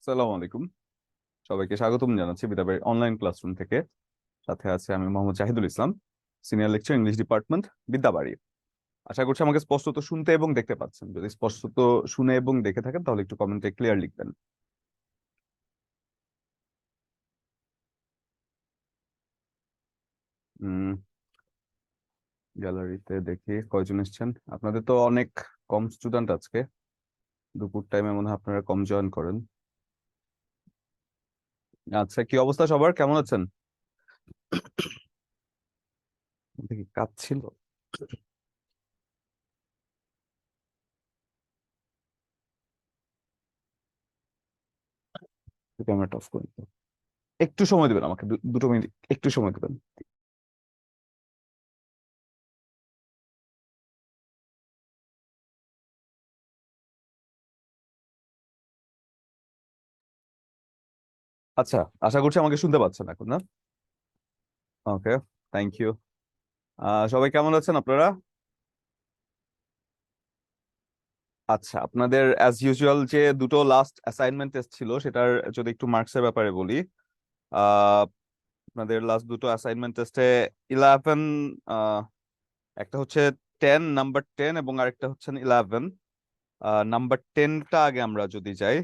আসসালামু আলাইকুম। সবাইকে স্বাগতম জানাচ্ছি বিদ্যাবাড়ির অনলাইন ক্লাসরুম থেকে। সাথে আছে আমি Mohammad Zahidul Islam, senior lecture English department, Bidyabari. আশা করছি আমাকে স্পষ্টত শুনতে এবং দেখতে পাচ্ছেন। যদি স্পষ্টত শুনে এবং দেখে থাকেন তাহলে একটু কমেন্টে ক্লিয়ার লিখবেন। গ্যালারিতে দেখি কয়জন এসেছেন। আপনাদের তো অনেক কম স্টুডেন্ট আজকে, দুপুর টাইমে মনে হয় আপনারা কম জয়েন করেন। আচ্ছা, কি অবস্থা সবার, কেমন আছেন? দেখি কাজ ছিল, ক্যামেরাটা অফ করে দিতে। একটু সময় দেবেন আমাকে, দুটো মিনিট একটু সময় দেবেন। আচ্ছা, আশা করছি আমাকে শুনতে পাচ্ছেন এখন, না? ওকে, থ্যাংক ইউ। সবাই কেমন আছেন আপনারা? আচ্ছা, আপনাদের অ্যাজ ইউজুয়াল যে দুটো লাস্ট অ্যাসাইনমেন্ট টেস্ট ছিল সেটার যদি একটু মার্কসের ব্যাপারে বলি। আহ, আপনাদের লাস্ট দুটো অ্যাসাইনমেন্ট টেস্টে 11, একটা হচ্ছে 10, নাম্বার 10, এবং আরেকটা হচ্ছে 11। নাম্বার 10টা আগে আমরা যদি যাই,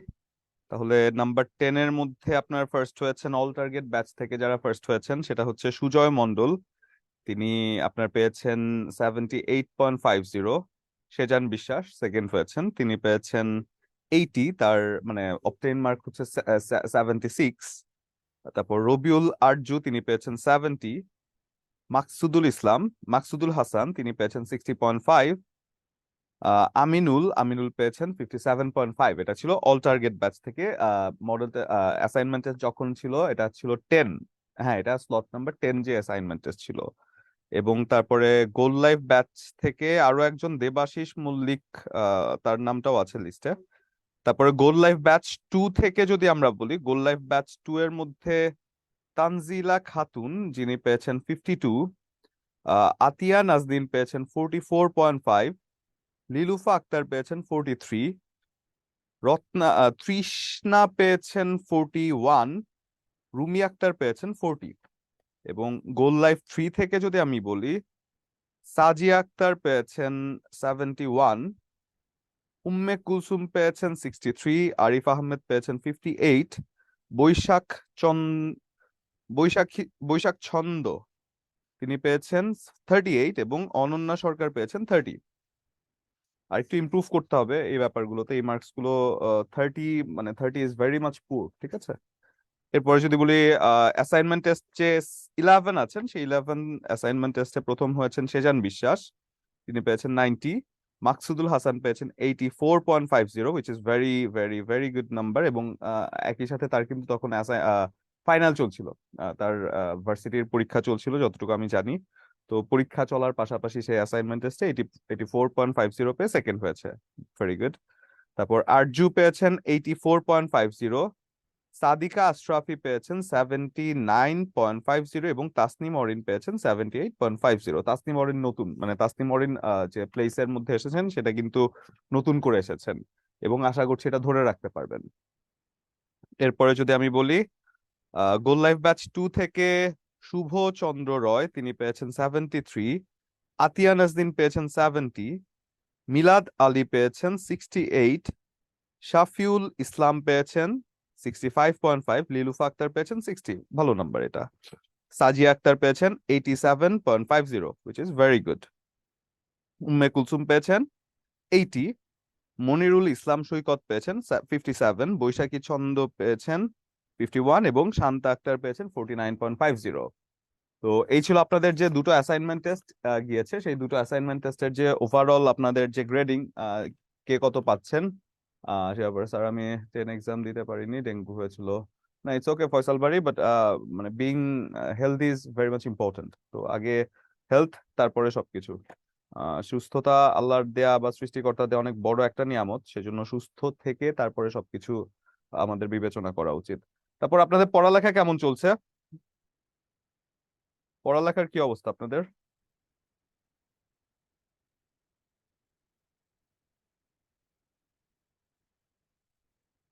তাহলে নাম্বার 10-এর মধ্যে আপনার ফার্স্ট হয়েছেন অল টার্গেট ব্যাচ থেকে। যারা ফার্স্ট হয়েছেন সেটা হচ্ছে সুজয় মণ্ডল, তিনি আপনার পেয়েছেন 78.50। সেজান বিশ্বাস সেকেন্ড হয়েছেন, তিনি পেয়েছেন 80, তার মানে অবটেইন মার্ক হচ্ছে 76। তারপর রবিউল আরজু, তিনি পেয়েছেন 70। মাকসুদুল হাসান, তিনি পেয়েছেন 60.5। আমিনুল পেয়েছেন 57.5। এটা ছিল অল টার্গেট ব্যাচ থেকে। মডেল অ্যাসাইনমেন্ট যখন ছিল এটা ছিল 10। হ্যাঁ, এটা স্লট নাম্বার 10 যে অ্যাসাইনমেন্ট ছিল। এবং তারপরে গোল লাইফ ব্যাচ থেকে আরো একজন দেবাশিস মল্লিক, তার নামটাও আছে লিস্টে। তারপরে গোল লাইফ ব্যাচ 2 থেকে যদি আমরা বলি, গোল লাইফ ব্যাচ 2 এর মধ্যে তানজিলা খাতুন, যিনি পেয়েছেন 52। আতিয়া নাজনীন পেয়েছেন 44.5। লিলুফা আক্তার পেয়েছেন 43। তৃষ্ণা পেয়েছেন 41। রুমি আক্তার পেয়েছেন 40। এবং গোল লাইফ 3 থেকে যদি আমি বলি, সাজিয়া আক্তার পেয়েছেন 71। উম্মে কুলসুম পেয়েছেন 63। আরিফ আহমেদ পেয়েছেন 58। বৈশাখ চন বৈশাখ ছন্দ, তিনি পেয়েছেন 38। এবং অনন্যা সরকার পেয়েছেন 30। আর একটু ইমপ্রুভ করতে হবে এই ব্যাপারগুলোতে, এই মার্কস গুলো। 30, মানে 30 ইজ ভেরি মাচ পুর, ঠিক আছে? এরপরে যদি বলি, অ্যাসাইনমেন্ট টেস্ট যে 11 আছেন, সেই 11 অ্যাসাইনমেন্ট টেস্টে প্রথম হয়েছেন সেজান বিশ্বাস, তিনি পেয়েছেন 90। মাকসুদুল হাসান পেয়েছেন 84.50, which is very very very good number. এবং একই সাথে তার কিন্তু তখন ফাইনাল চলছিল, তার ভার্সিটির পরীক্ষা চলছিল যতটুকু আমি জানি। তো পরীক্ষা চলার পাশাপাশি সেই অ্যাসাইনমেন্ট টেস্টে 84.50 পেয়ে সেকেন্ড হয়েছে। Very good. তারপর আরজু পেয়েছেন 84.50। সাদিকা আশরাফি পেয়েছেন 79.50। এবং তাসনিম অরিন পেয়েছেন 78.50। তাসনিম অরিন নতুন, মানে তাসনিম অরিন যে প্লেসের মধ্যে এসেছেন সেটা কিন্তু নতুন করে এসেছেন, এবং আশা করছি এটা ধরে রাখতে পারবেন। এরপরে যদি আমি বলি, গোল লাইফ ব্যাচ 2 থেকে শুভ চন্দ্র রয়, তিনি পেয়েছেন 73। আতিয়া নাজদিন পেয়েছেন 70। মিলাদ আলী পেয়েছেন 68। শাফিউল ইসলাম পেয়েছেন 65.5। লিলুফা আক্তার পেয়েছেন 60। ভালো নাম্বার এটা। সাজিয়া আক্তার পেয়েছেন 87.50, which is very good. Umme Kulsum পেয়েছেন 80। মনিরুল ইসলাম সৈকত পেয়েছেন 57। বৈশাখী ছন্দ পেয়েছেন 51। এবং শান্তা আক্তার পেয়েছেন 49.50। তো এই ছিল আপনাদের যে দুটো অ্যাসাইনমেন্ট টেস্ট গিয়েছে, সেই দুটো অ্যাসাইনমেন্ট টেস্টের যে ওভারঅল আপনাদের যে গ্রেডিং, কে কত পাচ্ছেন। সে ব্যাপারে স্যার, আমি 10 এক্সাম দিতে পারিনি, ডেঙ্গু হয়েছিল। না, ইটস ওকে ফয়সাল বাড়ি, বাট মানে being health is very much important. তো আগে হেলথ, তারপরে সবকিছু। সুস্থতা আল্লাহর দেয়া বা সৃষ্টিকর্তার দেয়া অনেক বড় একটা নিয়ামত, সেজন্য সুস্থ থেকে তারপরে সবকিছু আমাদের বিবেচনা করা উচিত। তারপর আপনাদের পড়ালেখা কেমন চলছে? পড়ালেখার কি অবস্থা আপনাদের?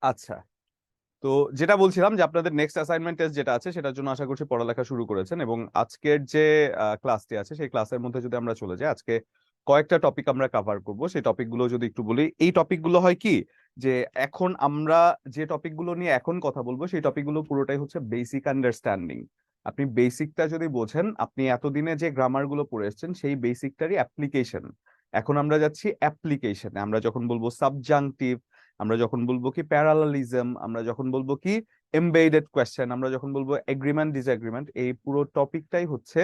আচ্ছা, তো যেটা বলছিলাম যে আপনাদের নেক্সট অ্যাসাইনমেন্ট টেস্ট যেটা আছে সেটার জন্য আশা করছি পড়ালেখা শুরু করেছেন, এবং আজকের যে ক্লাসটি আছে সেই ক্লাসের মধ্যে যদি আমরা চলে যাই, আজকে কয়েকটা টপিক আমরা কভার করব। সেই টপিকগুলো যদি একটু বলি, এই টপিকগুলো হয় কি যে এখন আমরা যে টপিকগুলো নিয়ে এখন কথা বলবো সেই টপিকগুলো পুরোটাই হচ্ছে বেসিক আন্ডারস্ট্যান্ডিং। আপনি বেসিকটা যদি বোঝেন, আপনি এতদিনে যে গ্রামার গুলো পড়ে এসেছেন সেই বেসিকটারই অ্যাপ্লিকেশন। এখন আমরা যাচ্ছি অ্যাপ্লিকেশনে। আমরা যখন বলবো সাবজাংটিভ, আমরা যখন বলবো কি প্যারালালিজম, আমরা যখন বলবো কি এমবেডেড কোয়েশ্চেন, আমরা যখন বলবো এগ্রিমেন্ট ডিসএগ্রিমেন্ট, এই পুরো টপিকটাই হচ্ছে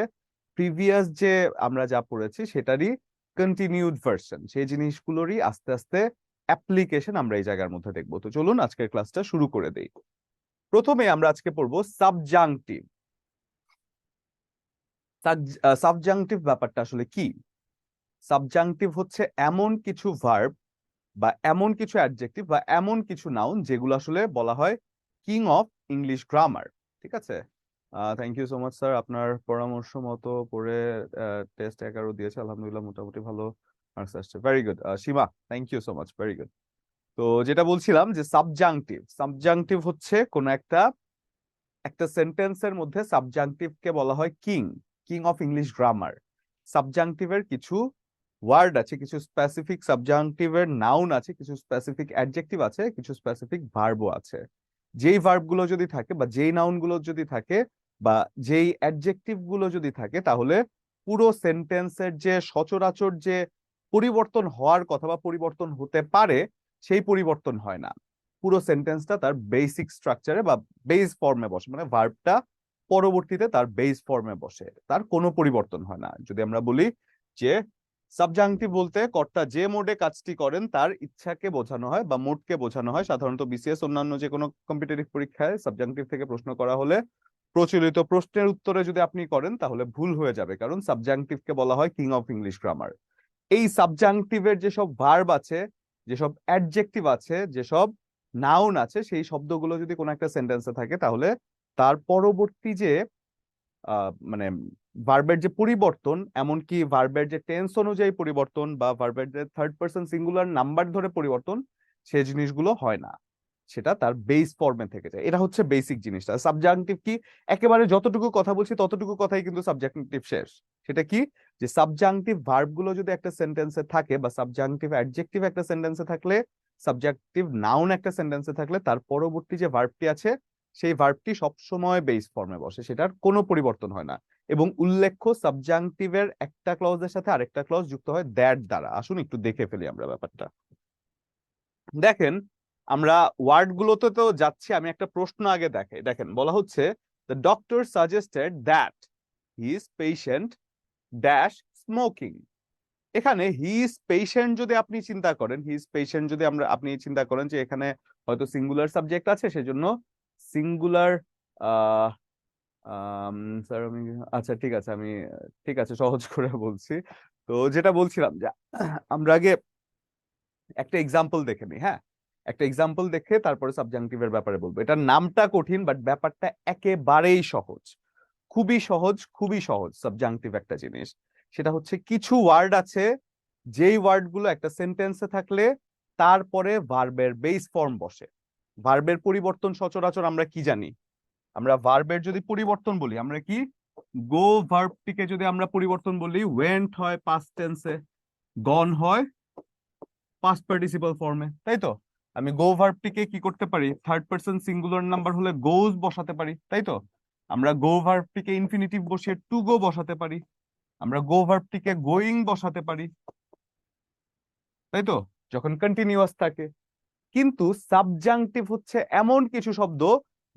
প্রিভিয়াস যে আমরা যা পড়েছি সেটারই কন্টিনিউড ভার্সন। সেই জিনিসগুলোরই আস্তে আস্তে অ্যাপ্লিকেশন আমরা এই জায়গার মধ্যে দেখবো। তো চলুন আজকের ক্লাসটা শুরু করে দেই। প্রথমে আমরা আজকে পড়বো সাবজাংটিভ। সাবজাংটিভ ব্যাপারটা আসলে কি? সাবজাংটিভ হচ্ছে এমন কিছু ভার্ব বা এমন কিছু অ্যাডজেক্টিভ বা এমন কিছু নাউন যেগুলো আসলে বলা হয় কিং অফ ইংলিশ গ্রামার। ঠিক আছে, thank you so much sir, আপনার পরামর্শ মতো পড়ে টেস্ট 11 দিয়েছে, আলহামদুলিল্লাহ মোটামুটি ভালো মার্কস আসছে। Very good Seema, thank you so much, very good. তো যেটা বলছিলাম যে সাবজাংটিভ, সাবজাংটিভ হচ্ছে কোন একটা একটা সেন্টেন্সের মধ্যে সাবজাংটিভকে বলা হয় king, king of English grammar. সাবজাংটিভের কিছু ওয়ার্ড আছে, কিছু স্পেসিফিক সাবজাংটিভের নাউন আছে, কিছু স্পেসিফিক অ্যাডজেক্টিভ আছে, কিছু স্পেসিফিক ভার্বও আছে। যেই ভার্ব গুলো যদি থাকে বা যেই নাউন গুলো যদি থাকে বা যেই অ্যাডজেক্টিভ গুলো যদি থাকে, তাহলে পুরো সেন্টেন্সের যে সচরাচর যে পরিবর্তন হওয়ার কথা বা পরিবর্তন হতে পারে সেই পরিবর্তন হয় না। পুরো সেন্টেন্সটা তার বেসিক স্ট্রাকচারে বা বেস ফর্মে বসে, মানে ভার্বটা পরবর্তীতে তার বেস ফর্মে বসে, তার কোনো পরিবর্তন হয় না। যদি আমরা বলি যে সাবজাংটিভ বলতে কর্তা যে মোডে কাজটি করেন তার ইচ্ছাকে বোঝানো হয় বা মোডকে বোঝানো হয়। সাধারণত বিসিএস অন্যান্য যে কোনো কম্পিটিটিভ পরীক্ষায় সাবজাংটিভ থেকে প্রশ্ন করা হলে প্রচলিত প্রশ্নের উত্তরে যদি আপনি করেন তাহলে ভুল হয়ে যাবে, কারণ সাবজাংটিভকে বলা হয় কিং অফ ইংলিশ গ্রামার। এই সাবজাংটিভের যেসব ভার্ব আছে, যেসব অ্যাডজেক্টিভ আছে, যেসব নাউন আছে, সেই শব্দগুলো যদি কোনো একটা সেন্টেন্সে থাকে তাহলে তার পরবর্তী যে মানে ভার্বের যে পরিবর্তন, এমনকি ভার্বের যে টেন্স অনুযায়ী পরিবর্তন বা ভার্বের যে থার্ড পারসন সিঙ্গুলার নাম্বার ধরে পরিবর্তন, সেই জিনিসগুলো হয় না, সেটা তার বেস ফর্মে থেকে যায়। এটা হচ্ছে বেসিক জিনিসটা। সাবজাংটিভ কি, একেবারে যতটুকু কথা বলছি ততটুকু কথাই কিন্তু সাবজাংটিভ শেষ। সেটা কি, যে সাবজাংটিভ ভার্ব গুলো যদি একটা সেন্টেন্সে থাকে বা সাবজাংটিভ অ্যাডজেক্টিভ একটা সেন্টেন্সে থাকলে, সাবজেক্টিভ নাউন একটা সেন্টেন্সে থাকলে, তার পরবর্তী যে ভার্বটি আছে সেই ভার্বটি সবসময় বেস ফর্মে বসে, সেটার কোনো পরিবর্তন হয় না। এবং উল্লেখ্য সাবজাংটিভের একটা ক্লজের সাথে আরেকটা ক্লজ যুক্ত হয় দ্যাট দ্বারা। আসুন একটু দেখে ফেলি আমরা ব্যাপারটা। দেখেন, আমরা ওয়ার্ড গুলোতে তো যাচ্ছি, আমি একটা প্রশ্ন আগে দেখাই। দেখেন বলা হচ্ছে the doctor suggested that his patient dash smoking. এখানে হিজ পেশেন্ট যদি আপনি চিন্তা করেন, হিজ পেশেন্ট যদি আপনি চিন্তা করেন যে এখানে হয়তো সিঙ্গুলার সাবজেক্ট আছে, সেজন্য সিঙ্গুলার আহ স্যার আমি, আচ্ছা ঠিক আছে, আমি ঠিক আছে সহজ করে বলছি। তো যেটা বলছিলাম যে আমরা আগে একটা এক্সাম্পল দেখে নিই। হ্যাঁ, একটা এক্সাম্পল দেখে তারপরে সাবজাংটিভের ব্যাপারে বলবো। এটার নামটা কঠিন বাট ব্যাপারটা একেবারেই সহজ, খুবই সহজ, খুবই সহজ। সাবজাংটিভ একটা জিনিস, সেটা হচ্ছে কিছু ওয়ার্ড আছে যেই ওয়ার্ড গুলো একটা সেন্টেন্সে থাকলে তারপরে ভার্বের বেস ফর্ম বসে। ভার্বের পরিবর্তন সচরাচর আমরা কি জানি? আমরা ভার্বের যদি পরিবর্তন বলি আমরা কি, গো ভার্বটিকে যদি আমরা পরিবর্তন বলি, ওয়েন্ট হয় পাস্ট টেন্সে, গন হয় পাস্ট পার্টিসিপল ফর্মে, তাই তো? আমি গো ভার্বটিকে কি করতে পারি, থার্ড পারসন সিঙ্গুলার নাম্বার হলে গোজ বসাতে পারি, তাই তো? আমরা গো ভার্বটিকে ইনফিনিটিভ বসিয়ে টু গো বসাতে পারি, আমরা গো ভার্বটিকে গোয়িং বসাতে পারি, তাই তো, যখন কন্টিনিউয়াস থাকে। কিন্তু সাবজাংটিভ হচ্ছে এমন কিছু শব্দ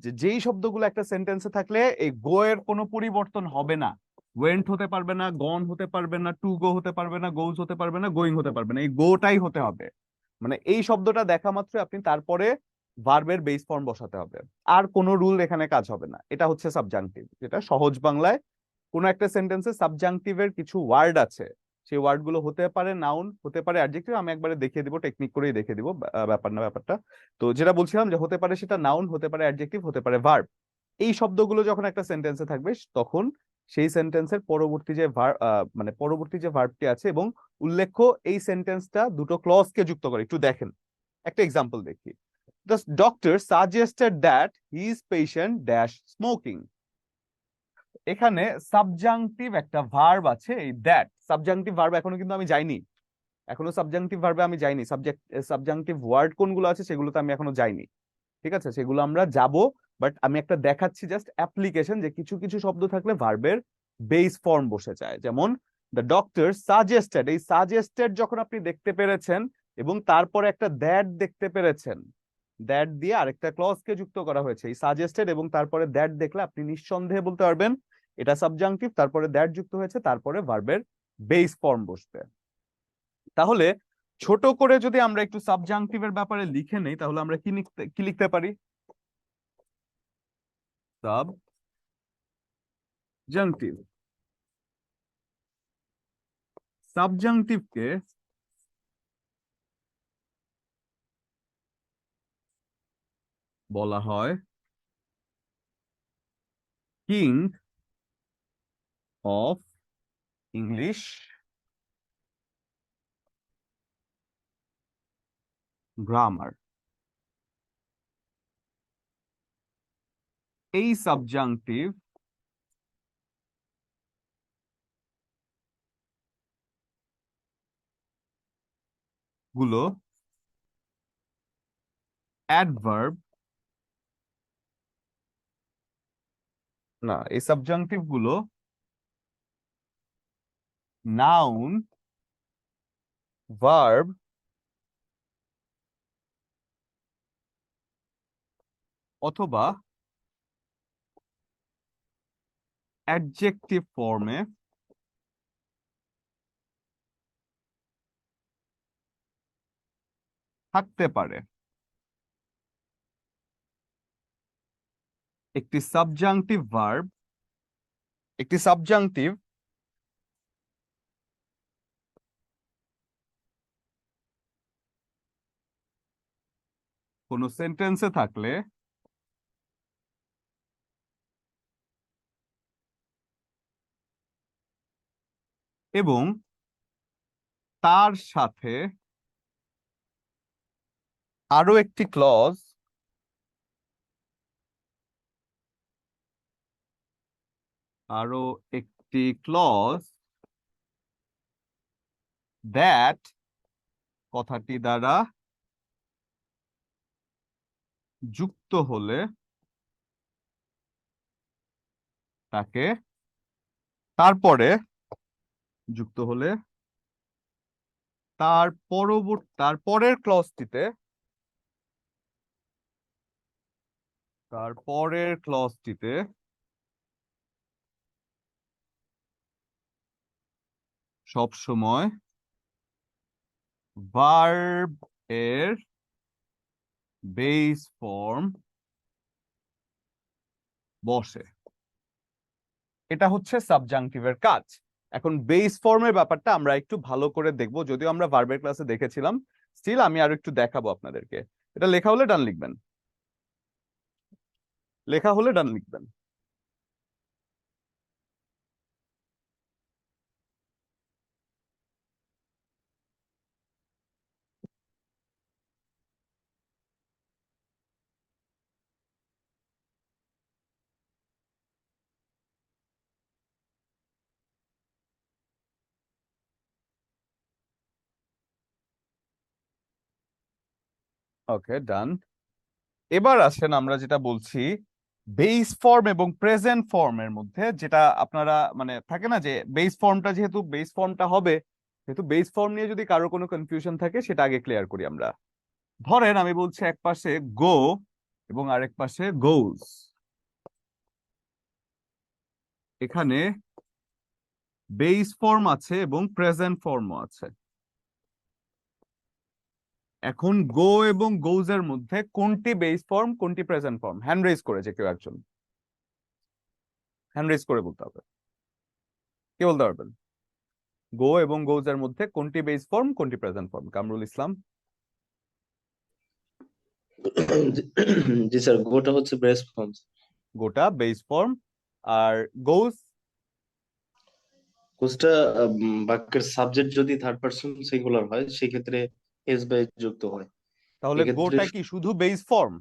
যে যেই শব্দগুলো একটা সেন্টেন্সে থাকলে এই গো এর কোনো পরিবর্তন হবে না। ওয়েন্ট হতে পারবে না, গন হতে পারবে না, টু গো হতে পারবে না, গোজ হতে পারবে না, গোয়িং হতে পারবে না, এই গোটাই হতে হবে। মানে এই শব্দটা দেখা মাত্র আপনি তারপরে ভার্বের বেস ফর্ম বসাতে হবে, আর কোনো রুল এখানে কাজ হবে না। এটা হচ্ছে সাবজাংটিভ, যেটা সহজ বাংলায় কোনো একটা সেন্টেন্সে সাবজাংটিভের কিছু ওয়ার্ড আছে, সেই ওয়ার্ড গুলো হতে পারে নাউন, হতে পারে অ্যাডজেক্টিভ। আমি একবারে দেখিয়ে দিব, টেকনিক করেই দেখিয়ে দিব, ব্যাপার না ব্যাপারটা। তো যেটা বলছিলাম যে হতে পারে সেটা নাউন, হতে পারে অ্যাডজেক্টিভ, হতে পারে ভার্ব। এই শব্দগুলো যখন একটা সেন্টেন্সে থাকবে তখন সেই সেন্টেন্সের পরবর্তী যে মানে পরবর্তী যে ভার্বটি আছে, এবং উল্লেখ্য এই সেন্টেন্সটা দুটো ক্লজকে যুক্ত করে। একটু দেখেন, একটা এক্সাম্পল দেখি। The doctor suggested that his patient dash smoking. এখানে সাবজাংটিভ একটা ভার্ব আছে, এই দ্যাট সাবজাংটিভ ভার্ব এখনো কিন্তু আমি যাইনি, এখনো সাবজাংটিভ ভার্বে আমি যাইনি। সাবজাংটিভ ওয়ার্ড কোনগুলো আছে সেগুলোতে আমি এখনো যাইনি, ঠিক আছে, সেগুলো আমরা যাব। বাট আমি একটা দেখাচ্ছি জাস্ট অ্যাপ্লিকেশন, যে কিছু কিছু শব্দ থাকলে ভার্বের বেস ফর্ম বসে যায়। যেমন দ্য ডক্টর সাজেস্টেড, এই সাজেস্টেড যখন আপনি দেখতে পেরেছেন এবং তারপরে একটা দ্যাট দেখতে পেরেছেন, দ্যাট দিয়ে আরেকটা ক্লজকে যুক্ত করা হয়েছে, এই সাজেস্টেড এবং তারপরে দ্যাট দেখলে আপনি নিঃসন্দেহে বলতে পারবেন এটা সাবজাংটিভ, তারপরে দ্যাট যুক্ত হয়েছে, তারপরে ভার্বের বেস ফর্ম বসবে। তাহলে ছোট করে যদি আমরা একটু সাবজাংটিভের ব্যাপারে লিখে নেই, তাহলে আমরা কি লিখতে পারি? সাবজাংটিভ, সাবজাংটিভকে বলা হয় কিং অফ ইংলিশ গ্রামার। এই সাবজাংটিভ গুলো অ্যাডভার্ব, না, এই সাবজাংটিভ গুলো নাউন, ভার্ব অথবা অ্যাডজেক্টিভ ফর্মে থাকতে পারে। একটি সাবজাংটিভ ভার্ব, একটি সাবজাংটিভ কোনো সেন্টেন্সে থাকলে এবং তার সাথে আরো একটি ক্লজ, আরো একটি ক্লজ দ্যাট কথাটি দ্বারা যুক্ত হলে তাকে, তারপরে যুক্ত হলে তার পরের ক্লজটিতে, তার পরের ক্লজটিতে সব সময় ভার্ব এর বেস ফর্ম বসে। এটা হচ্ছে সাবজাংটিভের কাজ। এখন বেস ফর্মের ব্যাপারটা আমরা একটু ভালো করে দেখব, যদিও আমরা ভার্বের ক্লাসে দেখেছিলাম, স্টিল আমি আরো একটু দেখাবো আপনাদেরকে। এটা লেখা হলে ডান লিখবেন, লেখা হলে ডান লিখবেন। ওকে, ডান। এবার আসেন আমরা যেটা বলছি, বেস ফর্ম এবং প্রেজেন্ট ফর্মের মধ্যে যেটা আপনারা মানে থাকে না, যে বেস ফর্মটা যেহেতু বেস ফর্মটা হবে, যেহেতু বেস ফর্ম নিয়ে যদি কারো কোনো কনফিউশন থাকে সেটা আগে ক্লিয়ার করি আমরা। ধরেন আমি বলছি এক পাশে গো এবং আরেক পাশে গোজ, এখানে বেস ফর্ম আছে এবং প্রেজেন্ট ফর্মও আছে। এখন গো এবং গোজ এর মধ্যে কোনটি বেস ফর্ম কোনটি প্রেজেন্ট ফর্ম? হ্যান্ড রেজ করেছে কেউ একজন, হ্যান্ড রেজ করে বলতে হবে, কে বলতে পারবেন গো এবং গোজ এর মধ্যে কোনটি বেস ফর্ম কোনটি প্রেজেন্ট ফর্ম? কামরুল ইসলাম। জি স্যার, গোটা হচ্ছে বেস ফর্ম। গোটা বেস ফর্ম, আর গোজ? কোর্সটা বাক্যের সাবজেক্ট যদি থার্ড পারসন সিঙ্গুলার হয় সেক্ষেত্রে এস বাই যুক্ত হয়। তাহলে এক্ষেত্রে গোটা কি শুধু বেস ফর্ম?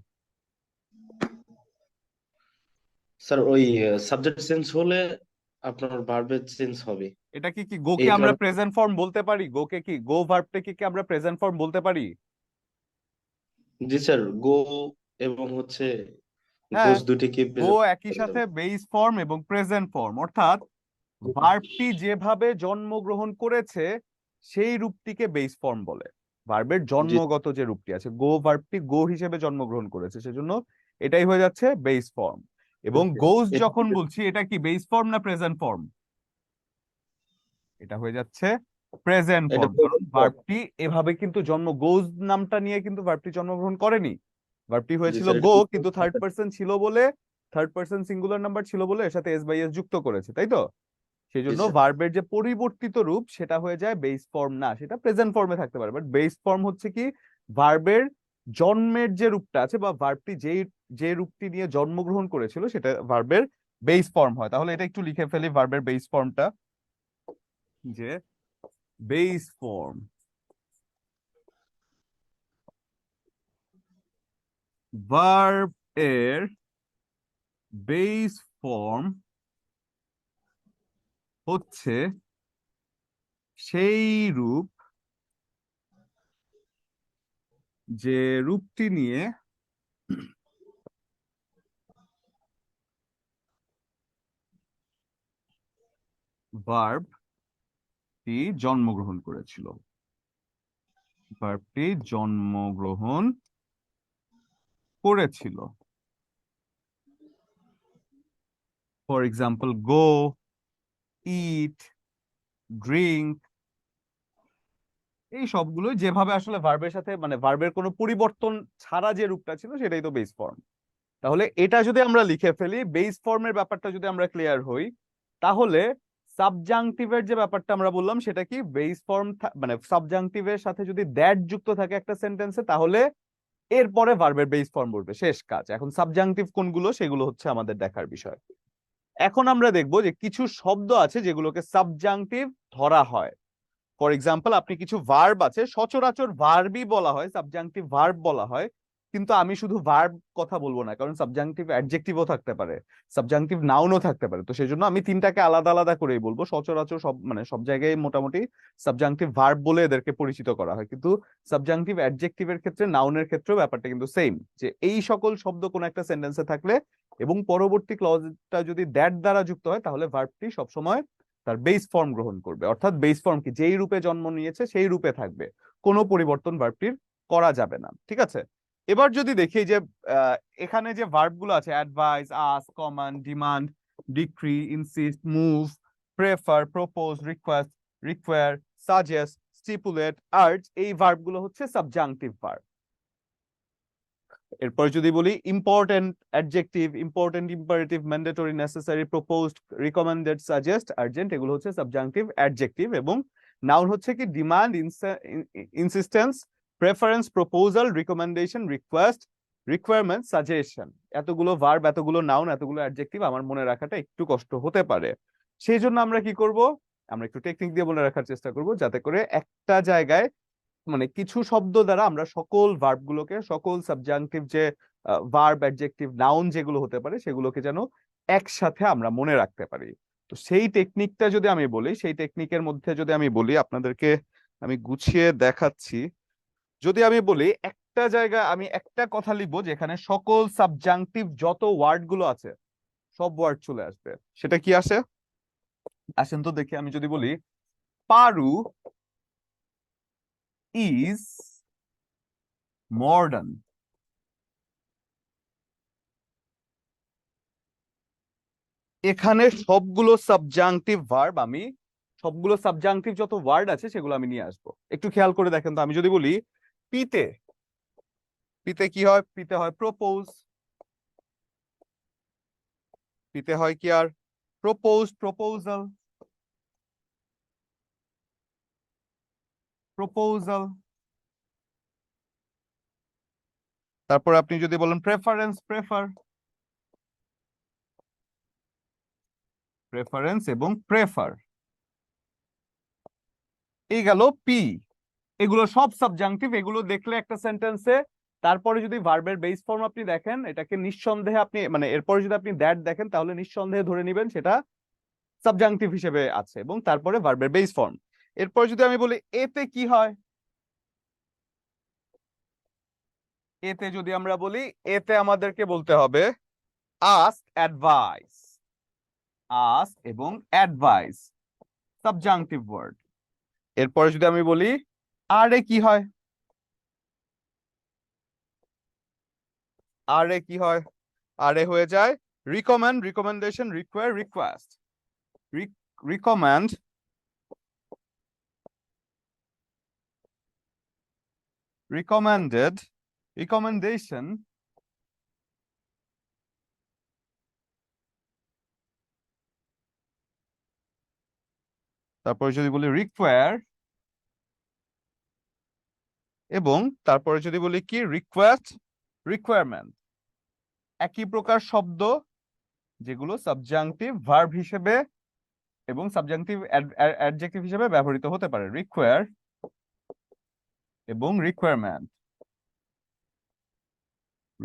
স্যার ওই সাবজেক্ট চেঞ্জ হলে আপনার ভার্বের চেঞ্জ হবে। এটা কি গোকে এই আমরা কারণে প্রেজেন্ট ফর্ম বলতে পারি? গোকে কি গো ভার্বটাকে কি আমরা প্রেজেন্ট ফর্ম বলতে পারি? জি স্যার, গো এবং হচ্ছে হ্যাঁ, গোস দুটিকে গো প্রেজেন্ট একই করা সাথে যাবে। বেস ফর্ম এবং প্রেজেন্ট ফর্ম, অর্থাৎ ভার্বটি যেভাবে জন্মগ্রহণ করেছে সেই রূপটিকে বেস ফর্ম বলে। ভার্বের জি জন্মগত যে রূপটি আছে, গো ভার্বটি গো হিসেবে জন্মগ্রহণ করেছে, সেজন্য এটাই হয়ে যাচ্ছে বেস ফর্ম। এবং গোস যখন এটা- বলছি, এটা কি বেস ফর্ম না প্রেজেন্ট ফর্ম? এটা হয়ে যাচ্ছে প্রেজেন্ট এটা ফর্ম, কারণ ভার্বটি এভাবে কিন্তু গোজ নামটা নিয়ে কিন্তু ভার্বটি জন্মগ্রহণ করেনি। ভার্বটি জি হয়েছিল স্যার, গো, কিন্তু থার্ড পার্সন ছিল বলে, থার্ড পার্সন সিঙ্গুলার নাম্বার ছিল বলে এর সাথে এস বাই এস যুক্ত করেছে, তাই তো? সেই জি জন্য স্যার। ভার্বের যে পরিবর্তিত রূপ সেটা হয়ে যায় বেস ফর্ম না, সেটা প্রেজেন্ট ফর্মে থাকতে পারে। বাট বেস ফর্ম হচ্ছে কি ভার্বের জন্মের যে রূপটা আছে, বা ভার্বটি যে রূপটি নিয়ে জন্মগ্রহণ করেছিল, সেটা ভার্বের বেস ফর্ম হয়। তাহলে এটা একটু লিখে ফেলি, ভার্বের বেস ফর্মটা, যে বেস ফর্ম, ভার্ব এর বেস ফর্ম হচ্ছে সেই রূপ যে রূপটি নিয়ে ভার্বটি জন্মগ্রহণ করেছিল, ভার্বটি জন্মগ্রহণ করেছিল। For example, go, it, drink, এই সবগুলো যেভাবে আসলে ভার্বের সাথে, মানে ভার্বের কোনো পরিবর্তন ছাড়া যে রূপটা ছিল, সেটাই তো বেস ফর্ম। তাহলে এটা যদি আমরা লিখে ফেলি, বেস ফর্মের ব্যাপারটা যদি আমরা ক্লিয়ার হই, তাহলে সাবজাংটিভের যে ব্যাপারটা আমরা বললাম, সেটা কি বেস ফর্ম, মানে সাবজাংটিভের সাথে যদি দ্যাট যুক্ত থাকে একটা সেন্টেন্সে, তাহলে এরপরে ভার্বের বেস ফর্ম বলবে, শেষ কাজ। এখন সাবজাংটিভ কোনগুলো সেগুলো হচ্ছে আমাদের দেখার বিষয়। এখন আমরা দেখবো যে কিছু শব্দ আছে যেগুলোকে সাবজাংটিভ ধরা হয়। ফর এক্সাম্পল, আপনি কিছু ভার্ব আছে, সচরাচর ভার্বই বলা হয়, সাবজাংটিভ ভার্ব বলা হয়, কিন্তু আমি শুধু ভার্ব কথা বলবো না, কারণ সাবজাংটিভ অ্যাডজেক্টিভও থাকতে পারে, সাবজাংটিভ নাউনও থাকতে পারে। তো সেই জন্য আমি তিনটাকে আলাদা আলাদা করেই বলবো। সচরাচর সব, মানে সব জায়গায় মোটামুটি সাবজাংটিভ ভার্ব বলে এদেরকে পরিচিত করা হয়, কিন্তু সাবজাংটিভ অ্যাডজেক্টিভের ক্ষেত্রে, নাউনের ক্ষেত্রেও ব্যাপারটা কিন্তু সেম, যে এই সকল শব্দ কোন একটা সেন্টেন্সে থাকলে এবং পরবর্তী ক্লজটা যদি দ্যাট দ্বারা যুক্ত হয়, তাহলে ভার্বটি সবসময় তার বেস ফর্ম গ্রহণ করবে। অর্থাৎ বেস ফর্ম কি যেই রূপে জন্ম নিয়েছে সেই রূপে থাকবে, কোনো পরিবর্তন ভার্বটির করা যাবে না। ঠিক আছে, এবার যদি দেখি যে আহ, এখানে যে ভার্ব গুলো আছে, advise, ask, command, demand, decree, insist, move, prefer, propose, request, require, suggest, stipulate, urge, এই ভার্ব গুলো হচ্ছে সাবজাংটিভ ভার্ব। এরপর যদি বলি important, adjective, important, imperative, mandatory, necessary, proposed, recommended, suggest, urgent, এগুলো হচ্ছে সাবজাংটিভ অ্যাডজেক্টিভ। এবং নাউন হচ্ছে কি demand, insistence, preference, proposal, recommendation, request, requirement, suggestion. এতগুলো ভার্ব, এতগুলো নাউন, এতগুলো অ্যাডজেক্টিভ আমার মনে রাখাটা একটু কষ্ট হতে পারে। সেই জন্য আমরা কি করব, আমরা একটু টেকনিক দিয়ে মনে রাখার চেষ্টা করব, যাতে করে একটা জায়গায়, মানে কিছু শব্দ দ্বারা আমরা সকল ভার্ব গুলোকে, সকল সাবজাংটিভ যে ভার্ব, অ্যাডজেক্টিভ, নাউন যেগুলো হতে পারে, সেগুলোকে যেন একসাথে আমরা মনে রাখতে পারি। তো সেই টেকনিকটা যদি আমি বলি, সেই টেকনিকের মধ্যে যদি আমি বলি আপনাদেরকে, আমি গুছিয়ে দেখাচ্ছি। যদি আমি বলি, একটা জায়গা আমি একটা কথা লিখবো যেখানে সকল সাবজাংটিভ যত ওয়ার্ড গুলো আছে সব ওয়ার্ড চলে আসবে, সেটা কি আসে? আসেন তো দেখি, আমি যদি বলি পারু ইজ মডার্ন, এখানে সবগুলো সাবজাংটিভ ভার্ব, আমি সবগুলো সাবজাংটিভ যত ওয়ার্ড আছে সেগুলো আমি নিয়ে আসবো। একটু খেয়াল করে দেখেন তো, আমি যদি বলি পিতে, পিতে কি হয়? পিতে হয় প্রপোজ, পিতে হয় কি আর প্রপোজ, প্রপোজাল, প্রপোজাল। তারপর আপনি যদি বলেন প্রেফারেন্স, প্রেফার, প্রেফারেন্স এবং প্রেফার। এই গেল পি। এগুলো সব সাবজাংটিভ, এগুলো দেখলে একটা সেন্টেন্সে তারপরে যদি ভার্বের বেস ফর্ম আপনি দেখেন, এটাকে নিঃসন্দেহে আপনি মানে এরপরে যদি আপনি দ্যাট দেখেন তাহলে নিঃসন্দেহে ধরে নেবেন সেটা সাবজাংটিভ হিসেবে আছে, এবং তারপরে ভার্বের বেস ফর্ম। এরপর যদি আমি বলি এতে কি হয়, এতে যদি আমরা বলি, এতে আমাদেরকে বলতে হবে আস্ক অ্যাডভাইস, আস্ক এবং অ্যাডভাইস সাবজাংটিভ ওয়ার্ড। এরপরে যদি আমি বলি আরে কি হয়, আরে কি হয়, আরে হয়ে যায় recommend, recommendation, require, request, recommend, recommended, recommendation, তারপরে যদি বলি রিকোয়ার, এবং তারপরে যদি বলি কি রিকোয়েস্ট, রিকোয়ারমেন্ট, একই প্রকার শব্দ যেগুলো সাবজাংটিভ ভার্ব হিসেবে এবং সাবজাংটিভ অ্যাডজেক্টিভ হিসেবে ব্যবহৃত হতে পারে। রিকোয়ার এবং রিকোয়ারমেন্ট,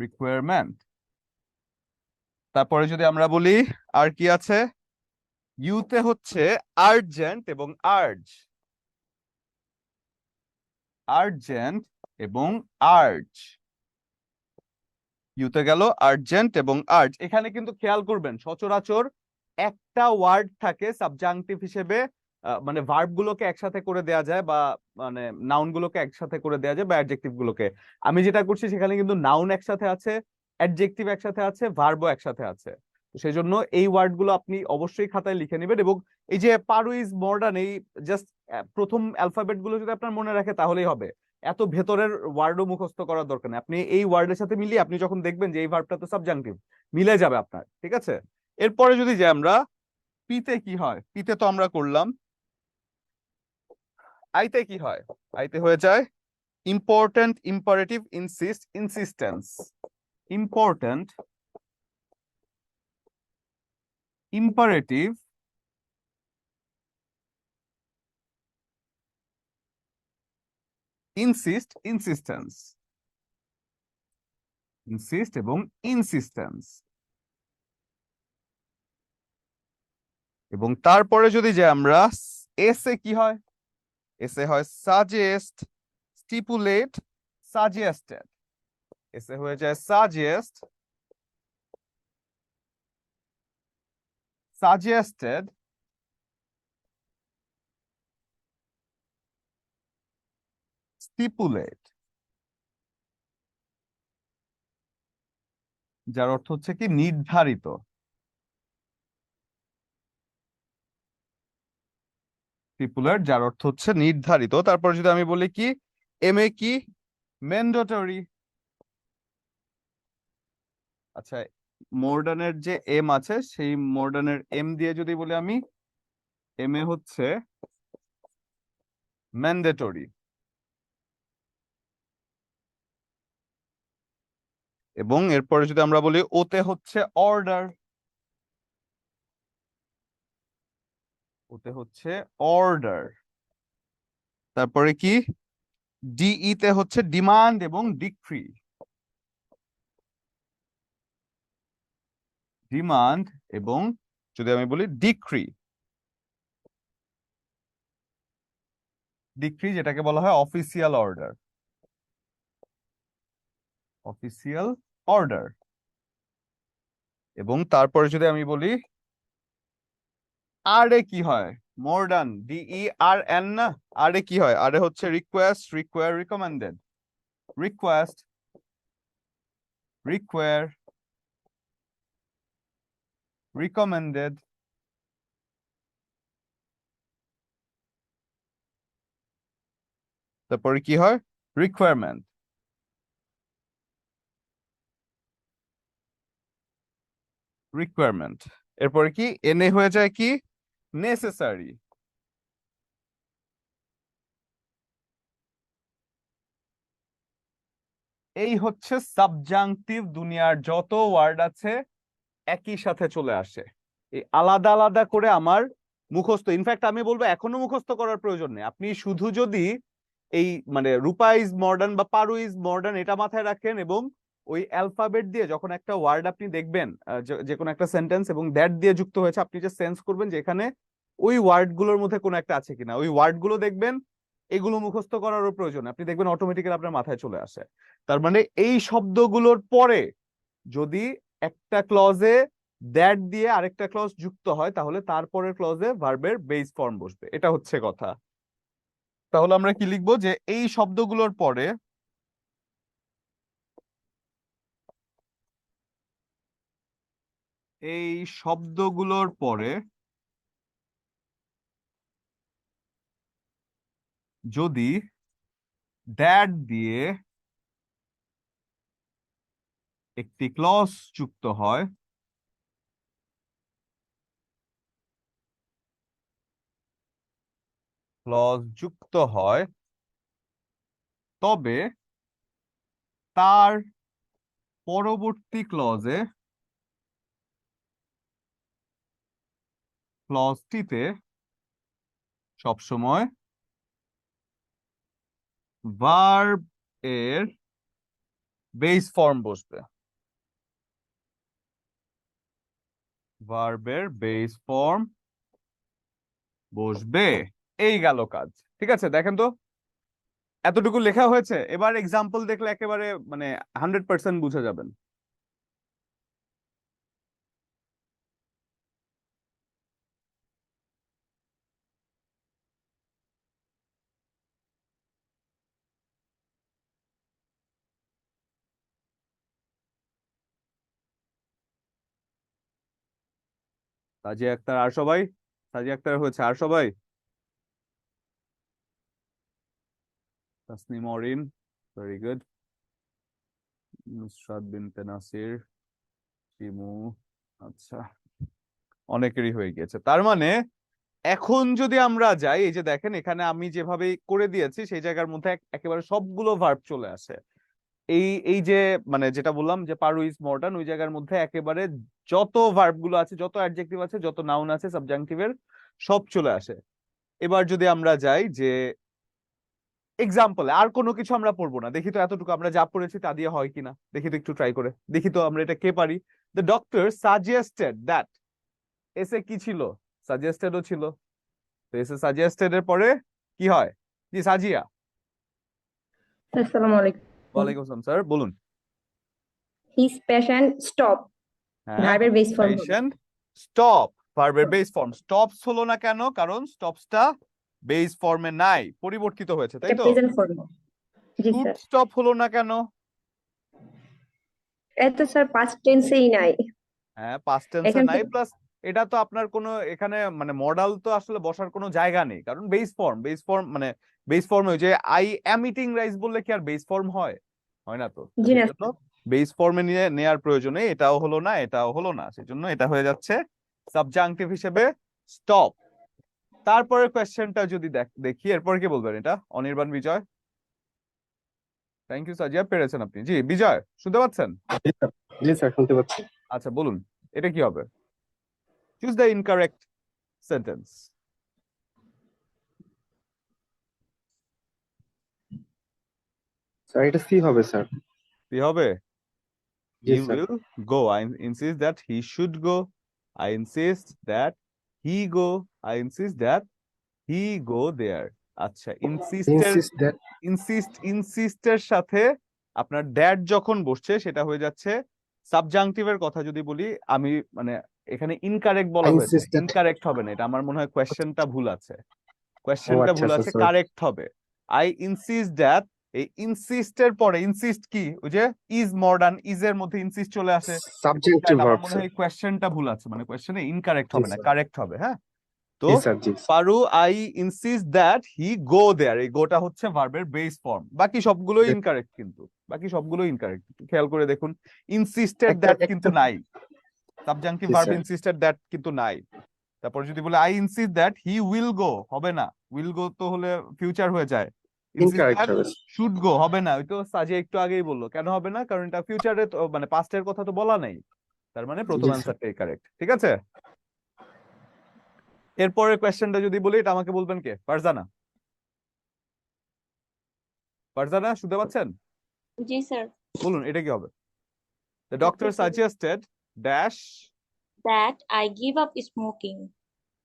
রিকোয়ারমেন্ট। তারপরে যদি আমরা বলি আর কি আছে, ইউতে হচ্ছে আর্জেন্ট এবং আর্জ, আর্জেন্ট এবং আর্জ, ইউতে গেল আর্জেন্ট এবং আর্জ। এখানে কিন্তু খেয়াল করবেন সচরাচর একটা ওয়ার্ড থাকে সাবজাংটিভ হিসেবে, মানে ভার্ব গুলোকে একসাথে করে দেয়া যায়, বা মানে নাউন গুলোকে একসাথে করে দেয়া যায়, বা অ্যাডজেক্টিভ গুলোকে। আমি যেটা করছি সেখানে কিন্তু নাউন একসাথে আছে, অ্যাডজেক্টিভ একসাথে আছে, ভার্বও একসাথে আছে। তো সেই জন্য এই ওয়ার্ড গুলো আপনি অবশ্যই খাতায় লিখে নেবেন, এবং এই যে পারু ইজ মডার্ন, এই জাস্ট প্রথম অ্যালফাবেট গুলো যদি আপনার মনে রাখে তাহলেই হবে, এত ভেতরের ওয়ার্ডও মুখস্থ করার দরকার নেই। আপনি এই ওয়ার্ডের সাথে মিলিয়ে আপনি যখন দেখবেন যে এই ভার্বটা তো সাবজাংটিভ, মিলে যাবে আপনার, ঠিক আছে। এরপরে যদি যে আমরা পিতে কি হয়, পিতে তো আমরা করলাম। আইতে কি হয়, আইতে হয়ে যায় important, imperative, insist, insistence, important, imperative, insist, insistence, insist এবং ইনসিস্টেন্স। এবং তারপরে যদি যে আমরা এসে কি হয়, এসে হয় সাজেস্ট, স্টিপুলেট, সাজেস্টেড, এসে হয়ে যায় সাজেস্ট, সাজেস্টেড, স্টিপুলেট, যার অর্থ হচ্ছে কি নির্ধারিত, স্টিপুলেট যার অর্থ হচ্ছে নির্ধারিত। তারপর যদি আমি বলি কি এম এ কি, ম্যান্ডেটরি। আচ্ছা, মডার্নের যে এম আছে সেই মডার্নের এম দিয়ে যদি বলি আমি, এম এ হচ্ছে ম্যান্ডেটরি। এবং এরপরে যদি আমরা বলি ওতে হচ্ছে অর্ডার, ওতে হচ্ছে অর্ডার। তারপরে কি ডিই তে হচ্ছে ডিমান্ড এবং ডিক্রি, ডিমান্ড এবং যদি আমি বলি ডিক্রি, ডিক্রি যেটাকে বলা হয় অফিসিয়াল অর্ডার, অফিসিয়াল অর্ডার। এবং তারপরে যদি আমি বলি আরে কি হয়, মডার্ন, ডিই আর এন না, আরে কি হয়, আরে হচ্ছে request, require, recommended, request, require, recommended. তারপরে কি হয়, রিকোয়ারমেন্ট, রিকোয়ারমেন্ট। এরপরে কি এনে হয়ে যায় কি নেসেসারি। এই হচ্ছে সাবজাংটিভ, দুনিয়ার যত ওয়ার্ড আছে একই সাথে চলে আসে, এই আলাদা আলাদা করে আমার মুখস্থ, ইনফ্যাক্ট আমি বলবো এখনো মুখস্থ করার প্রয়োজন নেই। আপনি শুধু যদি এই মানে রূপা ইজ মডার্ন বা পারু ইজ মডার্ন এটা মাথায় রাখেন, এবং ওই অ্যালফাবেট দিয়ে যখন একটা ওয়ার্ড আপনি দেখবেন, যে কোনো একটা সেন্টেন্স এবং দ্যাট দিয়ে যুক্ত হয়েছে, আপনি যে সেন্স করবেন যে এখানে ওই ওয়ার্ড গুলোর মধ্যে কোনো একটা আছে কিনা, ওই ওয়ার্ড গুলো দেখবেন। এগুলো মুখস্থ করারও প্রয়োজন নেই, আপনি দেখবেন অটোমেটিক্যালি আপনার মাথায় চলে আসে। তার মানে এই শব্দগুলোর পরে যদি একটা ক্লজে দ্যাট দিয়ে আরেকটা ক্লজ যুক্ত হয়, তাহলে তারপরের ক্লজে ভার্বের বেস ফর্ম বসবে, এটা হচ্ছে কথা। তাহলে আমরা কি লিখবো, যে এই শব্দগুলোর পরে, এই শব্দগুলোর পরে যদি দ্যাট দিয়ে একটি ক্লজ যুক্ত হয়, তবে তার পরবর্তী ক্লজটিতে সবসময় ভার্ব এর বেস ফর্ম বসবে, ভার্বের বেস ফর্ম বসবে। এই গেল কাজ। ঠিক আছে, দেখেন তো এতটুকু লেখা হয়েছে, এবার এক্সাম্পল দেখলে একেবারে মানে 100% বুঝে যাবেন। সাজিয়া আক্তার আর সবাই, সাজিয়া আক্তার হয়েছে আর সবাই, তাসনিম অরিন, ভেরি গুড, নুসরাত বিনতে নাসির, শিমু, আচ্ছা, অনেকেরই হয়ে গিয়েছে। তার মানে এখন যদি আমরা যাই, এই যে দেখেন এখানে আমি যেভাবে করে দিয়েছি সেই জায়গার মধ্যে একেবারে সবগুলো ভার্ব চলে আসে। এই এই যে মানে যেটা বললাম যে পারু ইজ মডার্ন, ওই জায়গার মধ্যে একেবারে যত ভার্ব গুলো আছে, যত অ্যাডজেক্টিভ আছে, যত নাউন আছে সাবজাংটিভের, সব চলে আসে। এবার যদি আমরা যাই যে এক্সাম্পলে, আর কোনো কিছু আমরা পড়বো না, দেখি তো এতটুকু আমরা যা পড়েছি তা দিয়ে হয় কিনা, দেখি তো একটু ট্রাই করে দেখি তো আমরা এটা কে পারি। দ্য ডক্টর সাজেস্টেড দ্যাট, এসে কি ছিল, সাজেস্টেডও ছিল। তো এসে সাজেস্টেড এর পরে কি হয়, জি সাজিয়া। আসসালামু আলাইকুম। ওয়ালাইকুম আসসালাম স্যার, বলুন। হিজ প্যাশন স্টপ হ্যাঁ, ভার্বের বেস ফর্ম হবে পেশেন্ট স্টপ, ভার্বের বেস ফর্ম। স্টপস হলো না কেন? কারণ স্টপসটা বেস ফর্মে নাই, পরিবর্তিত হয়েছে, তাই এটা তো। Present form. G should sir. Stop হলো না কেন? এত স্যার পাস্ট টেন্সেই নাই হ্যাঁ, পাস্ট টেন্সে এখান নাই, থেকে। প্লাস এটা তো আপনার কোনো এখানে মানে মডাল তো আসলে বসার কোনো জায়গা নেই, কারণ বেস ফর্ম মানে বেস ফর্মে ওই যে আই অ্যাম ইটিং রাইস বললে কি আর বেস ফর্ম হয়? হয় না তো। তো জি সেই না জন্য স্যার। বেস ফর্মে নিয়ে নেয়ার প্রয়োজনে এটাও হলো না, এটাও হলো না, সেই জন্য এটা হয়ে যাচ্ছে সাবজাংটিভ হিসেবে স্টপ। তারপরে কোয়েশ্চেনটা যদি দেখি, এরপর কি বলবেন এটা, অনির্বাণ বিজয়। থ্যাংক ইউ সাজিয়া, পেরেছেন আপনি। জি বিজয়, শুনতে পাচ্ছেন? জি স্যার, জি স্যার শুনতে পাচ্ছি। আচ্ছা বলুন, এটা কি হবে? Choose the incorrect sentence. Sir এটা সি হবে স্যার। কি হবে? জি He sir. will go. I insist that he should go. I insist that he go. I insist that he go there. আচ্ছা, ইনসিস্ট দ্যাট। ইনসিস্টের সাথে আপনার দ্যাট যখন বসছে সেটা হয়ে যাচ্ছে সাবজাংটিভের কথা যদি বলি আমি, মানে এখানে ইনকারেক্ট আই বলা হয়েছে, ইনসিস্ট দ্যাট। ইনকারেক্ট হবে না, এটা আমার মনে হয় কোয়েশ্চেনটা ভুল আছে, ও কোয়েশ্চেনটা আচ্ছা ভুল আচ্ছা আছে, স্যার। কারেক্ট হবে আই ইনসিস্ট দ্যাট। এই ইনসিস্টের পরে ইনসিস্ট কি, ওই যে ইজ মডার্ন, ইজ এর মধ্যে ইনসিস্ট চলে আসে। সাবজেক্টিভ আমার ভার্ব মনে স্যার। হয় কোয়েশ্চেনটা ভুল আছে, মানে কোয়েশ্চেনে ইনকারেক্ট জি হবে না, স্যার, কারেক্ট হবে। হ্যাঁ, তো জি স্যার, জি sir. Paru I insist that he go there, এই গোটা হচ্ছে ভার্বের বেস ফর্ম, বাকি সবগুলোই ইনকারেক্ট, কিন্তু বাকি সবগুলোই ইনকারেক্ট, খেয়াল করে দেখুন। ইনসিস্টেড একটা দ্যাট কিন্তু একটা নাই, subjunctive G verb sir, insisted that কিন্তু নাই। তারপর যদি বলে I insist that he will go, হবে না, উইল গো তো হলে ফিউচার হয়ে যায়। ইনসিস্ট ইনকারেক্ট দ্যাট হবে। শুড গো, হবে না, ওই তো সাজিয়া একটু আগেই বললো কেন হবে না, কারণ এটা ফিউচারে তো মানে পাস্টের কথা তো বলা নেই। তার মানে প্রথম জি স্যার। অ্যান্সারটাই কারেক্ট। ঠিক আছে, এরপরের কোয়েশ্চেনটা যদি বলি, এটা আমাকে বলবেন কে? ফারজানা। ফারজানা শুনতে পাচ্ছেন? জি স্যার। বলুন এটা কি হবে? The doctor suggested dash That I give up smoking.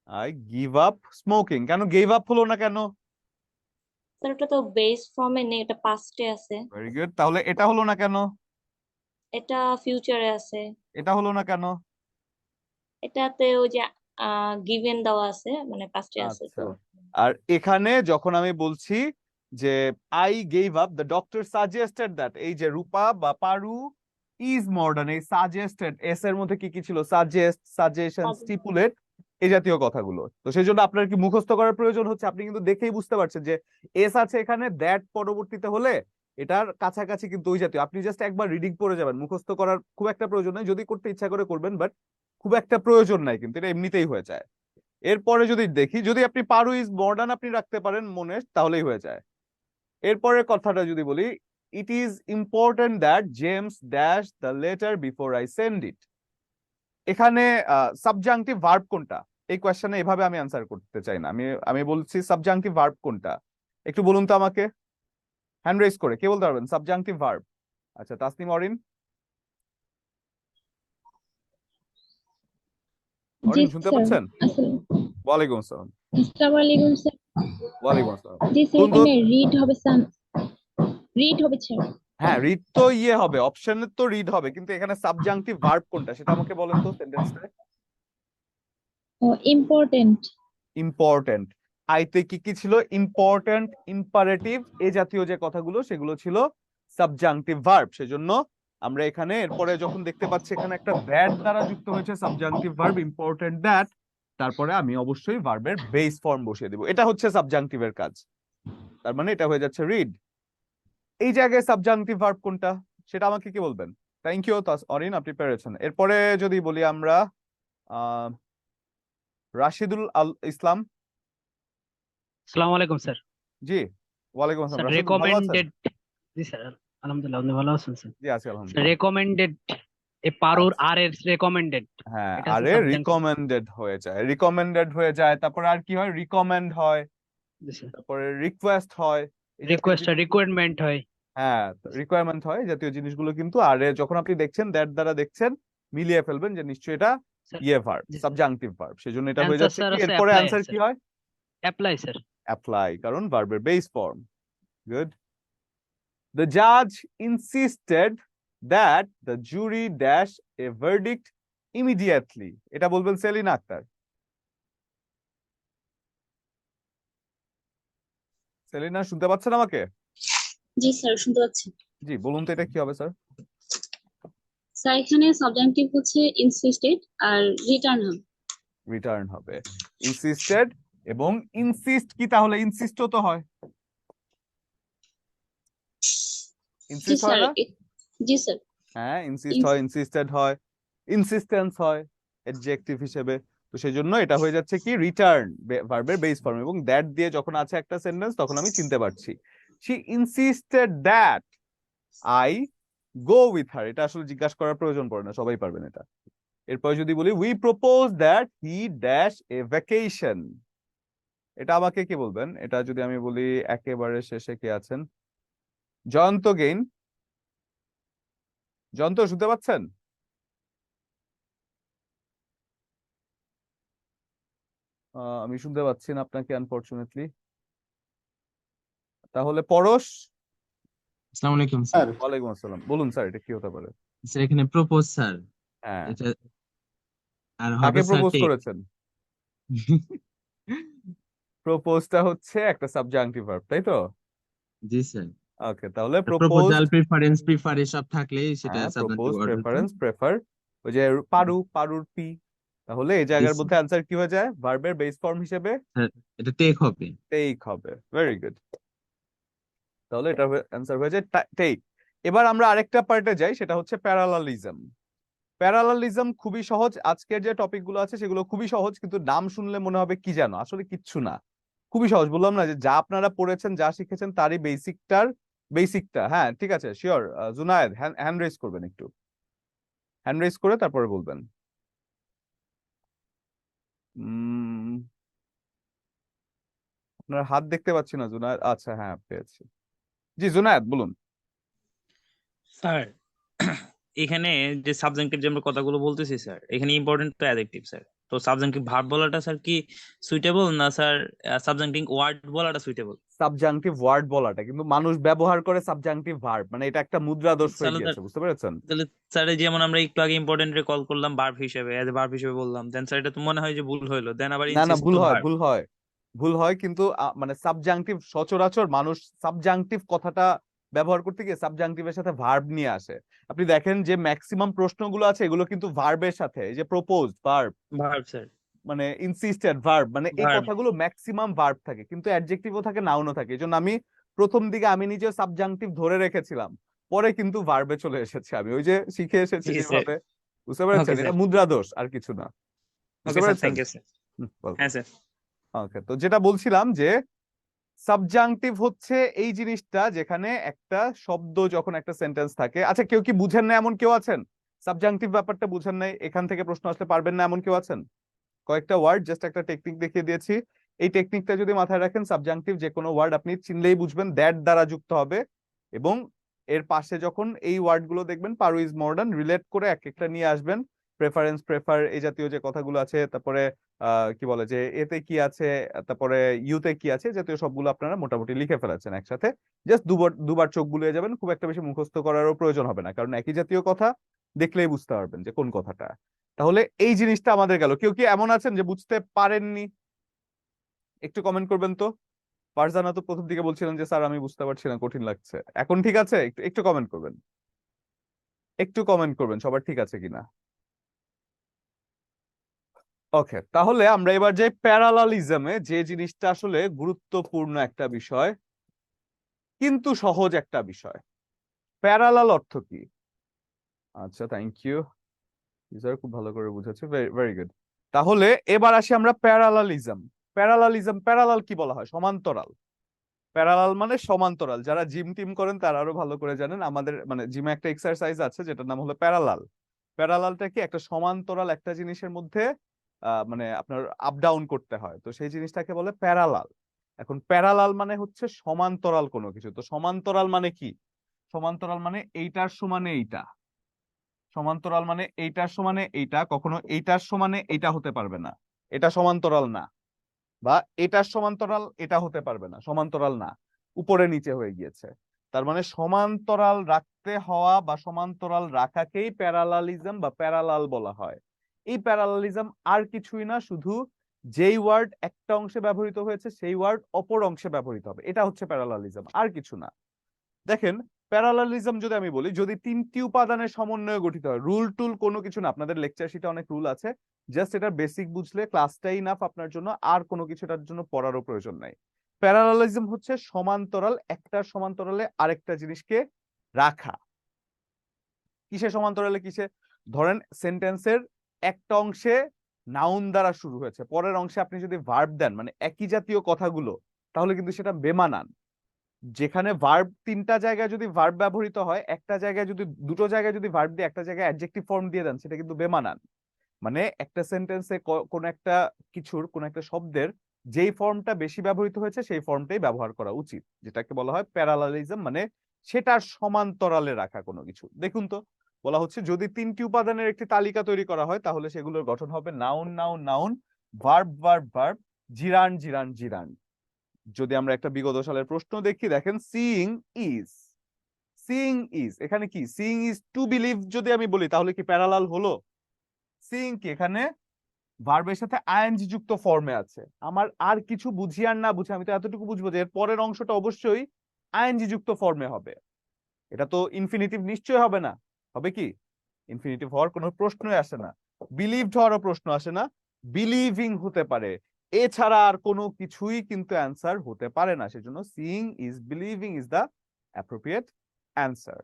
I give up smoking. কেন gave up হলো না কেন? স্যার ওটা তো বেস ফর্মে নেই, এটা পাস্টে আছে, ভেরি গুড। তাহলে এটা হলো না কেন? এটা ফিউচারে আছে, এটা হলো না কেন? এটাতে ওই যে গিভেন দেওয়া আছে, মানে পাস্টে আছে আচ্ছা, তো। আর এখানে যখন আমি বলছি যে I gave up, the doctor suggested that, এই যে রূপা বা পারু ইজ মডার্ন, এই সাজেস্টেড এস এর মধ্যে কি কি ছিল? সাজেস্ট, সাজেশন, স্টিপুলেট, এই জাতীয় কথাগুলো। তো সেই জন্য আপনার কি মুখস্থ করার প্রয়োজন হচ্ছে? আপনি কিন্তু দেখেই বুঝতে পারছেন যে এস আছে এখানে, দ্যাট পরবর্তীতে হলে এটার কাছাকাছি কিন্তু ওই জাতীয়। আপনি জাস্ট একবার রিডিং পড়ে যাবেন, মুখস্থ করার খুব একটা প্রয়োজন নাই, যদি করতে ইচ্ছা করে করবেন, বাট খুব একটা প্রয়োজন নাই, কিন্তু এটা এমনিতেই হয়ে যায়। এরপরে যদি দেখি, যদি আপনি পারু ইজ মডার্ন আপনি রাখতে পারেন মনে, তাহলেই হয়ে যায়। এরপরের কথাটা যদি বলি, it is important that James dash the letter before I send ইট। এখানে সাবজাংটিভ ভার্ব কোনটা? এই কোয়েশ্চেনে এভাবে আমি আনসার করতে চাই না, আমি বলছি সাবজাংটিভ ভার্ব কোনটা, একটু বলুন তো আমাকে, হ্যান্ড রেজ করে কে বলতে পারবেন সাবজাংটিভ ভার্ব? আচ্ছা, তাসনিম, অরিন। জি অরিন শুনতে স্যার। পাচ্ছেন? আসসালাম ওয়ালাইকুম আসসালাম। আসসালামু আলাইকুম স্যার। ওয়ালাইকুম আসসালাম। জি স্যার, বলুন তো। এখানে রিড হবে স্যার, রিড হবে স্যার। হ্যাঁ, রিড তো ইয়ে হবে, অপশনে তো রিড হবে, কিন্তু এখানে সাবজাংটিভ ভার্ব কোনটা সেটা আমাকে বলেন তো সেন্টেন্সটা। ও ইম্পর্টেন্ট। ইম্পর্টেন্ট। আইতে কি কি ছিল? ইম্পর্টেন্ট, ইম্পারেটিভ, এই জাতীয় যে কথাগুলো সেগুলো ছিল সাবজাংটিভ ভার্ব। সেজন্য আমরা এখানে এরপরে যখন দেখতে পাচ্ছি এখানে একটা দ্যাট দ্বারা যুক্ত হয়েছে সাবজাংটিভ ভার্ব, ইম্পর্টেন্ট দ্যাট, তারপরে আমি অবশ্যই ভার্বের বেস ফর্ম বসিয়ে দিব। এটা হচ্ছে সাবজাংটিভের কাজ। তার মানে এটা হয়ে যাচ্ছে রিড। এই জায়গায় সাবজাংটিভ ভার্ব কোনটা সেটা আমাকে কি বলবেন? থ্যাংক ইউ অরিন, আপনি পেরেছেন। এরপরে যদি বলি আমরা রাশিদুল আল ইসলাম। আসসালামু আলাইকুম স্যার। জি, ওয়ালাইকুম আসসালাম। স্যার রাশিদুল ভালো আছেন? রেকমেন্ডেড। জি স্যার, আলহামদুলিল্লাহ, আপনি ভালো আছেন স্যার? জি আছি স্যার আলহামদুলিল্লাহ। রেকমেন্ডেড, এ পারুর আচ্ছা, আর এর রেকমেন্ডেড, হ্যাঁ, এটা হচ্ছে আরে সাবজেক্ট। রিকমেন্ডেড হয়ে যায়, রিকমেন্ডেড হয়ে যায়, তারপরে আর কি হয়? রিকমেন্ড হয়, জি স্যার। তারপরে রিকোয়েস্ট হয়, এই জাতীয় রিকোয়েস্ট, জিনিসগুলো। রিকোয়ারমেন্ট হয়। হ্যাঁ, রিকোয়ারমেন্ট হয়, এই জাতীয় জিনিসগুলো কিন্তু আরে যখন আপনি দেখছেন দ্যাট দ্বারা দেখছেন, মিলিয়ে ফেলবেন যে নিশ্চয়ই এটা স্যার ইয়ে ভার্ব, জি স্যার। Subjunctive verb. সেজন্য এটা হয়ে অ্যান্সার যাচ্ছে স্যার কি, আছে এরপরে অ্যাপ্লাই অ্যান্সার কি স্যার, হয়? Apply sir. অ্যাপ্লাই, কারণ ভার্বের base form. Good. The judge insisted that the jury dash a verdict immediately. এটা বলবেন সেলিনা আক্তার। সেলিনা শুনতে পাচ্ছেন আমাকে? জি স্যার, শুনতে পাচ্ছি। জি, বলুন তো এটা কি হবে স্যার? স্যার এখানে সাবজেক্টিভ হচ্ছে ইনসিস্টেড আর রিটার্ন হবে। রিটার্ন হবে। ইনসিস্টেড এবং ইনসিস্ট কি তাহলে? ইনসিস্টও তো হয়, জি ইনসিস্ট হয় স্যার, না? জি স্যার। হ্যাঁ, ইনসিস্ট হয়, ইনসিস্টেড হয়, ইনসিস্টেন্স হয় অ্যাডজেক্টিভ হিসেবে। তো সেই জন্য এটা হয়ে যাচ্ছে কি রিটার্ন, ভার্বের বেস ফর্ম, এবং দ্যাট দিয়ে যখন আছে একটা সেন্টেন্স তখন আমি চিনতে পারছি। She insisted that I go with her, এটা আসলে জিজ্ঞাসা করার প্রয়োজন পড়ে না, সবাই পারবেন এটা। এরপর যদি বলি we propose that he dash a vacation, এটা আমাকে কি বলবেন? এটা যদি আমি বলি একেবারে শেষে কে আছেন? জয়ন্ত গেইন। জয়ন্ত শুনতে পাচ্ছেন? আমি শুনতে পাচ্ছি না আপনাকে আনফরচুনেটলি। তাহলে পরশ। আসসালামু আলাইকুম স্যার। ওয়ালাইকুম আসসালাম। বলুন স্যার এটা কি হতে পারে? স্যার এখানে প্রপোজ স্যার, হ্যাঁ, এটা আর কাকে হবে স্যার প্রপোজ টেক। করেছেন? প্রপোজটা হচ্ছে একটা সাবজাংটিভ ভার্ব, তাই তো? জি স্যার। ওকে, তাহলে প্রপোজ, প্রপোজাল, প্রিফারেন্স, প্রিফার এসব থাকলেই সেটা হ্যাঁ, প্রপোজ, সাবজেক্টিভ অর্ডার হতো। প্রেফারেন্স, প্রেফার, ওই যে পারুর পি, তাহলে এই জায়গার মধ্যে অ্যান্সার কি হয়ে যায়? ভার্বের বেস ফর্ম হিসেবে স্যার এটা টেক হবে। টেক হবে। Very good. তাহলে এটা অ্যান্সার হয়ে যায় টেক। এবার আমরা আরেকটা পার্টে যাই, সেটা হচ্ছে প্যারালালিজম। প্যারালালিজম খুবই সহজ, আজকের যে টপিক গুলো আছে সেগুলো খুবই সহজ, কিন্তু নাম শুনলে মনে হবে কি জানো, আসলে কিচ্ছু না, খুবই সহজ। বললাম না যে যা আপনারা পড়েছেন, যা শিখেছেন তারই বেসিকটা। হ্যাঁ ঠিক আছে, শিওর। জুনায়েদ হ্যান্ড রেজ করবেন, একটু হ্যান্ড রেজ করে তারপরে বলবেন। আপনার হাত দেখতে পাচ্ছি না জুনায়েদ। আচ্ছা হ্যাঁ, পেয়েছি। জি জুনায়েদ বলুন। স্যার এখানে যে সাবজেক্টিভ যে আমরা কথাগুলো বলতেছি স্যার, এখানে ইম্পর্টেন্ট তো অ্যাডজেক্টিভ স্যার। তো সাবজেক্টিভ ভার্ব বলাটা স্যার কি সুইটেবল না স্যার সাবজেক্টিভ ওয়ার্ড বলাটা সুইটেবল? সাবজাংটিভ ওয়ার্ড বলাটা কিন্তু মানুষ ব্যবহার করে সাবজাংটিভ ভার্ব, মানে এটা একটা মুদ্রা দোষ হয়ে তাহলে গিয়েছে, বুঝতে পেরেছেন? তাহলে স্যার যেমন আমরা একটু আগে ইম্পর্টেন্ট রে কল করলাম ভার্ব হিসেবে, এজ ভার্ব হিসেবে বললাম, দেন স্যার এটা তো মনে হয় যে ভুল হইলো, দেন আবার না ইনসিস্ট ভুল তো হয়, ভার্ব। ভুল হয় কিন্তু মানে সাবজাংটিভ সচরাচর মানুষ সাবজাংটিভ কথাটা ব্যবহার করতে গিয়ে সাবজাংটিভের সাথে ভার্ব নিয়ে আসে। আপনি দেখেন যে ম্যাক্সিমাম প্রশ্নগুলো আছে এগুলো কিন্তু ভার্বের সাথে, এই যে প্রপোজড ভার্ব, ভার্ব স্যার, মানে ইনসিস্টেড ভার্ব, মানে এই ভার্ব। কথাগুলো ম্যাক্সিমাম ভার্ব থাকে, কিন্তু অ্যাডজেক্টিভও থাকে, নাউনও থাকে। এই জন্য আমি প্রথম দিকে আমি নিজেও সাবজাংটিভ ধরে রেখেছিলাম, পরে কিন্তু ভার্বে চলে এসেছে, আমি ওই যে শিখে এসেছি জি স্যার। যেভাবে, বুঝতে পেরেছেন? ওকে এটা স্যার, মুদ্রা দোষ আর কিছু না, বুঝতে ওকে স্যার, পেরেছেন? Thank you sir. বল। হ্যাঁ স্যার। ওকে, তো যেটা বলছিলাম যে সাবজাংটিভ হচ্ছে এই জিনিসটা যেখানে একটা শব্দ যখন একটা সেন্টেন্স থাকে। আচ্ছা, কেউ কি বুঝেন না এমন কেউ আছেন? সাবজাংটিভ ব্যাপারটা বুঝেন নাই, এখান থেকে প্রশ্ন আসলে পারবেন না এমন কেউ আছেন? কয়েকটা ওয়ার্ড, জাস্ট একটা টেকনিক দেখিয়ে দিয়েছি, এই টেকনিকটা যদি মাথায় রাখেন, সাবজাংটিভ যে কোনো ওয়ার্ড আপনি চিনলেই বুঝবেন দ্যাট দ্বারা যুক্ত হবে, এবং এর পাশে যখন এই ওয়ার্ড গুলো দেখবেন পারু ইজ মডার্ন রিলেট করে এক একটা নিয়ে আসবেন, প্রেফারেন্স, প্রেফার, এই জাতীয় যে কথাগুলো আছে, তারপরে কি বলে যে এতে কি আছে, তারপরে ইউতে কি আছে, জাতীয় সবগুলো আপনারা মোটামুটি লিখে ফেলেছেন একসাথে। জাস্ট দুবার চোখ বুলিয়ে যাবেন, খুব একটা বেশি মুখস্থ করারও প্রয়োজন হবে না, কারণ একই জাতীয় কথা দেখলেই বুঝতে পারবেন যে কোন কথাটা। তাহলে এই জিনিসটা আমাদের গেল। কেউ কি এমন আছেন যে বুঝতে পারেননি? একটু কমেন্ট করবেন তো। ফারজানা তো প্রথম দিকে বলছিলেন যে স্যার আমি বুঝতে পারছি না, কঠিন লাগছে। এখন ঠিক আছে? একটু একটু কমেন্ট করবেন, একটু কমেন্ট করবেন সবার ঠিক আছে কিনা। ওকে, তাহলে আমরা এবার যে প্যারালালিজমে, যে জিনিসটা আসলে গুরুত্বপূর্ণ একটা বিষয় কিন্তু সহজ একটা বিষয়। প্যারালাল অর্থ কি? আচ্ছা, থ্যাংক ইউ, স্যার খুব ভালো করে বুঝাচ্ছে, ভেরি গুড। তাহলে এবার আসি আমরা প্যারালালিজম। প্যারালাল কি বলা হয়? সমান্তরাল। প্যারালাল মানে সমান্তরাল। যারা জিম টিম করেন তারা আরো ভালো করে জানেন, আমাদের মানে জিমে একটা এক্সারসাইজ আছে যেটার নাম হলো প্যারালাল। প্যারালালটা কি? একটা সমান্তরাল একটা জিনিসের মধ্যে মানে আপনার আপ ডাউন করতে হয়, তো সেই জিনিসটাকে বলে প্যারালাল। এখন প্যারালাল মানে হচ্ছে সমান্তরাল কোনো কিছু। তো সমান্তরাল মানে কি? সমান্তরাল মানে এইটার সমানে এইটা, সমান্তরাল মানে এইটার সমানে এইটা, কখনো এইটার সমানে এইটা হতে পারবে না, এটা সমান্তরাল না। বা এটার সমান্তরাল এটা হতে পারবে না, সমান্তরাল না, উপরে নিচে হয়ে গিয়েছে। তার মানে সমান্তরাল রাখতে হওয়া বা সমান্তরাল রাখাকেই প্যারালালিজম বা প্যারালাল বলা হয়। এই প্যারালালিজম আর কিছুই না, শুধু যেই ওয়ার্ড একটা অংশে ব্যবহৃত হয়েছে সেই ওয়ার্ড অপর অংশে ব্যবহৃত হবে, এটা হচ্ছে প্যারালালিজম, আর কিছু না। দেখেন, প্যারালালিজম যদি আমি বলি, যদি তিনটি উপাদানের সমন্বয়ে গঠিত হয়, রুল টুল কোনো কিছু না, আপনাদের লেকচার শিটে অনেক রুল আছে, জাস্ট এটা বেসিক বুঝলে ক্লাসটাই ইনাফ আপনার জন্য, আর কোনো কিছু এটার জন্য পড়ারও প্রয়োজন নাই। প্যারালালিজম হচ্ছে সমান্তরাল, একটার সমান্তরালে আরেকটা জিনিসকে রাখা। কিসে সমান্তরালে? কিসে? ধরেন সেন্টেন্সের একটা অংশে নাউন দ্বারা শুরু হয়েছে, পরের অংশে আপনি যদি ভার্ব দেন, মানে একই জাতীয় কথাগুলো, তাহলে কিন্তু সেটা বেমানান। যেখানে ভার্ব তিনটা জায়গায় যদি ভার্ব ব্যবহৃত হয়, একটা জায়গায় যদি, দুটো জায়গায় যদি ভার্ব দিয়ে একটা জায়গায় অ্যাডজেক্টিভ ফর্ম দিয়ে দেন, সেটা কিন্তু বেমানান। মানে একটা সেন্টেন্সে কোন একটা কিছুর, কোন একটা শব্দের যেই ফর্মটা বেশি ব্যবহৃত হয়েছে সেই ফর্মটাই ব্যবহার করা উচিত, যেটাকে বলা হয় প্যারালালিজম, মানে সেটার সমান্তরালে রাখা কোনো কিছু। দেখুন তো, বলা হচ্ছে যদি তিনটি উপাদানের একটি তালিকা তৈরি করা হয় তাহলে সেগুলোর গঠন হবে noun noun noun, verb verb verb, gerund gerund gerund. যদি আমরা একটা বিগত সালের প্রশ্ন দেখি, দেখেন সিইং ইজ, সিইং ইজ, এখানে কি? সিইং ইজ টু বিলিভ যদি আমি বলি তাহলে কি প্যারালাল হলো? সিইং কি এখানে ভার্বের সাথে আইএনজি যুক্ত ফর্মে আছে, আমার আর কিছু বুঝি আর না বুঝি, আমি তো এতটুকু বুঝবো যে এর পরের অংশটা অবশ্যই আইএনজি যুক্ত ফর্মে হবে। এটা তো ইনফিনিটিভ নিশ্চয়ই হবে না, হবে কি? ইনফিনিটিভ হওয়ার কোনো প্রশ্নই আসে না, বিলিভড হওয়ারও প্রশ্ন আসে না, বিলিভিং হতে পারে, এছাড়া আর কোনো কিছুই কিন্তু অ্যান্সার হতে পারে না। সেজন্য seeing is believing is the appropriate answer.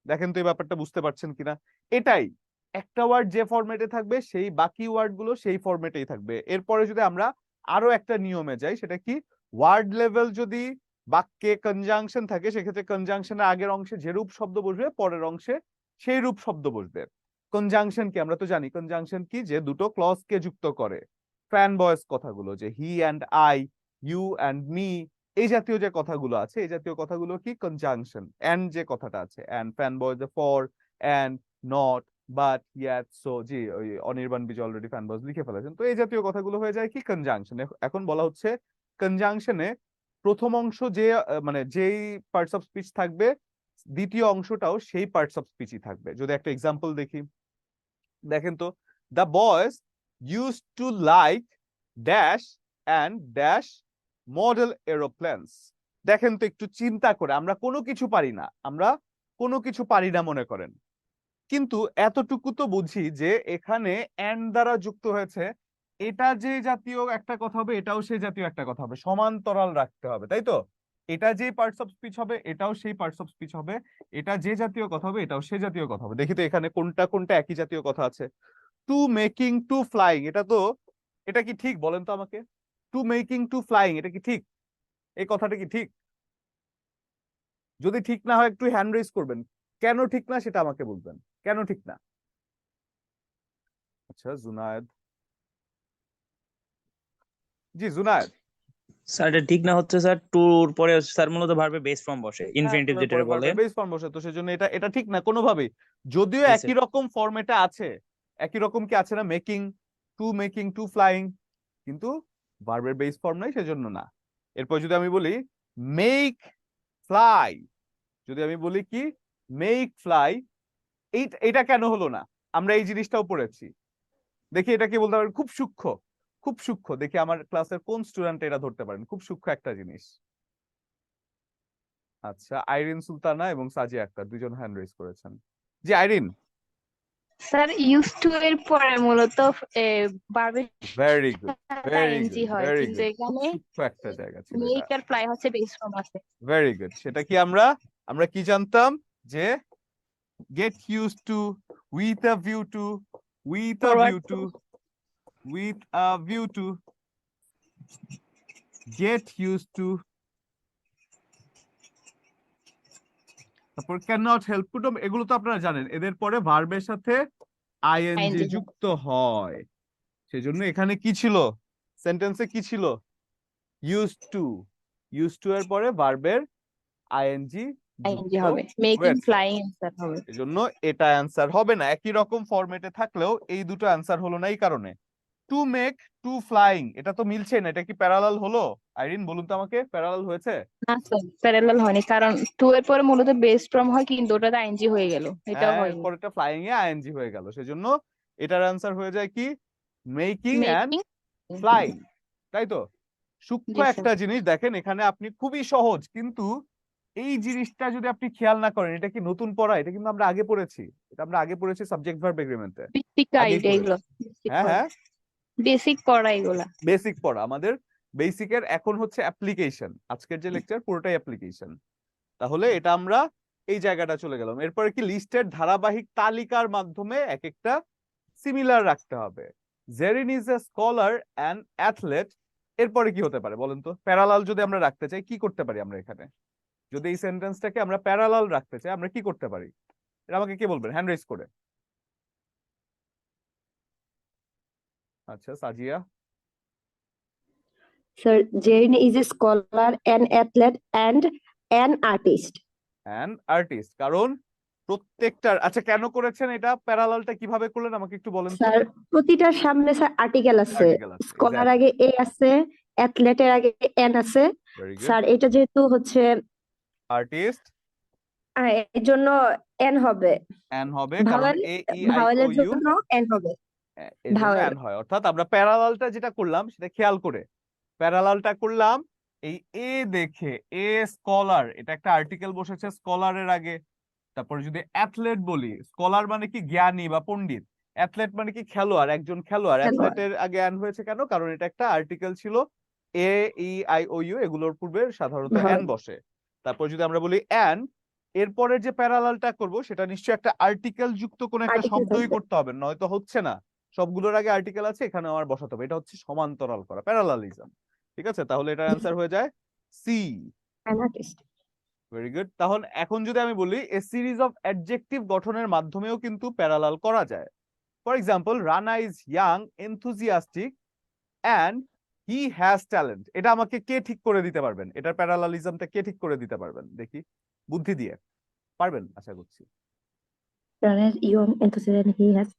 দেখেন তো এই ব্যাপারটা বুঝতে পারছেন কিনা? এটাই, একটা ওয়ার্ড যে ফরম্যাটে থাকবে সেই বাকি ওয়ার্ড গুলো সেই ফরম্যাটেই থাকবে। এরপরে যদি আমরা আরো একটা নিয়মে যাই, সেটা কি? ওয়ার্ড লেভেল যদি বাক্যে কনজাংশন থাকে, সেক্ষেত্রে কনজাংশনের আগের অংশে যেরূপ শব্দ বসবে পরের অংশে সেই রূপ শব্দ বসবে। কনজাংশন কি? আমরা তো জানি কনজাংশন কি, যে দুটো ক্লজকে যুক্ত করে। ফ্যান বয়েস কথাগুলো, যে he and I, you and me, এই জাতীয় যে কথাগুলো আছে, এই জাতীয় কথাগুলো কি কনজাংশন। এন্ড যে কথাটা আছে, and FANBOYS for, and not, but, yet, so, জি ওই Anirban Bijoy already FANBOYS লিখে ফেলেছেন। তো এই জাতীয় কথাগুলো হয়ে যায় কি কনজাংশন। এখন বলা হচ্ছে কনজাংশনে প্রথম অংশ যে মানে যেই পার্টস অফ স্পিচ থাকবে, দ্বিতীয় অংশটাও সেই পার্টস অফ স্পিচই থাকবে। যদি একটা এক্সাম্পল দেখি, দেখেন তো, the boys use to like dash and dash model এরোপ্লেনস। দেখেন তো একটু চিন্তা করে, আমরা কোনো কিছু পারি না, আমরা কোনো কিছু পারি না মনে করেন, কিন্তু এতটুকু তো বুঝি যে এখানে এন্ড দ্বারা যুক্ত হয়েছে, এটা যে জাতীয় একটা কথা হবে, এটাও সেই জাতীয় একটা কথা হবে, সমান্তরাল রাখতে হবে, তাই তো? এটা যে পার্টস অফ স্পিচ হবে, এটাও সেই পার্টস অফ স্পিচ হবে, এটা যে জাতীয় কথা হবে, এটাও সেই জাতীয় কথা হবে। দেখি তো এখানে কোনটা কোনটা একই জাতীয় কথা আছে। টু মেকিং টু ফ্লাইং, এটা কি ঠিক বলেন তো আমাকে? টু মেকিং টু ফ্লাইং, এটা কি ঠিক? এই কথাটা কি ঠিক? যদি ঠিক না হয় একটু হ্যান্ড রেজ করবেন, কেন ঠিক না সেটা আমাকে বলবেন, কেন ঠিক না? আচ্ছা জুনায়েদ, জি জুনায়েদ। স্যার এটা ঠিক না হচ্ছে স্যার, টুর পরে স্যার মূলত ভার্বে বেস ফর্ম বসে, ইনফিনিটিভ যেটা বলে। বেস ফর্ম বসে, তো সেজন্য এটা ঠিক না কোনোভাবেই। যদিও জি স্যার। একই রকম ফর্মেটে আছে, একই রকম কি আছে না, মেকিং টু ফ্লাইং, কিন্তু ভার্বের বেস ফর্ম নাই, সেজন্য না। এরপর যদি আমি বলি মেক ফ্লাই, যদি আমি বলি কি মেক ফ্লাই, এটা কেন হলো না? আমরা এই জিনিসটাও পড়েছি। দেখি এটা কি বলতে পারেন? খুব সূক্ষ্ম, খুব সূক্ষ্ম। দেখি আমার ক্লাসের কোন স্টুডেন্ট এটা ধরতে পারেন, খুব সূক্ষ্ম একটা জিনিস। আচ্ছা, আইরিন সুলতানা এবং সাজিয়া আক্তার দুজন হ্যান্ড রেজ করেছেন। জি আইরিন। স্যার ইউজ টু এর পরে মূলত ভার্বের very good, very ING good, হয়, ভেরি কিন্তু গুড। এখানে সূক্ষ্ম একটা জায়গা ছিল মেক এটা। আর ফ্লাই হচ্ছে বেস ফর্ম আছে। Very good. সেটা কি আমরা কি জানতাম যে get use to, with a view to, with a Forward view to, with a view to, get use to, তারপর ক্যান নট হেল্প টু, এগুলো তো আপনারা জানেন। এদের পরে ভার্বের সাথে আইএনজি ING যুক্ত হয়, সেজন্য এখানে কি ছিল, সেন্টেন্সে কি ছিল? ইউজ টু, ইউজ টু এর পরে ভার্বের আইএনজি আইএনজি হবে, মেকিং ফ্লাইং অ্যান্সার হবে। এজন্য এটা অ্যান্সার হবে না। একই রকম ফরম্যাটে থাকলেও এই দুটো অ্যান্সার হলো না এই কারণে। টু মেক টু ফ্লাইং, এটা তো মিলছে না, এটা কি প্যারালাল হলো? আইরিন বলুন তো আমাকে, প্যারালাল হয়েছে? না স্যার, প্যারালাল হয়নি, কারণ টু এর পরে মূলত বেস ফর্ম হয়, কিন্তু ওটাতে আইএনজি হয়ে গেল, এটাও হ্যাঁ, হয়নি। এরপর এটা ফ্লাইং এ আইএনজি হয়ে গেল, সেজন্য এটার অ্যান্সার হয়ে যায় কি মেকিং এন্ড মেকিং ফ্লাইং, তাই তো? সূক্ষ্ম জি স্যার। একটা জিনিস দেখেন এখানে, আপনি খুবই সহজ, কিন্তু এই জিনিসটা যদি আপনি খেয়াল না করেন, এটা কি নতুন পড়া? এটা কিন্তু আমরা আগে পড়েছি, এটা আমরা আগে পড়েছি সাবজেক্ট ভার্ব এগ্রিমেন্টে, বেসিক আগেই আইডিয়া এগুলো, পড়েছি। হ্যাঁ হ্যাঁ, বেসিক পড়া এগুলা। বেসিক পড়া আমাদের, বেসিকের এখন হচ্ছে অ্যাপ্লিকেশন। আজকের যে লেকচার পুরোটাই অ্যাপ্লিকেশন। তাহলে এটা আমরা এই জায়গাটা চলে গেলাম। এরপরে কি লিস্টের ধারাবাহিক তালিকার মাধ্যমে এক একটা সিমিলার রাখতে হবে। Jerin is a scholar and athlete, এরপরে কি হতে পারে বলেন তো? প্যারালাল যদি আমরা রাখতে চাই, কি করতে পারি আমরা এখানে? যদি এই সেন্টেন্সটাকে আমরা প্যারালাল রাখতে চাই, আমরা কি করতে পারি? এটা আমাকে কে বলবেন হ্যান্ড রেজ করে? আচ্ছা সাজিয়া। Sir, Jane is a scholar, an athlete, and an artist. And artist, কারণ প্রত্যেকটার, আচ্ছা কেন করেছেন এটা? প্যারালালটা কিভাবে করলেন আমাকে একটু বলেন তো। স্যার প্রতিটার সামনে স্যার আর্টিকেল আছে, আর্টিকেল আছে, স্কলার আগে এ আছে, অ্যাথলেটের আগে এন আছে। Very good. স্যার এটা যেহেতু হচ্ছে আর্টিস্ট এর জন্য এন হবে, অ্যান হবে, কারণ vowel A E I O ভাওয়েলের ইউ জন্য এন হবে। এর জন্য ভাওয়েল। অ্যান হয়। অর্থাৎ আমরা প্যারালালটা যেটা করলাম সেটা খেয়াল করে, প্যারালালটা করলাম এই এ দেখে, এ স্কলার, এটা একটা আর্টিকেল বসেছে স্কলারের আগে। তারপরে যদি অ্যাথলেট বলি, স্কলার মানে কি জ্ঞানী বা পণ্ডিত, অ্যাথলেট মানে কি খেলোয়াড়, একজন খেলোয়াড়, অ্যাথলেটের আগে অ্যান হয়েছে কেন? কারণ এটা একটা আর্টিকেল ছিল। এ ই আই ও ইউ এগুলোর পূর্বে সাধারণত অ্যান বসে। তারপর যদি আমরা বলি অ্যান, এরপরের যে প্যারালালটা করব সেটা নিশ্চয়ই একটা আর্টিকেল যুক্ত কোন একটা Article শব্দই থাকবে। করতে হবে, নয়তো হচ্ছে না। সবগুলোর আগে আর্টিকেল আছে, এখানে আমার বসাতে হবে। এটা হচ্ছে সমান্তরাল করা, প্যারালালিজম। ঠিক আছে, তাহলে এটার অ্যান্সার হয়ে যায় C. An artist. Very good. তাহলে এখন যদি আমি বলি এ সিরিজ অফ অ্যাডজেক্টিভ গঠনের মাধ্যমেও কিন্তু প্যারালাল করা যায়। For example, Rana is young, enthusiastic, and he has talent, এটা আমাকে কে ঠিক করে দিতে পারবেন? এটার প্যারালালিজমটা কে ঠিক করে দিতে পারবেন দেখি, বুদ্ধি দিয়ে পারবেন আশা করছি। Talent, young, enthusiastic. He has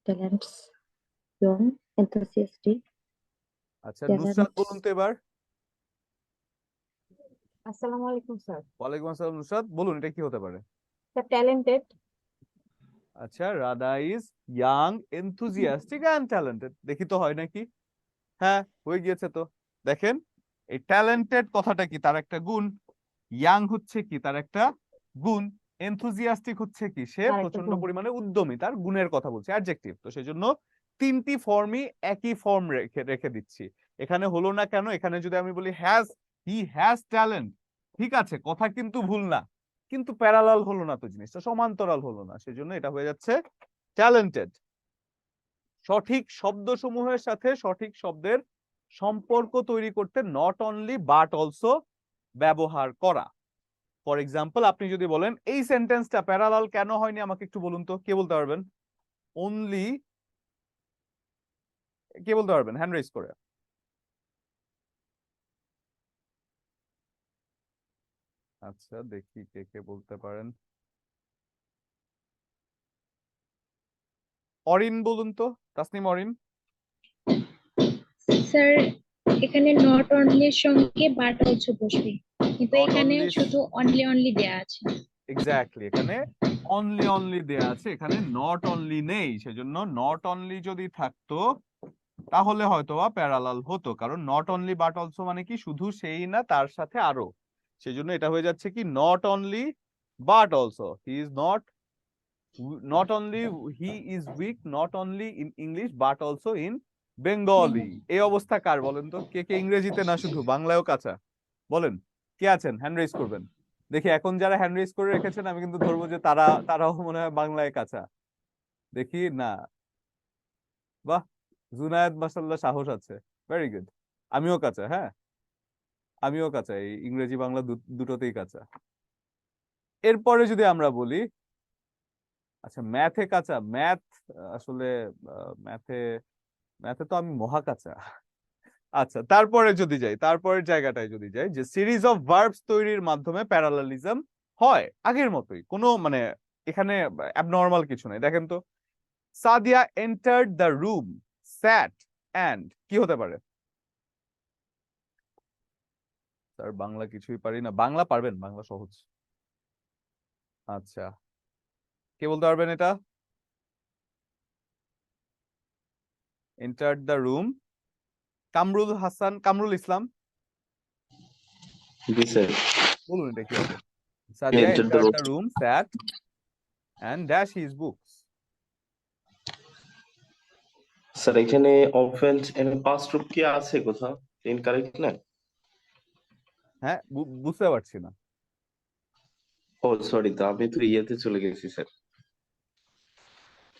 talents. Young, enthusiastic. আচ্ছা নুসরাত Talents. বলুন তো এবার। আসসালামু আলাইকুম স্যার। ওয়ালাইকুম আসসালাম নুসরাত, বলুন এটা কি হতে পারে? Sir talented. আচ্ছা Radha is young, enthusiastic and talented, দেখি তো হয় নাকি? হ্যাঁ হয়ে গিয়েছে তো। দেখেন এই ট্যালেন্টেড কথাটা কি, তার একটা গুণ। ইয়াং হচ্ছে কি, তার একটা গুণ। এনথুজিয়াস্টিক হচ্ছে কি, সে তার একটা প্রচন্ড গুণ। পরিমাণে উদ্যমী, তার গুণের কথা বলছে, অ্যাডজেক্টিভ। তো সেজন্য তিনটি ফর্মই একই ফর্ম রেখে রেখে দিচ্ছি। এখানে হলো না কেন? এখানে যদি আমি বলি হি হ্যাজ ট্যালেন্ট, ঠিক আছে কথা কিন্তু ভুল না, কিন্তু প্যারালাল হলো না তো, জিনিসটা সমান্তরাল হলো না, সেজন্য এটা হয়ে যাচ্ছে ট্যালেন্টেড। সঠিক শব্দসমূহের সাথে সঠিক শব্দের সম্পর্ক তৈরি করতে নট অনলি বাট অলসো ব্যবহার করা। ফর এক্সাম্পল আপনি যদি বলেন এই সেন্টেন্সটা প্যারালাল কেন হয়নি আমাকে একটু বলুন তো, কে বলতে পারবেন? অনলি, কে বলতে পারবেন হ্যান্ড রেজ করে? আচ্ছা দেখি কে কে বলতে পারেন। অরিন বলুন তো, তাসনিম অরিন। স্যার এখানে নট অনলির সঙ্গে বাট অলসো বসবে, কিন্তু Not এখানে only- শুধু অনলি অনলি দেয়া আছে। এক্স্যাক্টলি, এখানে অনলি অনলি দেয়া আছে, এখানে নট অনলি নেই, সেজন্য নট অনলি যদি থাকতো তাহলে হয়তোবা প্যারালাল হতো, কারণ নট অনলি বাট অলসো মানে কি শুধু সেই না, তার সাথে আরো, সেজন্য এটা হয়ে যাচ্ছে কি not only but also. He is not only he is weak not only in English but also in Bengali. এই অবস্থা কার বলেন তো? কে কে ইংরেজিতে না শুধু বাংলায়ও কাঁচা? বলেন কে আছেন, হ্যান্ড রেজ করবেন দেখি। এখন যারা হ্যান্ড রেজ করে রেখেছেন আমি কিন্তু ধরবো যে তারাও মনে হয় বাংলায় কাঁচা। দেখি না, বাহ জুনায়েদ মাশাআল্লাহ সাহস আছে, ভেরি গুড। আমিও কাঁচা, হ্যাঁ আমিও কাঁচা, এই ইংরেজি বাংলা দুটোতেই কাঁচা। এরপরে যদি আমরা বলি আচ্ছা ম্যাথে কাঁচা, ম্যাথ আসলে ম্যাথে তো আমি মহা কাঁচা। আচ্ছা তারপরে যদি যাই, তারপরের জায়গাটায় যদি যাই, যে সিরিজ অফ ভার্বস তৈরির মাধ্যমে প্যারালালিজম হয় আগের মতোই, কোনো মানে এখানে অ্যাবনর্মাল কিছু নেই। দেখেন তো Sadia entered the room, sat and, কি হতে পারে? স্যার বাংলা কিছুই পারি না। বাংলা পারবেন? বাংলা সহজ। আচ্ছা কে বলতে পারবেন এটা? Entered the room, Kamrul Hasan, Kamrul Islam G sir. বলুন এটা কি হবে? Sadia Entered the entered the room. room, sat and dash his books. Sir এখানে অফেন্স এর পাস্ট রূপ কি আছে কোথাও? ইনকারেক্ট না? হ্যাঁ বুঝতে পারছি না। ও সরি, তো আমি তো ইয়েতে চলে গেছি স্যার।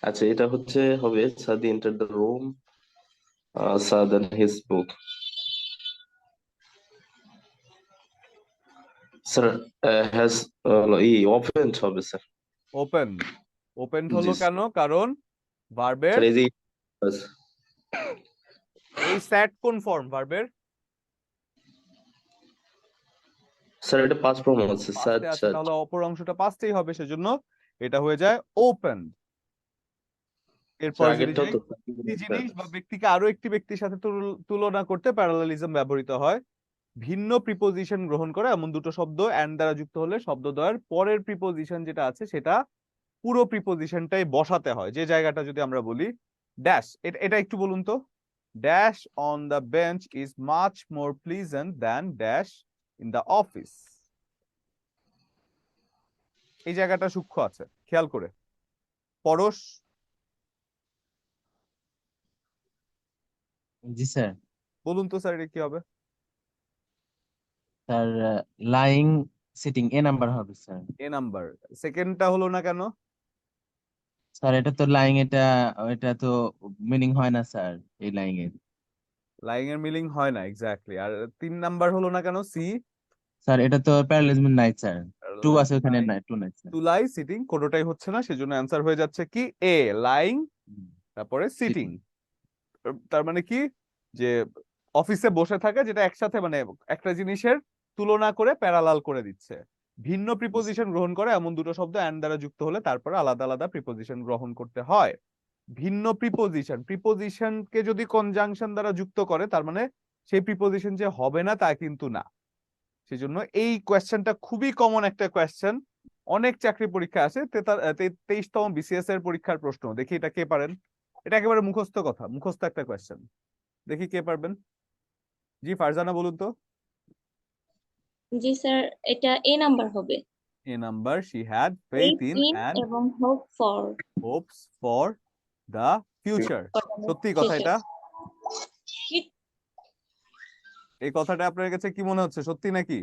আচ্ছা এটা হবে Sadi enter the room, sat and his book. Sir has offence হবে স্যার। ওপেন, ওপেন জি, হলো স্যার। কেন? কারণ ভার্বের স্যার এই যে এই স্যাট কোন ফর্ম ভার্বের? স্যার এটা পাঁচ ফর্ম আছে স্যার। পাস্টে আছে, তাহলে অপর অংশটা পাস্টেই হবে, সেজন্য এটা হয়ে যায় ওপেন। এরপর যদি আগেরটাও যাই, তো একটি জিনিস বা ব্যক্তিকে আরো একটি ব্যক্তির সাথে তুলনা করতে প্যারালালিজম ব্যবহৃত হয়। ভিন্ন প্রিপোজিশন গ্রহণ করে এমন দুটো শব্দ এন্ড দ্বারা যুক্ত হলে শব্দদ্বয়ের পরের প্রিপোজিশন যেটা আছে সেটা পুরো প্রিপোজিশনটাই বসাতে হয়। যে জায়গাটা যদি আমরা বলি ড্যাশ, এটা একটু বলুন তো, dash on the bench is much more pleasant than dash in the office. এই জায়গাটা সূক্ষ্ম আছে, খেয়াল করে। পরশ জি স্যার। বলুন তো স্যার এটা কি হবে? স্যার লাইং সিটিং এ নাম্বার হবে স্যার। এ নাম্বার, সেকেন্ডটা হলো না কেন? স্যার এটা তো লাইং, এটা তো মিনিং হয় না স্যার এই লাইং এর। লাইং এর মিনিং হয় না, এক্স্যাক্টলি। আর 3 নাম্বার হলো না কেন? সি। স্যার এটা তো প্যারালিজম নাই স্যার, টু আছে ওখানে, নাই টু নাই স্যার। টু লাই সিটিং কোনোটাই হচ্ছে না, সেজন্য অ্যান্সার হয়ে যাচ্ছে কি এ লাইং, তারপরে সিটিং। তার মানে কি যে অফিসে বসে থাকে, যেটা একসাথে মানে একটা জিনিসের তুলনা করে প্যারালাল করে দিচ্ছে। ভিন্ন প্রিপোজিশন গ্রহণ করে এমন দুটো শব্দ অ্যান্ড দ্বারা যুক্ত হলে তারপরে আলাদা আলাদা প্রিপোজিশন গ্রহণ করতে হয়। ভিন্ন প্রিপোজিশনকে যদি কনজাংশন দ্বারা যুক্ত করে তার মানে সেই প্রিপোজিশন যে হবে না তা কিন্তু না। সেই জন্য এই কোয়েশ্চেনটা খুবই কমন একটা কোয়েশ্চেন, অনেক চাকরি পরীক্ষা আসে। 23তম বিসিএস এর পরীক্ষার প্রশ্ন। দেখি এটা কে পারেন? এটা একেবারে মুখস্থ কথা, মুখস্থ একটা কোয়েশ্চেন। দেখি কে পারবেন। জি ফারজানা বলুন তো। জি স্যার, এটা এ নাম্বার হবে। A number, she had faith in and এবং hope for hopes for the future। সত্যি কথা এটা? এই কথাটা আপনার কাছে কি মনে হচ্ছে, সত্যি নাকি?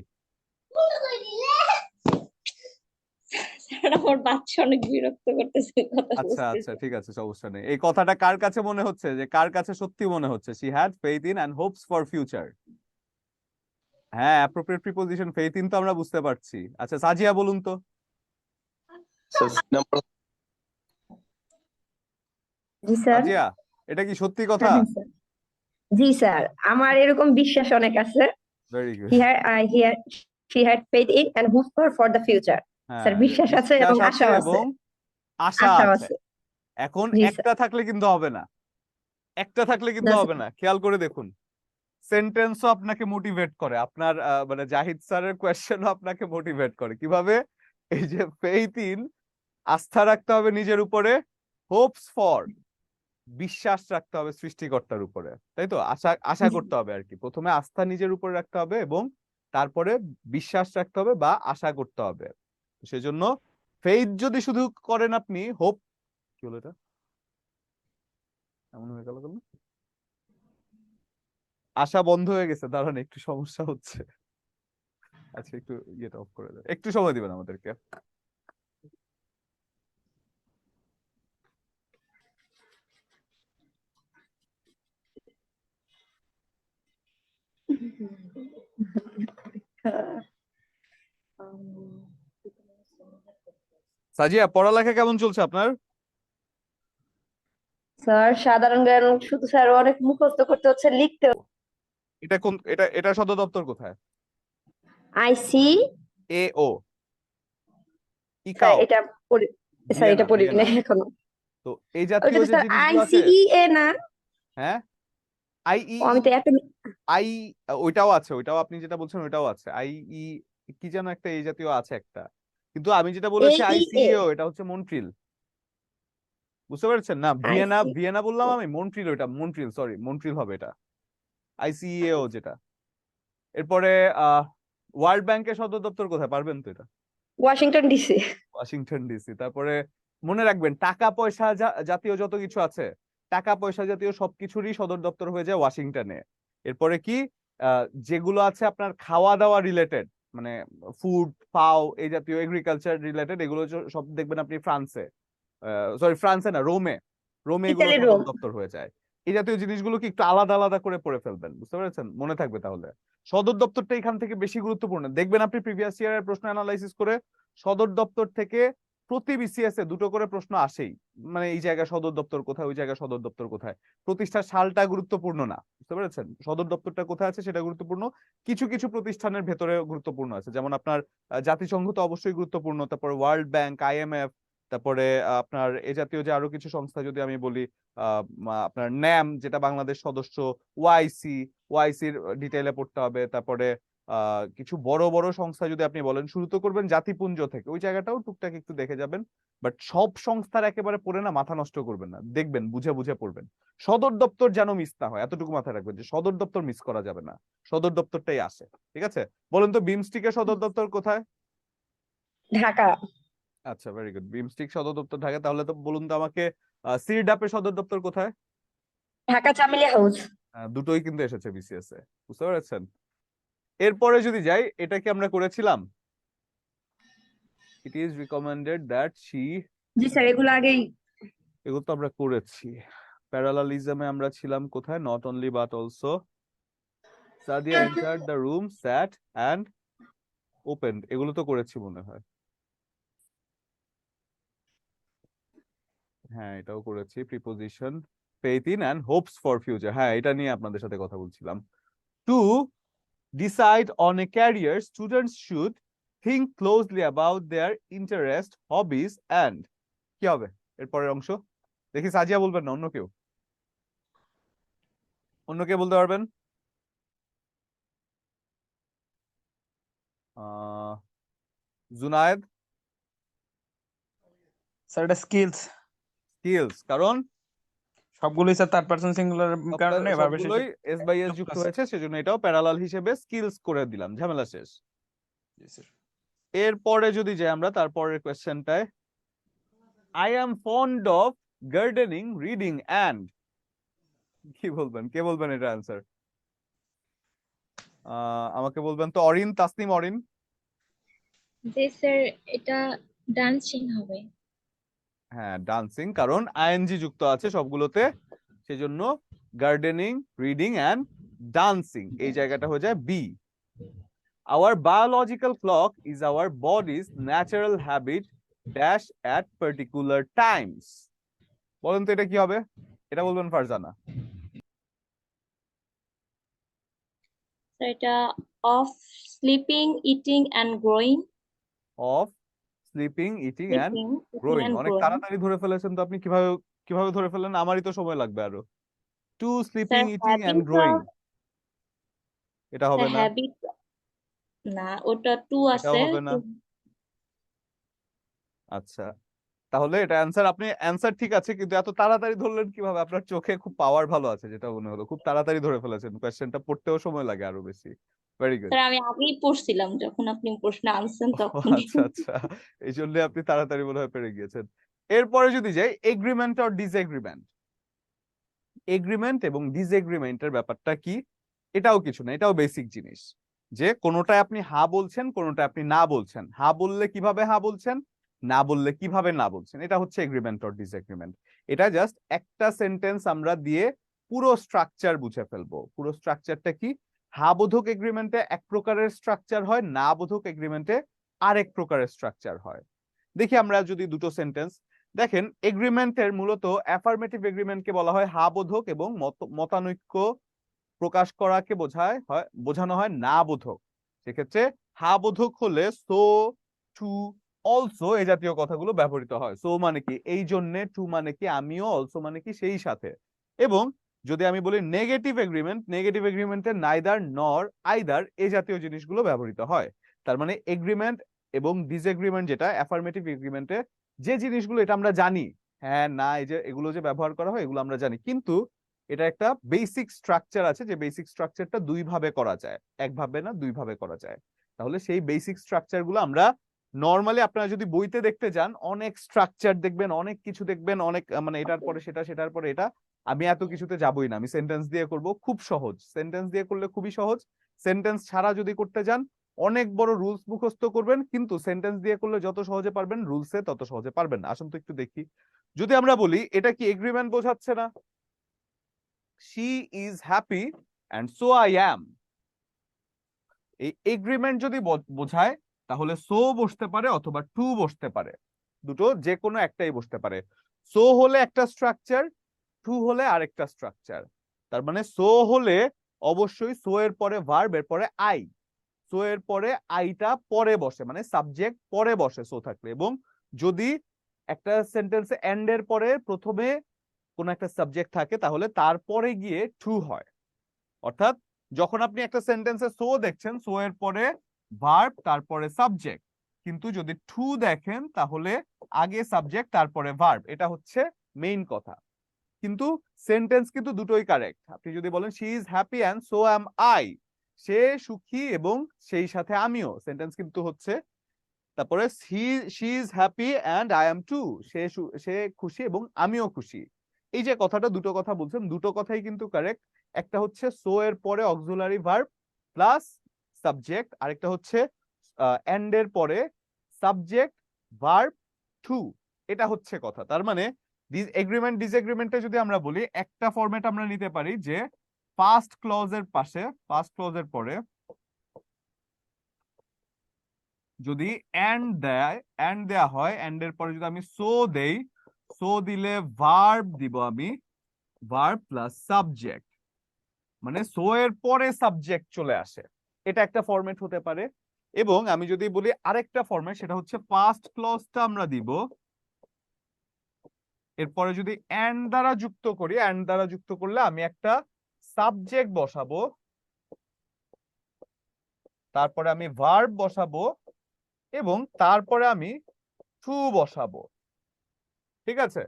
স্যার আমার বাচ্চা অনেক বিরক্ত করতেছে এই কথা আচ্ছা বলতে। আচ্ছা ঠিক আছে, সমস্যা নেই। এই কথাটা কার কাছে মনে হচ্ছে, যে কার কাছে সত্যি মনে হচ্ছে? she had faith in and hopes for future। হ্যাঁ, অ্যাপ্রোপ্রিয়েট প্রিপোজিশন faith in তো আমরা বুঝতে পারছি। আচ্ছা সাজিয়া বলুন তো। জি স্যার। সাজিয়া, এটা কি সত্যি কথা? হ্যাঁ, স্যার। জি স্যার, আমার এরকম বিশ্বাস অনেক আছে। Very good. She had faith in and hopes for the future. Sir হ্যাঁ, বিশ্বাস আছে এবং বিশ্বাস আশাও আছে। এবং আশা আশাও আছে। আছে। এখন জি একটা থাকলে কিন্তু হবে না, একটা থাকলে কিন্তু না, হবে না। খেয়াল করে দেখুন, সেন্টেন্সও আপনাকে মোটিভেট করে, আপনার মানে জাহিদ স্যারের কোয়েশ্চেনও আপনাকে মোটিভেট করে। কিভাবে? এই যে ফেইথ ইন, আস্থা রাখতে হবে নিজের উপরে, হোপস ফর, বিশ্বাস রাখতে হবে সৃষ্টিকর্তার উপরে, তাই তো? আশা করতে হবে আর কি। প্রথমে আস্থা নিজের উপরে রাখতে হবে এবং তারপরে বিশ্বাস রাখতে হবে বা আশা করতে হবে। সেজন্য ফেইথ যদি শুধু করেন আপনি, হোপ কি হলো এটা? এমন হয়ে গেল কেন? আশা বন্ধ হয়ে গেছে, দাঁড়ান একটু সমস্যা হচ্ছে। আচ্ছা একটু ইয়েটা অফ করে দেন, একটু সময় দিবেন আমাদেরকে। সাজিয়া, পড়ালেখা কেমন চলছে আপনার? স্যার সাধারণ জ্ঞান শুধু স্যার অনেক মুখস্থ করতে হচ্ছে, লিখতে। এটা কোন, এটা সদর দপ্তর কোথায়? আইসি এও স্যার ইকাও এটা স্যার এটা পড়ি না এখনো। তো এই ওইটা জাতীয় তো যে স্যার জিনিসগুলো আছে, আইসিইএ না? হ্যাঁ আইই, আমি তো একটা আই ওইটাও আছে, ওইটাও আপনি যেটা বলছেন ওইটাও আছে। আইই কি যেন একটা এই জাতীয় আছে একটা, কিন্তু আমি যেটা বলেছি AEA আইসিইও, এটা হচ্ছে মন্ট্রিল। বুঝতে পেরেছেন না? ভিয়েনা, আইসি ভিয়েনা বললাম আমি, মন্ট্রিল, ওইটা মন্ট্রিল, সরি মন্ট্রিল হবে এটা, আইসিইও যেটা। এরপরে ওয়ার্ল্ড ব্যাংকের সদর দপ্তর কোথায়, পারবেন তো এটা? Washington DC. Washington DC. তারপরে মনে রাখবেন, টাকা পয়সা জাতীয় যত কিছু আছে, টাকা পয়সা জাতীয় সবকিছুরই সদর দপ্তর হয়ে যায় ওয়াশিংটনে। এরপরে কি যেগুলো আছে আপনার খাওয়া দাওয়া রিলেটেড, মানে ফুড ফাও এই জাতীয় এগ্রিকালচার রিলেটেড, এগুলো সব দেখবেন আপনি ফ্রান্সে, সরি ফ্রান্সে না, রোমে, রোমে এগুলো ইতালি সদর রোম। দপ্তর হয়ে যায়। এই জাতীয় জিনিসগুলো কি একটু আলাদা আলাদা করে পড়ে ফেলবেন, বুঝতে পেরেছেন? মনে থাকবে তাহলে। সদর দপ্তরটা এখান থেকে বেশি গুরুত্বপূর্ণ। দেখবেন আপনি প্রিভিয়াস ইয়ারের প্রশ্ন অ্যানালাইসিস করে সদর দপ্তর থেকে প্রতি বিসিএস এ দুটো করে প্রশ্ন আসেই, মানে এই জায়গায় সদর দপ্তর কোথায়, ওই জায়গায় সদর দপ্তর কোথায়। প্রতিষ্ঠার সালটা গুরুত্বপূর্ণ না, বুঝতে পেরেছেন? সদর দপ্তরটা কোথায় আছে সেটা গুরুত্বপূর্ণ। কিছু কিছু প্রতিষ্ঠানের ভেতরে গুরুত্বপূর্ণ আছে, যেমন আপনার জাতিসংঘ তো অবশ্যই গুরুত্বপূর্ণ, তারপরে ওয়ার্ল্ড ব্যাংক, আইএমএফ, তারপরে আপনার এ জাতীয় যে আরো কিছু সংস্থা যদি আমি বলি, আপনার ন্যাম যেটা বাংলাদেশ সদস্য, ওয়াইসির ডিটেইলে পড়তে হবে। তারপরে কিছু বড় বড় সংস্থা যদি আপনি বলেন, শুরু তো করবেন জাতিপুঞ্জ থেকে, ওই জায়গাটাও টুকটাক একটু দেখে যাবেন। বাট সব সংস্থার একেবারে পড়ে না মাথা নষ্ট করবেন না, দেখবেন বুঝে বুঝে পড়বেন। সদর দপ্তর যেন মিস না হয়, এতটুকু মাথায় রাখবেন যে সদর দপ্তর মিস করা যাবে না, সদর দপ্তরটাই আসে। ঠিক আছে, বলেন তো বিমস্টিকের সদর দপ্তর কোথায়? ঢাকা। আচ্ছা ভেরি গুড, বিমস্টিক সদর দপ্তর ঢাকা। তাহলে তো বলুন তো আমাকে, সিরডাপের সদর দপ্তর কোথায়? ঢাকা চামেলিয়া হাউস। দুটোই কিন্তু এসেছে বিসিএস এ, বুঝতে পেরেছেন? এরপরে যদি যাই, এটা কি আমরা করেছিলাম? It is recommended that she, G sir এগুলো আগেই। এগুলো তো আমরা করেছি। প্যারালালিজমে আমরা ছিলাম কোথায়? Not only but also. Sadia entered the room, sat and opened, এগুলো তো করেছি মনে হয়। হ্যাঁ এটাও করেছি। Preposition faith in and hopes for future. হ্যাঁ, এটা নিয়ে আপনাদের সাথে কথা বলছিলাম। To decide on a career, students should think closely about their interest, hobbies, and কি হবে এর পরের অংশ? দেখি সাজিয়া বলবেন না, অন্য কেউ? অন্য কে বলতে পারবেন? জুনায়েদ? স্যার এটা স্কিলস স্কিলস, কারণ সবগুলোই স্যার থার্ড পারসন সিঙ্গুলার কারণে ভার্বের শেষে সবগুলোই এস বাই এস যুক্ত যুক্ত আছে। হয়েছে, সেজন্য এটাও প্যারালাল হিসেবে স্কিলস করে দিলাম, ঝামেলা শেষ। জি স্যার। এরপরে যদি যাই আমরা তারপরের কোয়েশ্চেনটায়, I am fond of gardening, reading and, কি বলবেন, কে বলবেন এটা অ্যান্সার? আমাকে বলবেন তো। অরিন, তাসনিম, অরিন? জি স্যার, এটা ডান্সিং হবে। হ্যাঁ, ডান্সিং, কারণ আইএনজি যুক্ত আছে সবগুলোতে, সেজন্য গার্ডেনিং, রিডিং অ্যান্ড ডান্সিং এই জায়গাটা হয়ে যায় B. Our biological clock is our body's natural habit dash at particular times. বলেন তো এটা কি হবে? এটা বলবেন ফারজানা। স্যার এটা of sleeping, eating and growing. Of sleeping, eating and growing. অনেক তাড়াতাড়ি ধরে ফেলেছেন তো আপনি, কিভাবে কিভাবে ধরে ফেলেন? আমারই তো সময় লাগবে আরো। To sleeping, eating and growing, এটা হবে না? হ্যাবিট না, ওটা টু এটাও আছে। হবে না। আচ্ছা, তাহলে এটা অ্যান্সার, আপনি অ্যান্সার ঠিক আছে, কিন্তু এত তাড়াতাড়ি ধরলেন কিভাবে? আপনার চোখে খুব পাওয়ার ভালো আছে, যেটা মনে হলো খুব তাড়াতাড়ি ধরে ফেলেছেন। কোয়েশ্চেনটা পড়তেও সময় লাগে আরো বেশি। Very good. স্যার আমি আগেই পড়ছিলাম, যখন আপনি প্রশ্ন আনছেন তখন। আচ্ছা আচ্ছা, এই জন্য আপনি তাড়াতাড়ি মনে হয় পেরে গিয়েছেন। এরপরে যদি যাই, এগ্রিমেন্ট অর ডিসএগ্রিমেন্ট। এগ্রিমেন্ট এবং ডিসএগ্রিমেন্টের ব্যাপারটা কি? এটাও কিছু না, এটাও বেসিক জিনিস, যে কোনোটায় আপনি হা বলছেন, কোনোটায় আপনি না বলছেন। হা বললে কিভাবে হা বলছেন, না বললে কিভাবে না বলছেন, এটা হচ্ছে এগ্রিমেন্ট অর ডিসএগ্রিমেন্ট। এটা জাস্ট একটা সেন্টেন্স আমরা দিয়ে পুরো স্ট্রাকচার বুঝে ফেলবো। পুরো স্ট্রাকচারটা কি? হা বোধক এগ্রিমেন্টে এক প্রকারের স্ট্রাকচার হয়, না বোধক এগ্রিমেন্টে আরেক প্রকারের স্ট্রাকচার হয়। দেখি আমরা যদি দুটো সেন্টেন্স দেখেন, এগ্রিমেন্টের মূলত অ্যাফার্মেটিভ এগ্রিমেন্টকে বলা হয় হা বোধক, এবং মতানৈক্য প্রকাশ করাকে বোঝানো হয় না বোধক। সেক্ষেত্রে হা বোধক হলে সো, টু, অলসো এই জাতীয় কথাগুলো ব্যবহৃত হয়। সো মানে কি এই জন্যে, টু মানে কি আমিও, অলসো মানে কি সেই সাথে। এবং যদি আমি বলি নেগেটিভ এগ্রিমেন্ট, নেগেটিভ এগ্রিমেন্টে নাইদার, নর, আইদার এই জাতীয় জিনিসগুলো ব্যবহৃত হয়। তার মানে এগ্রিমেন্ট এবং ডিসএগ্রিমেন্ট, যেটা অ্যাফার্মেটিভ এগ্রিমেন্টে যে জিনিসগুলো, এটা আমরা জানি, হ্যাঁ না, এই যে এগুলো যে ব্যবহার করা হয় এগুলো আমরা জানি, কিন্তু এটা একটা বেসিক স্ট্রাকচার আছে, যে বেসিক স্ট্রাকচারটা দুই ভাবে করা যায়, একভাবে না, দুই ভাবে করা যায়। তাহলে সেই বেসিক স্ট্রাকচার গুলো আমরা নর্মালি, আপনারা যদি বইতে দেখতে যান, অনেক স্ট্রাকচার দেখবেন, অনেক কিছু দেখবেন, অনেক মানে এটার পরে সেটা, সেটার পরে এটা। আমি এত কিছুতে যাবই না, আমি সেন্টেন্স দিয়ে করব, খুব সহজ। সেন্টেন্স দিয়ে করলে খুবই সহজ। সেন্টেন্স ছাড়া যদি করতে যান, অনেক বড় রুলস মুখস্থ করবেন, কিন্তু সেন্টেন্স দিয়ে করলে যত সহজে পারবেন, রুলসে তত সহজে পারবেন না। আসুন তো একটু দেখি। যদি আমরা বলি এটা কি এগ্রিমেন্ট বোঝাচ্ছে না? she is happy and so I am, এই এগ্রিমেন্ট যদি বোঝায় তাহলে সো বসতে পারে অথবা টু বসতে পারে, দুটো যে কোনো একটাই বসতে পারে। সো হলে একটা স্ট্রাকচার, টু হলে আরেকটা স্ট্রাকচার। তার মানে সো হলে অবশ্যই সো এর পরে ভার্ব, এর পরে আই। সো এর পরে আইটা পরে বসে, মানে সাবজেক্ট পরে বসে সো থাকলে। এবং যদি একটা সেন্টেন্সে এন্ড এর পরে প্রথমে কোন একটা সাবজেক্ট থাকে, তাহলে তারপরে গিয়ে টু হয়। অর্থাৎ যখন আপনি একটা সেন্টেন্সে সো দেখছেন, সো এর পরে ভার্ব, তারপরে সাবজেক্ট। কিন্তু যদি টু দেখেন, তাহলে আগে সাবজেক্ট তারপরে ভার্ব। এটা হচ্ছে মেইন কথা। কিন্তু সেন্টেন্স কিন্তু দুটোই কারেক্ট। আপনি যদি বলেন she is happy and so am I, সে সুখী এবং সেই সাথে আমিও, সেন্টেন্স কিন্তু হচ্ছে। তারপরে she is happy and I am too, সে খুশি এবং আমিও খুশি। এই যে কথাটা, দুটো কথা বলছেন, দুটো কথাই কিন্তু কারেক্ট। একটা হচ্ছে সো এর পরে অক্সিলারি ভার্ব প্লাস সাবজেক্ট, আরেকটা হচ্ছে এন্ড এর পরে সাবজেক্ট ভার্ব টু। এটা হচ্ছে কথা। তার মানে এগ্রিমেন্ট ডিসএগ্রিমেন্টে যদি আমরা বলি, একটা ফরম্যাট আমরা নিতে পারি, যে ফার্স্ট ক্লজের পাশে, ফার্স্ট ক্লজের পরে যদি এন্ড দেয়া হয়, এন্ড এর পরে যদি আমি সো দেই, সো দিলে ভার্ব দিব আমি, ভার্ব প্লাস সাবজেক্ট, মানে সো এর পরে সাবজেক্ট চলে আসে, এটা একটা ফরম্যাট হতে পারে। এবং আমি যদি বলি আরেকটা ফরম্যাট, সেটা হচ্ছে ফার্স্ট ক্লজটা আমরা দিব, এরপরে যদি এন্ড দ্বারা যুক্ত করি, এন্ড দ্বারা যুক্ত করলে আমি একটা সাবজেক্ট বসাবো, তারপরে আমি ভার্ব বসাবো, এবং তারপরে আমি টু বসাবো। ঠিক আছে?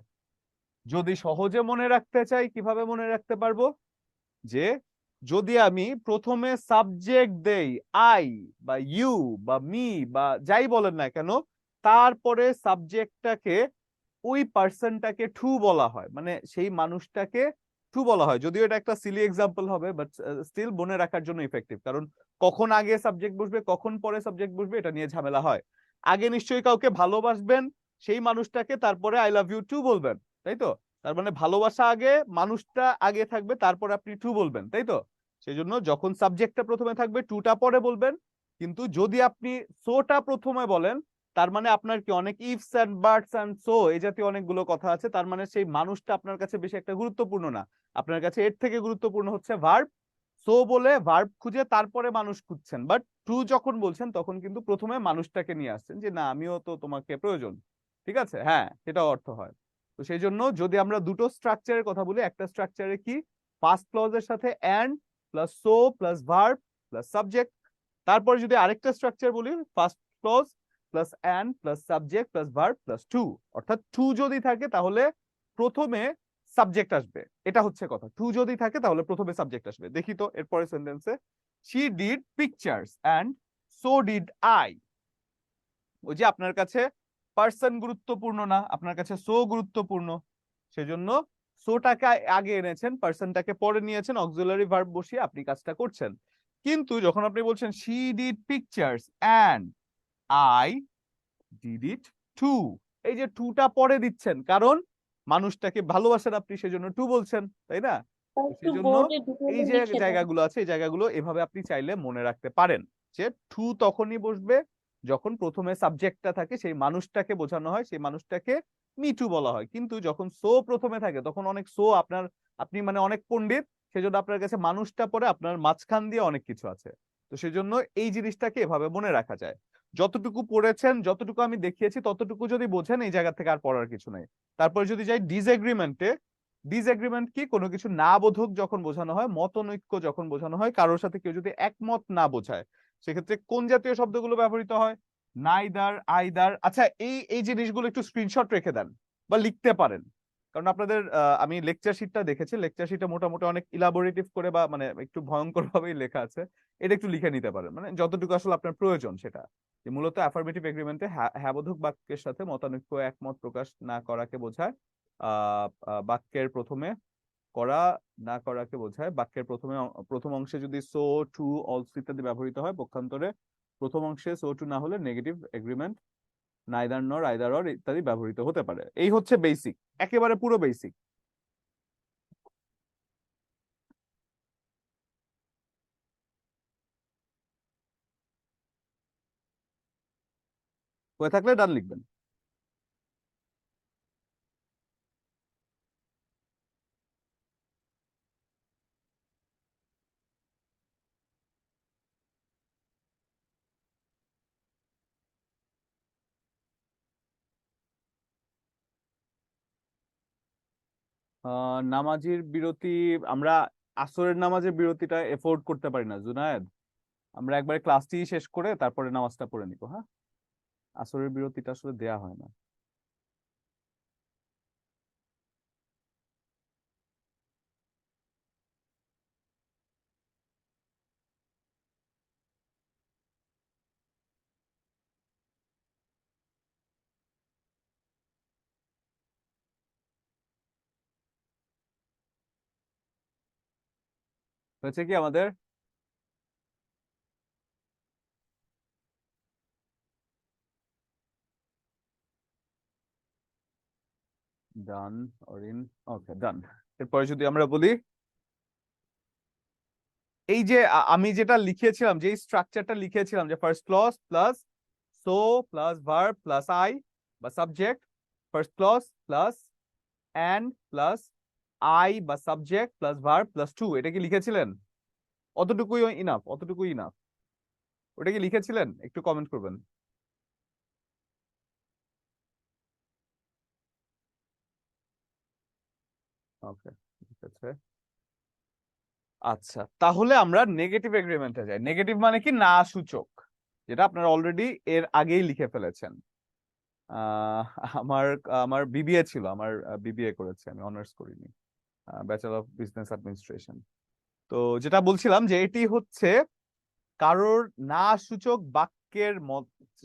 যদি সহজে মনে রাখতে চাই, কিভাবে মনে রাখতে পারবো? যে যদি আমি প্রথমে সাবজেক্ট দেই আই বা ইউ বা মি বা যাই বলেন না কেন, তারপরে সাবজেক্টটাকে ওই পার্সনটাকে টু বলা হয়, মানে সেই মানুষটাকে টু বলা হয়। যদিও এটা একটা সিলি এক্সাম্পল হবে, বাট স্টিল মনে রাখার জন্য ইফেক্টিভ। কারণ কখন আগে সাবজেক্ট বসবে, কখন পরে সাবজেক্ট বসবে, এটা নিয়ে ঝামেলা হয়। আগে নিশ্চয়ই কাউকে ভালোবাসবেন, সেই মানুষটাকে তারপরে আই লাভ ইউ টু বলবেন, তাই তো? তার মানে ভালোবাসা আগে, মানুষটা আগে থাকবে, তারপরে আপনি টু বলবেন, তাই তো? সেই জন্য যখন সাবজেক্টটা প্রথমে থাকবে, টুটা পরে বলবেন। কিন্তু যদি আপনি সোটা প্রথমে বলেন, তার মানে আপনার কি অনেক ifs and buts and so এই জাতীয় অনেকগুলো কথা আছে, তার মানে সেই মানুষটা আপনার কাছে বেশি একটা গুরুত্বপূর্ণ না। আপনার কাছে এর থেকে গুরুত্বপূর্ণ হচ্ছে ভার্ব। সো বলে ভার্ব খুঁজে তারপরে মানুষ খুঁজছেন, বাট টু যখন বলছেন তখন কিন্তু প্রথমে মানুষটাকে নিয়ে আসছেন, যে না আমিও তো তোমাকে প্রয়োজন। ঠিক আছে? হ্যাঁ, সেটা অর্থ হয়। তো সেই জন্য যদি আমরা দুটো স্ট্রাকচারের কথা বলি, একটা স্ট্রাকচারে কি ফার্স্ট ক্লজের সাথে and plus so plus verb plus subject, তারপরে যদি আরেকটা স্ট্রাকচার বলি first clause plus and plus subject plus verb plus to, অর্থাৎ টু যদি থাকে তাহলে প্রথমে সাবজেক্ট আসবে, এটা হচ্ছে কথা। টু যদি থাকে তাহলে প্রথমে সাবজেক্ট আসবে। দেখি তো এরপরে সেন্টেন্সে, she did pictures and so did I. ওই যে আপনার কাছে পার্সন গুরুত্বপূর্ণ না, আপনার কাছে সো গুরুত্বপূর্ণ, সেজন্য সোটাকে আগে এনেছেন, পার্সনটাকে পরে নিয়েছেন, অক্সিলারি ভার্ব বসিয়ে আপনি কাজটা করছেন। কিন্তু যখন আপনি বলছেন she did pictures and I did it too, এই যে টুটা পরে দিচ্ছেন, কারণ মানুষটাকে ভালোবাসেন আপনি, সেজন্য টু বলছেন, তাই না? একটু সেজন্য বোর্ডে ডিটেইলে এই যে লিখে দেন। জায়গাগুলো আছে, এই জায়গাগুলো এভাবে আপনি চাইলে মনে রাখতে পারেন, যে টু তখনই বসবে যখন প্রথমে সাবজেক্টটা থাকে, সেই মানুষটাকে বোঝানো হয়, সেই মানুষটাকে মি টু বলা হয়। কিন্তু যখন সো প্রথমে থাকে তখন অনেক সো আপনি মানে অনেক পণ্ডিত, সেজন্য আপনার কাছে মানুষটা পরে আপনার মাঝখান দিয়ে অনেক কিছু আছে। তো সেজন্য এই জিনিসটাকে এভাবে মনে রাখা যায়। যতটুকু পড়েছেন, যতটুকু আমি দেখিয়েছি, ততটুকু যদি বোঝেন, এই জায়গা থেকে আর পড়ার কিছু নেই। তারপরে যদি যাই ডিসএগ্রিমেন্টে, ডিসএগ্রিমেন্ট কি? কোনো কিছু না বোধক যখন বোঝানো হয়, মতনৈক্য যখন বোঝানো হয়, কারোর সাথে কেউ যদি একমত না বোঝায়, সেক্ষেত্রে কোন জাতীয় শব্দগুলো ব্যবহৃত হয়? Neither, either. আচ্ছা, এই জিনিসগুলো একটু স্ক্রিনশট রেখে দেন বা লিখতে পারেন, কারণ আপনাদের আমি লেকচার শিটটা দেখেছি, লেকচার শিটটা মোটামুটি অনেক ইলাবোরেটিভ করে বা মানে একটু ভয়ঙ্কর ভাবেই লেখা আছে। এটা একটু লিখে নিতে পারেন, মানে যতটুকু আসলে আপনার প্রয়োজন সেটা। যে মূলত অ্যাফার্মেটিভ এগ্রিমেন্টে হ্যাবোধক বাক্যের সাথে মতানৈক্য, একমত প্রকাশ না করাকে বোঝায়। বাক্যের প্রথমে করা না করাকে বোঝায়। বাক্যের প্রথম অংশে যদি সো টু অলসো ইত্যাদি ব্যবহৃত হয়, পক্ষান্তরে প্রথম অংশে সো টু না হলে নেগেটিভ এগ্রিমেন্ট, নাইদার নর, আইদার অর ইত্যাদি ব্যবহৃত হতে পারে। এই হচ্ছে বেসিক, একেবারে পুরো বেসিক। হয়ে থাকলে ডান লিখবেন। নামাজের বিরতি, আমরা আসরের নামাজের বিরতিটা এফোর্ড করতে পারি না জুনায়েদ। আমরা একবারে ক্লাসটি শেষ করে তারপরে নামাজটা পড়ে নিবো। হ্যাঁ, আসরের বিরতিটা আসলে দেয়া হয় না। হয়েছে কি আমাদের? ডান অর ইন, ওকে ডান। এরপরে যদি আমরা বলি, এই যে আমি যেটা লিখেছিলাম, যে স্ট্রাকচারটা লিখেছিলাম, যে first clause plus so plus verb plus I বা subject, first clause plus and plus I বা subject plus verb plus too, এটা কি লিখেছিলেন? অতটুকুই ইনাফ, অতটুকুই ইনাফ। ওটা কি লিখেছিলেন? একটু কমেন্ট করবেন। ওকে, ঠিক আছে। আচ্ছা, তাহলে আমরা নেগেটিভ এগ্রিমেন্টে যাই। নেগেটিভ মানে কি? না সূচক, যেটা আপনারা অলরেডি এর আগেই লিখে ফেলেছেন। আহ, আমার আমার বিবিএ ছিল, আমার বিবিএ করেছি, আমি অনার্স করিনি, ব্যাচেলর অফ বিজনেস অ্যাডমিনিস্ট্রেশন। তো যেটা বলছিলাম যে এটি হচ্ছে কারোর না সূচক বাক্যের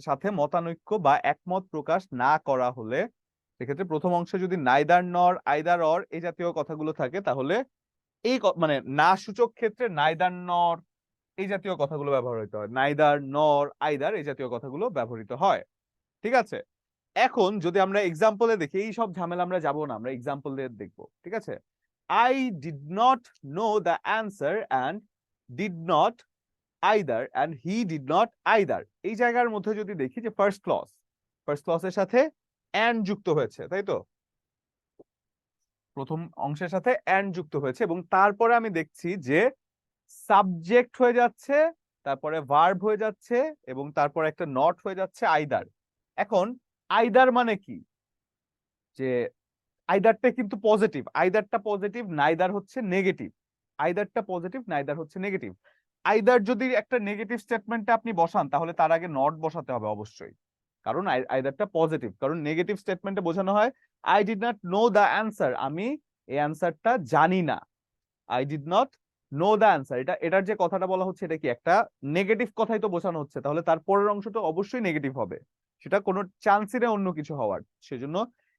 সাথে মতানৈক্য বা একমত প্রকাশ না করা হলে, সেক্ষেত্রে প্রথম অংশে যদি নাইদার নর আইদার অর এই জাতীয় কথাগুলো থাকে, তাহলে এই মানে না সূচক ক্ষেত্রে নাইদার নর এই জাতীয় কথাগুলো ব্যবহৃত হয়, নাইদার নর আইদার এই জাতীয় কথাগুলো ব্যবহৃত হয়। ঠিক আছে, এখন যদি আমরা এক্সাম্পলে দেখি, এই সব ঝামেলা আমরা যাবো না, আমরা এক্সাম্পল দিয়ে দেখবো। ঠিক আছে, I did not know the answer and did not either and he did not either, এই জায়গার মধ্যে যদি দেখি যে ফার্স্ট ক্লজের সাথে অ্যান্ড যুক্ত হয়েছে, তাই তো? প্রথম অংশের সাথে অ্যান্ড যুক্ত হয়েছে, এবং তারপরে আমি দেখছি যে সাবজেক্ট হয়ে যাচ্ছে, তারপরে ভার্ব হয়ে যাচ্ছে, এবং তারপরে একটা নট হয়ে যাচ্ছে আইদার। এখন আইদার মানে কি? যে আইদারটা কিন্তু পজিটিভ, আইদারটা পজিটিভ, নাইদার হচ্ছে নেগেটিভ। আইদারটা পজিটিভ, নাইদার হচ্ছে নেগেটিভ। আইদার যদি একটা নেগেটিভ স্টেটমেন্টে আপনি বসান, তাহলে তার আগে নট বসাতে হবে অবশ্যই, কারণ আইদারটা পজিটিভ। কারণ নেগেটিভ স্টেটমেন্টে বোঝানো হয় I did not know the answer, আমি এই অ্যান্সারটা জানি না। I did not know the answer, এটার যে কথাটা বলা হচ্ছে, এটা কি একটা নেগেটিভ কথাই তো বোঝানো হচ্ছে, তাহলে তার পরের অংশটা অবশ্যই নেগেটিভ হবে, সেটা কোনো চান্সই নেই অন্য কিছু হওয়ার। সেজন্য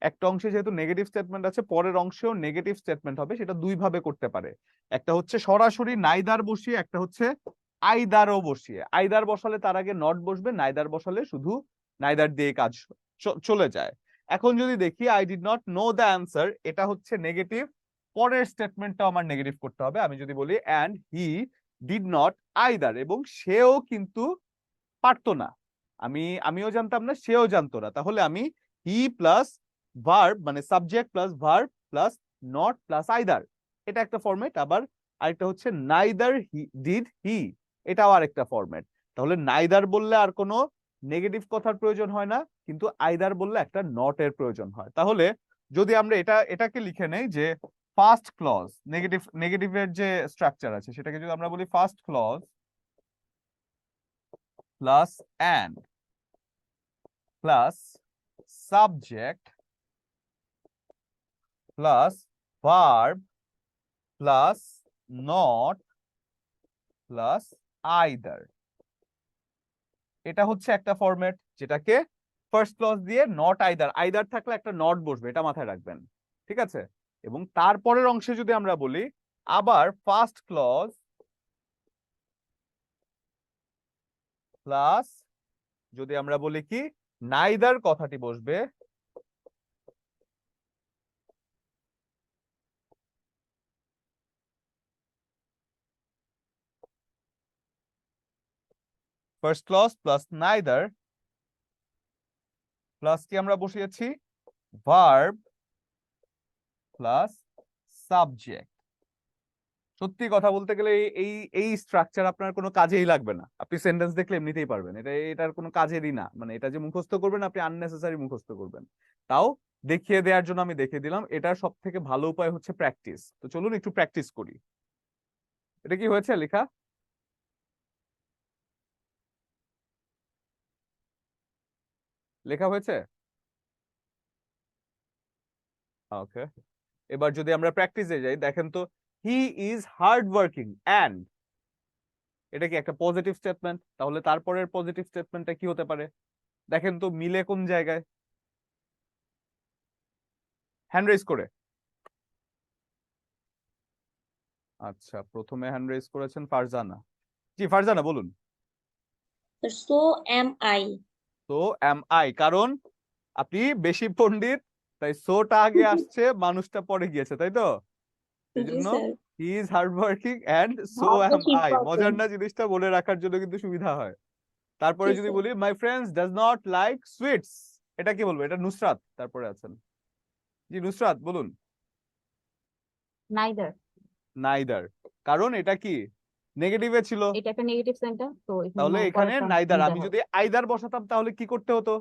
একটা অংশে যেহেতু নেগেটিভ স্টেটমেন্ট আছে, পরের অংশেও নেগেটিভ স্টেটমেন্ট হবে। সেটা দুই ভাবে করতে পারে, একটা হচ্ছে সরাসরি নাইদার বসিয়ে, একটা হচ্ছে আইদারও বসিয়ে। আইদার বসালে তার আগে নট বসবে, নাইদার বসালে শুধু নাইদার দিয়ে কাজ চলে যায়। এখন যদি দেখি I did not know the answer, এটা হচ্ছে নেগেটিভ, পরের স্টেটমেন্টটাও আমার নেগেটিভ করতে হবে। আমি যদি বলি and he did not either, এবং সেও কিন্তু পারতো না, আমিও জানতাম না, সেও জানতো না, তাহলে আমি হি প্লাস ভার্ব মানে subject plus verb plus not plus either, এটা একটা ফরম্যাট। আবার আরেকটা হচ্ছে নাইদার ডিড হি, এটাও আরেকটা ফরম্যাট। তাহলে নাইদার বললে আর কোনো নেগেটিভ কথার প্রয়োজন হয় না, কিন্তু আইদার বললে একটা নটের প্রয়োজন হয়। তাহলে যদি আমরা এটাকে লিখে নেই যে ফার্স্ট ক্লজ, নেগেটিভের যে স্ট্রাকচার আছে সেটাকে যদি আমরা বলি first clause plus and plus subject plus verb plus not plus either, এটা হচ্ছে একটা ফরম্যাট, যেটাকে ফার্স্ট ক্লজ দিয়ে নট আইদার, আইদার থাকলে একটা নট বসবে, এটা মাথায় রাখবেন। ঠিক আছে, এবং তারপরের অংশে যদি আমরা বলি আবার ফার্স্ট ক্লজ প্লাস, যদি আমরা বলি কি নাইদার কথাটি বসবে, first clause plus neither plus কি আমরা বসিয়েছি ভার্ব প্লাস সাবজেক্ট। সত্যি কথা বলতে গেলে এই এই স্ট্রাকচার আপনার কোনো কাজেই লাগবে না, আপনি সেন্টেন্স দেখলে এমনিতেই পারবেন, এটার কোনো কাজেরই না, মানে এটা যে মুখস্থ করবেন আপনি আননেসেসারি মুখস্থ করবেন। তাও দেখিয়ে দেওয়ার জন্য আমি দেখিয়ে দিলাম, এটার সব থেকে ভালো উপায় হচ্ছে প্র্যাকটিস। তো চলুন একটু প্র্যাকটিস করি। এটা কি হয়েছে লেখা? লেখা হয়েছে? ওকে, এবার যদি আমরা প্র্যাকটিসে যাই, দেখেন তো হি ইজ হার্ড ওয়ার্কিং অ্যান্ড, এটা কি একটা পজিটিভ স্টেটমেন্ট? তাহলে তারপরের পজিটিভ স্টেটমেন্টটা কি হতে পারে? দেখেন তো মিলে কোন জায়গায়? হ্যান্ড রেজ করে। আচ্ছা, প্রথমে হ্যান্ড রেজ করেছেন ফারজানা। জি ফারজানা বলুন। So am I. তো এম আই, কারণ আপনি বেশি পণ্ডিত, তাই সোটা আগে আসছে, মানুষটা পরে গিয়েছে, তাই তো? এই জি জন্য sir. He is hard working and so am I, মজার না জিনিসটা মনে রাখার জন্য কিন্তু সুবিধা হয়। তারপরে জি যদি স্যার। বলি my friends does not like sweets, এটা কি বলবো? এটা নুসরাত তারপরে আছেন। জি নুসরাত বলুন। নাইদার, নাইদার, কারণ এটা কি নেগেটিভে ছিল, এটা একটা নেগেটিভ সেন্টার, তো এখানে তাহলে এখানে পরেরটা নাইদার। neither আমি হবে। যদি আইদার বসাতাম তাহলে কি করতে হতো?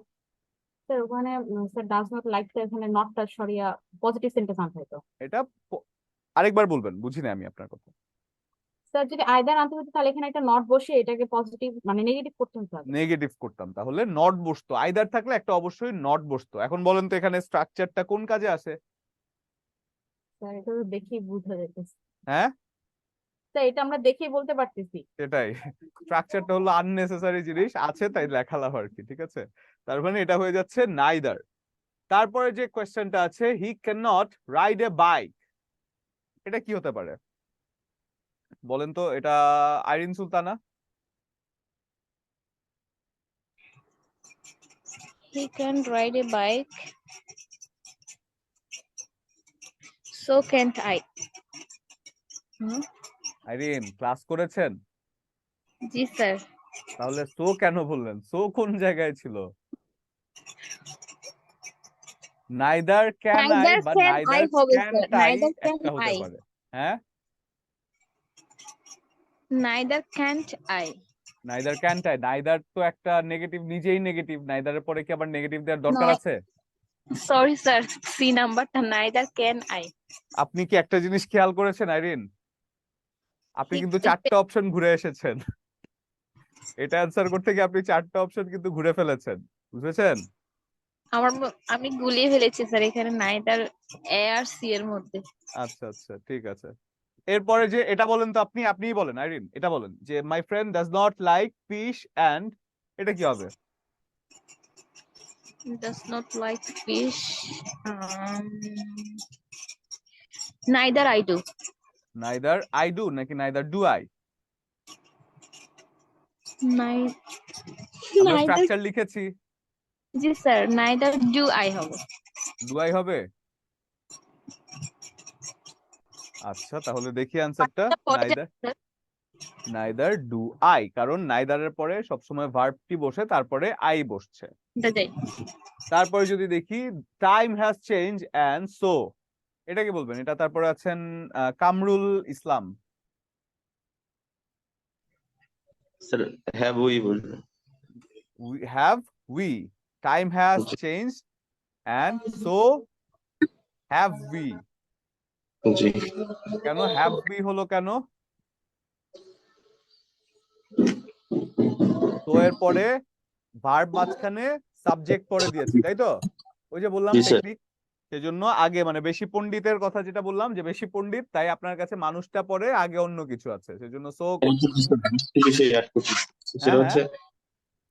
স্যার ওখানে স্যার ডাজ নট লাইক, তো এখানে নটটা সরিয়া পজিটিভ সেন্টেন্স আনতে হতো। এটা আরেকবার বলবেন, বুঝিনি আমি আপনার কথা। স্যার যদি আইদার আনতে হতো তাহলে এখানে একটা নট বসে এটাকে পজিটিভ মানে নেগেটিভ করতে হতো আগে। নেগেটিভ করতাম, তাহলে নট বসতো। আইদার থাকলে একটা অবশ্যই নট বসতো। এখন বলেন তো এখানে স্ট্রাকচারটা কোন কাজে আসে? স্যার এটা তো দেখেই বোঝা যাইতেছে। হ্যাঁ, স্যার এটা আমরা দেখেই বলতে পারতেছি। সেটাই। স্ট্রাকচারটা হলো আননেসেসারি জিনিস, আছে তাই লেখালাম আর কি, ঠিক আছে? তার মানে এটা হয়ে যাচ্ছে নাইদার। তারপরে যে কোয়েশ্চেনটা আছে, he can not ride a bike, এটা কি হতে পারে বলেন তো? এটা Irin Sultana. He can ride a bike. So can't I. Irin class করেছেন? জি স্যার। তাহলে সো কেন বললেন? সো কোন জায়গায় ছিল? নাইদার ক্যান আই Neither বা can নাইদার I হবে can sir. I Neither can একটা হতে I. পারে। হ্যাঁ, Neither can't I. Neither can I, neither তো একটা নেগেটিভ, নিজেই নেগেটিভ। নাইদারের পরে কি আবার নেগেটিভ দেওয়ার দরকার No. আছে? Sorry স্যার, সি নাম্বারটা neither can I. আপনি কি একটা জিনিস খেয়াল করেছেন আইরিন? আপনি কিন্তু চারটা অপশন ঘুরে এসেছেন। এটা অ্যান্সার করতে গিয়ে আপনি চারটা অপশন কিন্তু ঘুরে ফেলেছেন, বুঝেছেন? আমি গুলিয়ে ফেলেছি স্যার এখানে neither A আর C এর মধ্যে। আচ্ছা আচ্ছা, ঠিক আছে। এরপরে যে এটা বলেন তো, আপনিই বলেন আইরিন, এটা বলেন যে my friend does not like fish and, এটা কি হবে? Does not like fish. Neither I do. Neither I do নাকি নাইদার ডু আই? আমরা Neither. স্ট্রাকচার লিখেছি, জি স্যার, neither do I হবে। ডু আই হবে। আচ্ছা, তাহলে দেখি অ্যান্সারটা। পরে নাইদার নাইদার ডু আই, কারণ নাইদারের পরে সবসময় ভার্বটি বসে, তারপরে আই বসছে। যাই। তারপরে যদি দেখি time has change and so, এটা কি বলবেন? এটা তারপরে আছেন Kamrul Islam. Sir have we বলবেন। We have we, time has changed and so have we। জি কেন have we হলো কেন? তো এর পরে ভার্ব মাঝখানে, সাবজেক্ট পরে দিয়েছি, তাই তো? ওই যে বললাম জি স্যার। টেকনিক, সেজন্য আগে মানে বেশি পণ্ডিতের কথা যেটা বললাম, যে বেশি পণ্ডিত তাই আপনার কাছে মানুষটা পরে, আগে অন্য কিছু আছে, সেজন্য সো। বিষয় অ্যাড করছি, সেটা হচ্ছে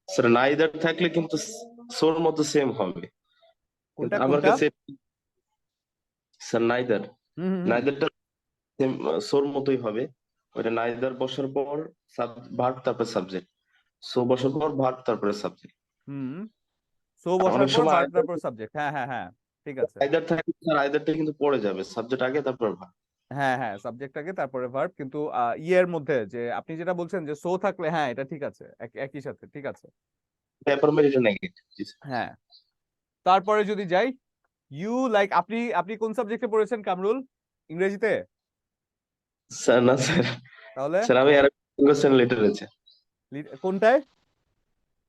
স্যার নাইদার থাকলে কিন্তু সোর মতো সেম হবে। কোনটা আমার কোনটা? কাছে স্যার নাইদার, নাইদারটা সেম সোর মতোই হবে। ওটা নাইদার বসার পর ভার্ব তারপর সাবজেক্ট, সো বসার পর ভার্ব তারপরে সাবজেক্ট। সো বসার অনেক পর সময় ভার্ব তারপর সাবজেক্ট। হ্যাঁ হ্যাঁ হ্যাঁ, ঠিক আছে। আইদার থাকলে স্যার আইদারটা কিন্তু পড়ে যাবে, সাবজেক্ট আগে তারপর ভার্ব। হ্যাঁ হ্যাঁ, সাবজেক্ট আগে তারপরে ভার্ব, কিন্তু ইয়ের মধ্যে যে আপনি যেটা বলছেন যে সো থাকলে, হ্যাঁ এটা ঠিক আছে, একই সাথে, ঠিক আছে। পেপার এটা নেগেটিভ। হ্যাঁ, তারপরে যদি যাই, ইউ লাইক, আপনি কোন সাবজেক্টে পড়েছেন কামরুল? ইংরেজিতে? স্যার না স্যার, তাহলে স্যার আমি অ্যারাবিক ল্যাঙ্গুয়েজ এন্ড লিটারেচার। কোনটায়?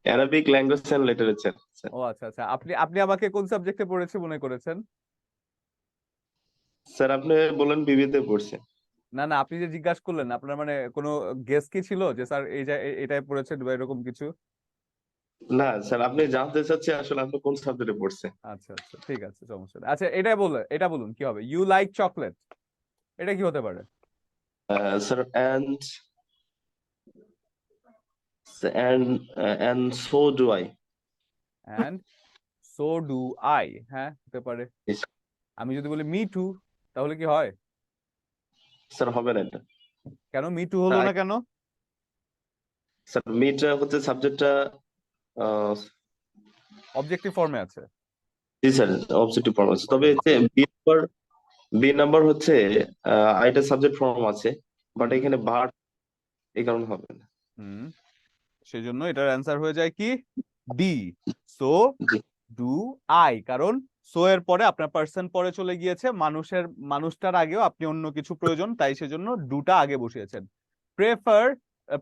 Arabic language and literature. ও আচ্ছা আচ্ছা, আপনি আমাকে কোন সাবজেক্টে পড়েছি মনে করেছেন? স্যার আপনি বলেন বিবিতে পড়ছেন। না না, আপনি যে জিজ্ঞাসা করলেন, আপনার মানে কোনো গেস কি ছিল যে স্যার এটাই পড়েছেন বা এরকম কিছু? না স্যার, আপনি জানতে চাচ্ছি আসলে আপনি কোন সাবজেক্টে পড়ছেন। আচ্ছা আচ্ছা, ঠিক আছে, সমস্যা নেই। আচ্ছা, এটা বলুন কি হবে? ইউ লাইক চকলেট, এটা কি হতে পারে? Sir and so do I. and so do I, হ্যাঁ হতে পারে। আমি যদি বলি মি টু, তাহলে কি হয়? স্যার হবে না এটা। কেন মি টু হলো না কেন? স্যার মিটা হচ্ছে সাবজেক্টটা অবজেক্টিভ ফর্মে আছে। জি স্যার, অবজেক্টিভ ফর্ম আছে, তবে বি নাম্বার হচ্ছে আইটা সাবজেক্ট ফর্ম আছে, বাট এখানে ভার্ব, এই কারণে হবে না। সেজন্য এটার অ্যান্সার হয়ে যায় কি? ডি, সো ডু আই, কারণ সো এর পরে আপনার পার্সন পরে চলে গিয়েছে, মানুষটার আগেও আপনি অন্য কিছু প্রয়োজন, তাই সেজন্য ডুটা আগে বসিয়েছেন। Prefer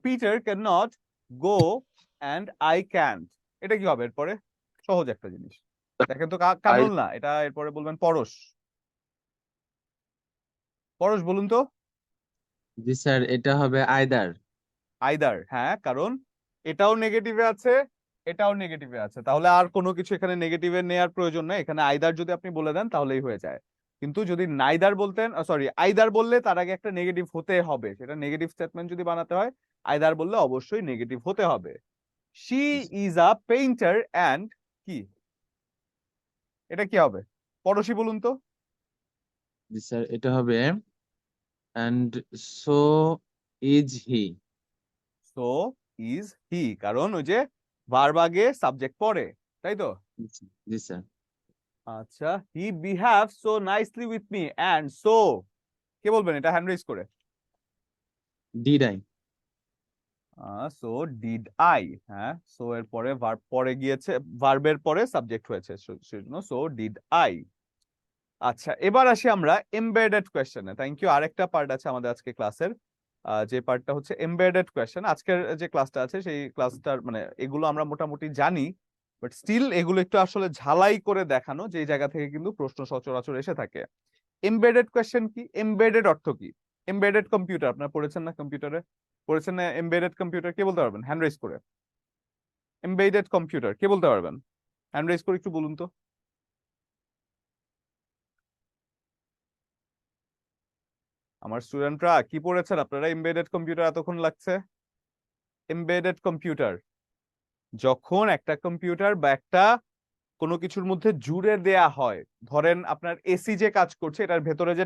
Peter can not go and I can't, এটা কি হবে এরপরে? সহজ একটা জিনিস, দেখেন তো, কামরুল না, এটা এরপরে বলবেন পরশ। পরশ বলুন তো। জি স্যার, এটা হবে আইদার। আইদার, হ্যাঁ, কারণ এটাও নেগেটিভে আছে, এটাও নেগেটিভে আছে, তাহলে আর কোনো কিছু এখানে নেগেটিভে নেওয়ার প্রয়োজন নেই। এখানে আইদার যদি আপনি বলে দেন তাহলেই হয়ে যায়। কিন্তু যদি নাইদার বলতেন, সরি আইদার বললে তার আগে একটা নেগেটিভ হতে হবে, সেটা নেগেটিভ স্টেটমেন্ট যদি বানাতে হয় আইদার বললে অবশ্যই নেগেটিভ হতে হবে। She is a painter and কি, এটা কি হবে? পড়োশি বলুন তো। জি স্যার, এটা হবে and so is he. So is he, কারণ ওই যে ভার্ব আগে সাবজেক্ট পরে, তাই তো? জি স্যার। আচ্ছা, he behave so nicely with me and so, কে বলবেন এটা হ্যান্ড রেজ করে? Did I? So did I, হ্যাঁ, সো এর পরে ভার্ব পরে গিয়েছে, ভার্বের পরে সাবজেক্ট হয়েছে, সেজন্য সো ডিড আই। আচ্ছা, এবার আসি আমরা এমবেডেড কোয়েশ্চেনে। Thank you. আরেকটা পার্ট আছে আমাদের আজকে ক্লাসের, যে পার্টটা হচ্ছে এমবেডেড কোয়েশ্চেন। আজকের যে ক্লাসটা আছে সেই ক্লাসটার মানে এগুলো আমরা মোটামুটি জানি, বাট স্টিল এগুলো একটু আসলে ঝালাই করে দেখানো, যে জায়গা থেকে কিন্তু প্রশ্ন সচরাচর এসে থাকে। এমবেডেড কোয়েশ্চেন কি? এমবেডেড অর্থ কি? এমবেডেড কম্পিউটার আপনারা পড়েছেন না? কম্পিউটারে পড়েছেন না? এমবেডেড কম্পিউটার কে বলতে পারবেন হ্যান্ড রেজ করে? এমবেডেড কম্পিউটার কে বলতে পারবেন হ্যান্ড রেজ করে, একটু বলুন তো। আমার স্টুডেন্টরা কি পড়েছেন আপনারা? এমবেডেড কম্পিউটার এতক্ষণ লাগছে। এমবেডেড কম্পিউটার, যখন একটা কম্পিউটার বা একটা কোনো কিছুর মধ্যে জুড়ে দেয়া হয়, ধরেন আপনার এসি যে কাজ করছে এটার ভেতরে যে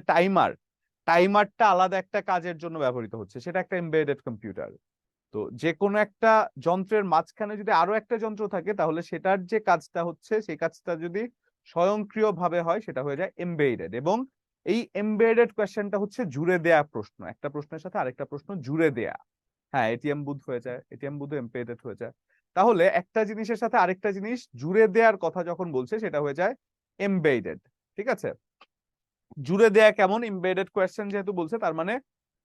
টাইমারটা আলাদা একটা কাজের জন্য ব্যবহৃত হচ্ছে, সেটা একটা এমবেডেড কম্পিউটার। তো যে কোনো একটা যন্ত্রের মাঝখানে যদি আরো একটা যন্ত্র থাকে, তাহলে সেটার যে কাজটা হচ্ছে সেই কাজটা যদি স্বয়ংক্রিয়ভাবে হয় সেটা হয়ে যায় এমবেডেড। এবং এই এমবেডেড কোয়েশ্চেনটা হচ্ছে জুড়ে দেয়া প্রশ্ন, একটা প্রশ্নের সাথে আরেকটা প্রশ্ন জুড়ে দেয়া। হ্যাঁ, এটিএম বুথ হয়ে যায়, এটিএম বুথ এমবেডেড হয়ে যায়। তাহলে একটা জিনিসের সাথে আরেকটা জিনিস জুড়ে দেওয়ার কথা যখন বলছে সেটা হয়ে যায় এমবেডেড। ঠিক আছে, জুড়ে দেয়া কেমন? এমবেডেড কোয়েশ্চেন যেহেতু বলছে, তার মানে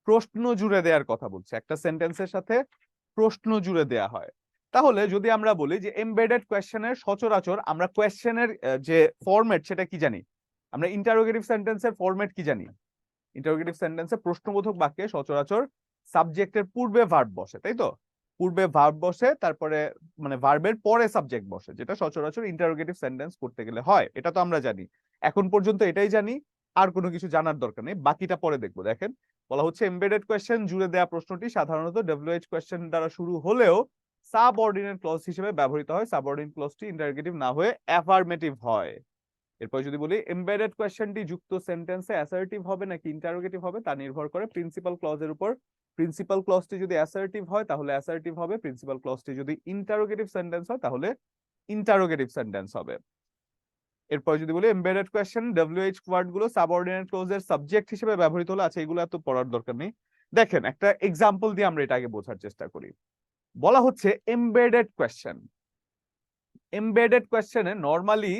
প্রশ্ন জুড়ে দেওয়ার কথা বলছে, একটা সেন্টেন্সের সাথে প্রশ্ন জুড়ে দেয়া হয়। তাহলে যদি আমরা বলি যে এমবেডেড কোয়েশ্চেনের সচরাচর আমরা কোয়েশ্চেনের যে ফরম্যাট সেটা কি জানি? আমরা ইন্টারোগেটিভ সেন্টেন্সের ফরম্যাট কি জানি? ইন্টারোগেটিভ সেন্টেন্সে প্রশ্নবোধক বাক্যে সচরাচর সাবজেক্টের পূর্বে ভার্ব বসে, তাই তো? পূর্বে ভার্ব বসে, তারপরে মানে ভার্বের পরে সাবজেক্ট বসে, যেটা সচরাচর ইন্টারোগেটিভ সেন্টেন্স করতে গেলে হয়। এটা তো আমরা জানি, এখন পর্যন্ত এটাই জানি, আর কোনো কিছু জানার দরকার নেই, বাকিটা পরে দেখবো। দেখেন, বলা হচ্ছে এমবেডেড কোয়েশ্চেন জুড়ে দেওয়া প্রশ্নটি সাধারণত ডব্লিউএইচ কোয়েশ্চেন দ্বারা শুরু হলেও সাবঅর্ডিনেট ক্লজ হিসেবে ব্যবহৃত হয়। সাবঅর্ডিনেট ক্লজটি ইন্টারোগেটিভ না হয়ে অ্যাফার্মেটিভ হয়। এরপর যদি বলি এমবেডেড কোয়েশ্চেনটি যুক্ত সেন্টেন্সে অ্যাসার্টিভ হবে নাকি ইন্টারোগেটিভ হবে, তা নির্ভর করে প্রিন্সিপাল ক্লজের উপর। প্রিন্সিপাল ক্লজটি যদি অ্যাসার্টিভ হয় তাহলে অ্যাসার্টিভ হবে, প্রিন্সিপাল ক্লজটি যদি ইন্টারোগেটিভ সেন্টেন্স হয় তাহলে ইন্টারোগেটিভ সেন্টেন্স হবে। এরপর যদি বলি এমবেডেড কোয়েশ্চেন ডব্লিউএইচ ওয়ার্ড গুলো সাবঅর্ডিনেট ক্লজের সাবজেক্ট হিসেবে ব্যবহৃত হলো। আচ্ছা, এগুলো এত পড়ার দরকার নেই। দেখেন, একটা এক্সাম্পল দিয়ে আমরা এটা আগে বোঝার চেষ্টা করি। বলা হচ্ছে এমবেডেড কোয়েশ্চেন, এমবেডেড কোয়েশ্চেনে নরমালি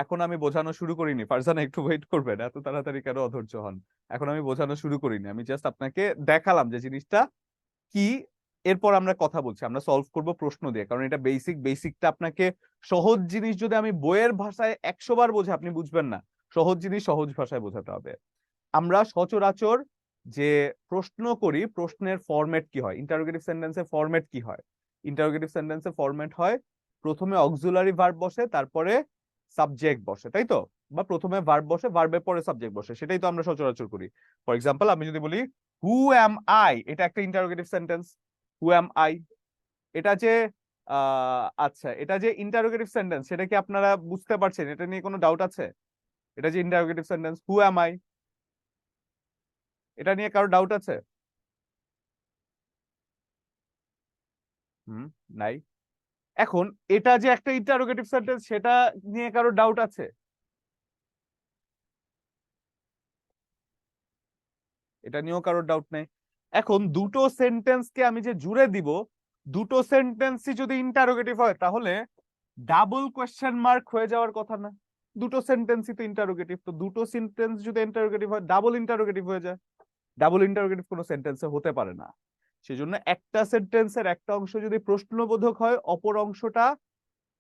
এখন আমি বোঝানো শুরু করিনি, ফারজানা একটু ওয়েট করবেন, এত তাড়াতাড়ি কেন অধৈর্য হন। এখন আমি বোঝানো শুরু করিনি, আমি জাস্ট আপনাকে দেখালাম যে জিনিসটা কি। এরপর আমরা কথা বলছি, আমরা সলভ করব প্রশ্ন দিয়ে, কারণ এটা বেসিকটা আপনাকে সহজ জিনিস যদি আমি বইয়ের ভাষায় 100 বার বোঝাই আপনি বুঝবেন না, সহজ জিনিস সহজ ভাষায় বোঝাতে হবে। আমরা সচরাচর যে প্রশ্ন করি, প্রশ্নের ফরম্যাট কি হয়? ইন্টারোগেটিভ সেন্টেন্সের ফরম্যাট কি হয়? ইন্টারোগেটিভ সেন্টেন্সের ফরম্যাট হয় প্রথমে অক্সিলারি ভার্ব বসে, তারপরে সাবজেক্ট বসে, তাই তো? বা প্রথমে ভার্ব বসে, ভার্বের পরে সাবজেক্ট বসে, সেটাই তো আমরা সচরাচর করি। ফর এক্সাম্পল, আমি যদি বলি হু অ্যাম আই, এটা একটা interrogative sentence. Who am I, এটা যে আচ্ছা, এটা যে ইন্টারোগেটিভ সেন্টেন্স সেটা কি আপনারা বুঝতে পারছেন? এটা নিয়ে কোনো ডাউট আছে? এটা যে interrogative sentence who am I, এটা নিয়ে কারো ডাউট আছে? নাই। এখন এটা যে একটা ইন্টারোগেটিভ সেন্টেন্স সেটা নিয়ে কারো ডাউট আছে? এটা নিয়েও কারোর ডাউট নেই। এখন দুটো সেন্টেন্সকে আমি যে জুড়ে দিব, দুটো সেন্টেন্সই যদি ইন্টারোগেটিভ হয় তাহলে ডাবল কোয়েশ্চেন মার্ক হয়ে যাওয়ার কথা না? দুটো সেন্টেন্সই তো ইন্টারোগেটিভ, তো দুটো সেন্টেন্স যদি ইন্টারোগেটিভ হয় ডাবল ইন্টারোগেটিভ হয়ে যায়। ডাবল ইন্টারোগেটিভ কোনো সেন্টেন্সে হতে পারে না। সেজন্য একটা সেন্টেন্সের একটা অংশ যদি প্রশ্নবোধক হয়, অপর অংশটা,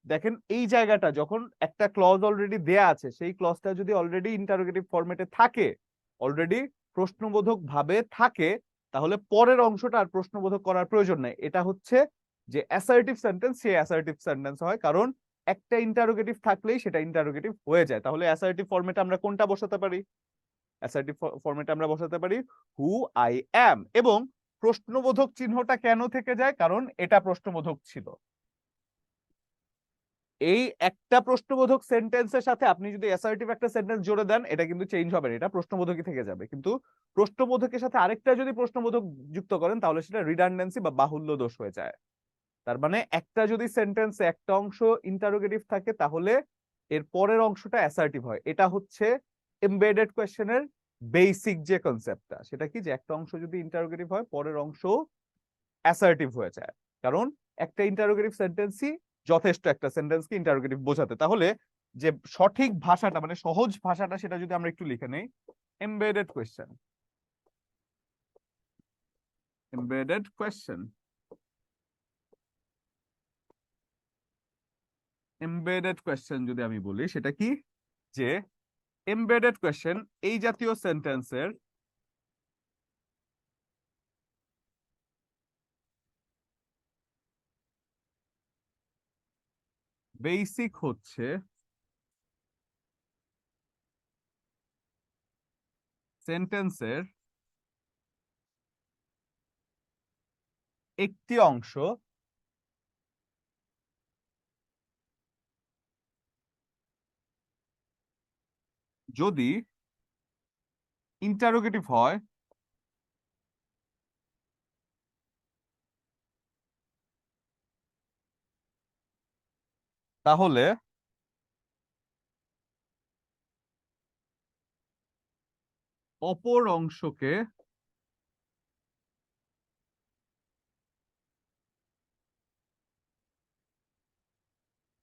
দেখেন এই জায়গাটা যখন একটা ক্লজ অলরেডি দেয়া আছে, সেই ক্লজটা যদি অলরেডি ইন্টারোগেটিভ ফরম্যাটে থাকে, অলরেডি প্রশ্নবোধক ভাবে থাকে, তাহলে পরের অংশটা আর প্রশ্নবোধক করার প্রয়োজন নেই। এটা হচ্ছে যে অ্যাসার্টিভ সেন্টেন্স, সেই অ্যাসার্টিভ সেন্টেন্স হয়, কারণ একটা ইন্টারোগেটিভ থাকলেই সেটা ইন্টারোগেটিভ হয়ে যায়। তাহলে অ্যাসার্টিভ ফরম্যাটে আমরা কোনটা বসাতে পারি? অ্যাসার্টিভ ফরম্যাটে আমরা বসাতে পারি হু আই অ্যাম, এবং প্রশ্নবোধক চিহ্নটা কেন থেকে যায়? কারণ এটা প্রশ্নবোধক ছিল। এই একটা প্রশ্নবোধক সেন্টেন্সের সাথে আপনি যদি অ্যাসার্টিভ একটা সেন্টেন্স জুড়ে দেন, এটা কিন্তু চেঞ্জ হবে না, এটা প্রশ্নবোধকই থেকে যাবে। কিন্তু প্রশ্নবোধকের সাথে আরেকটা যদি প্রশ্নবোধক যুক্ত করেন, তাহলে সেটা রিডান্ডেন্সি বা বাহুল্য দোষ হয়ে যায়। তার মানে একটা যদি সেন্টেন্সে একটা অংশ ইন্টারোগেটিভ থাকে, তাহলে এর পরের অংশটা অ্যাসার্টিভ হয়। এটা হচ্ছে এমবেডেড কোয়েশ্চেনের বেসিক যে কনসেপ্টটা, সেটা কি, যে একটা অংশ যদি ইন্টারোগেটিভ হয়, পরের অংশ অ্যাসার্টিভ হয়ে যায়। কারণ একটা ইন্টারোগেটিভ সেন্টেন্সই যথেষ্ট একটা সেন্টেন্সকে ইন্টারোগেটিভ বোঝাতে। তাহলে যে সঠিক ভাষাটা, মানে সহজ ভাষাটা, সেটা যদি আমরা একটু লিখে নেই, embedded question, embedded question, embedded question যদি আমি বলি, সেটা কি, যে এমবেডেড কোয়েশ্চেন এই জাতীয় সেন্টেন্সের বেসিক হচ্ছে সেন্টেন্সের একটি অংশ যদি ইন্টারোগেটিভ হয়, তাহলে অপর অংশকে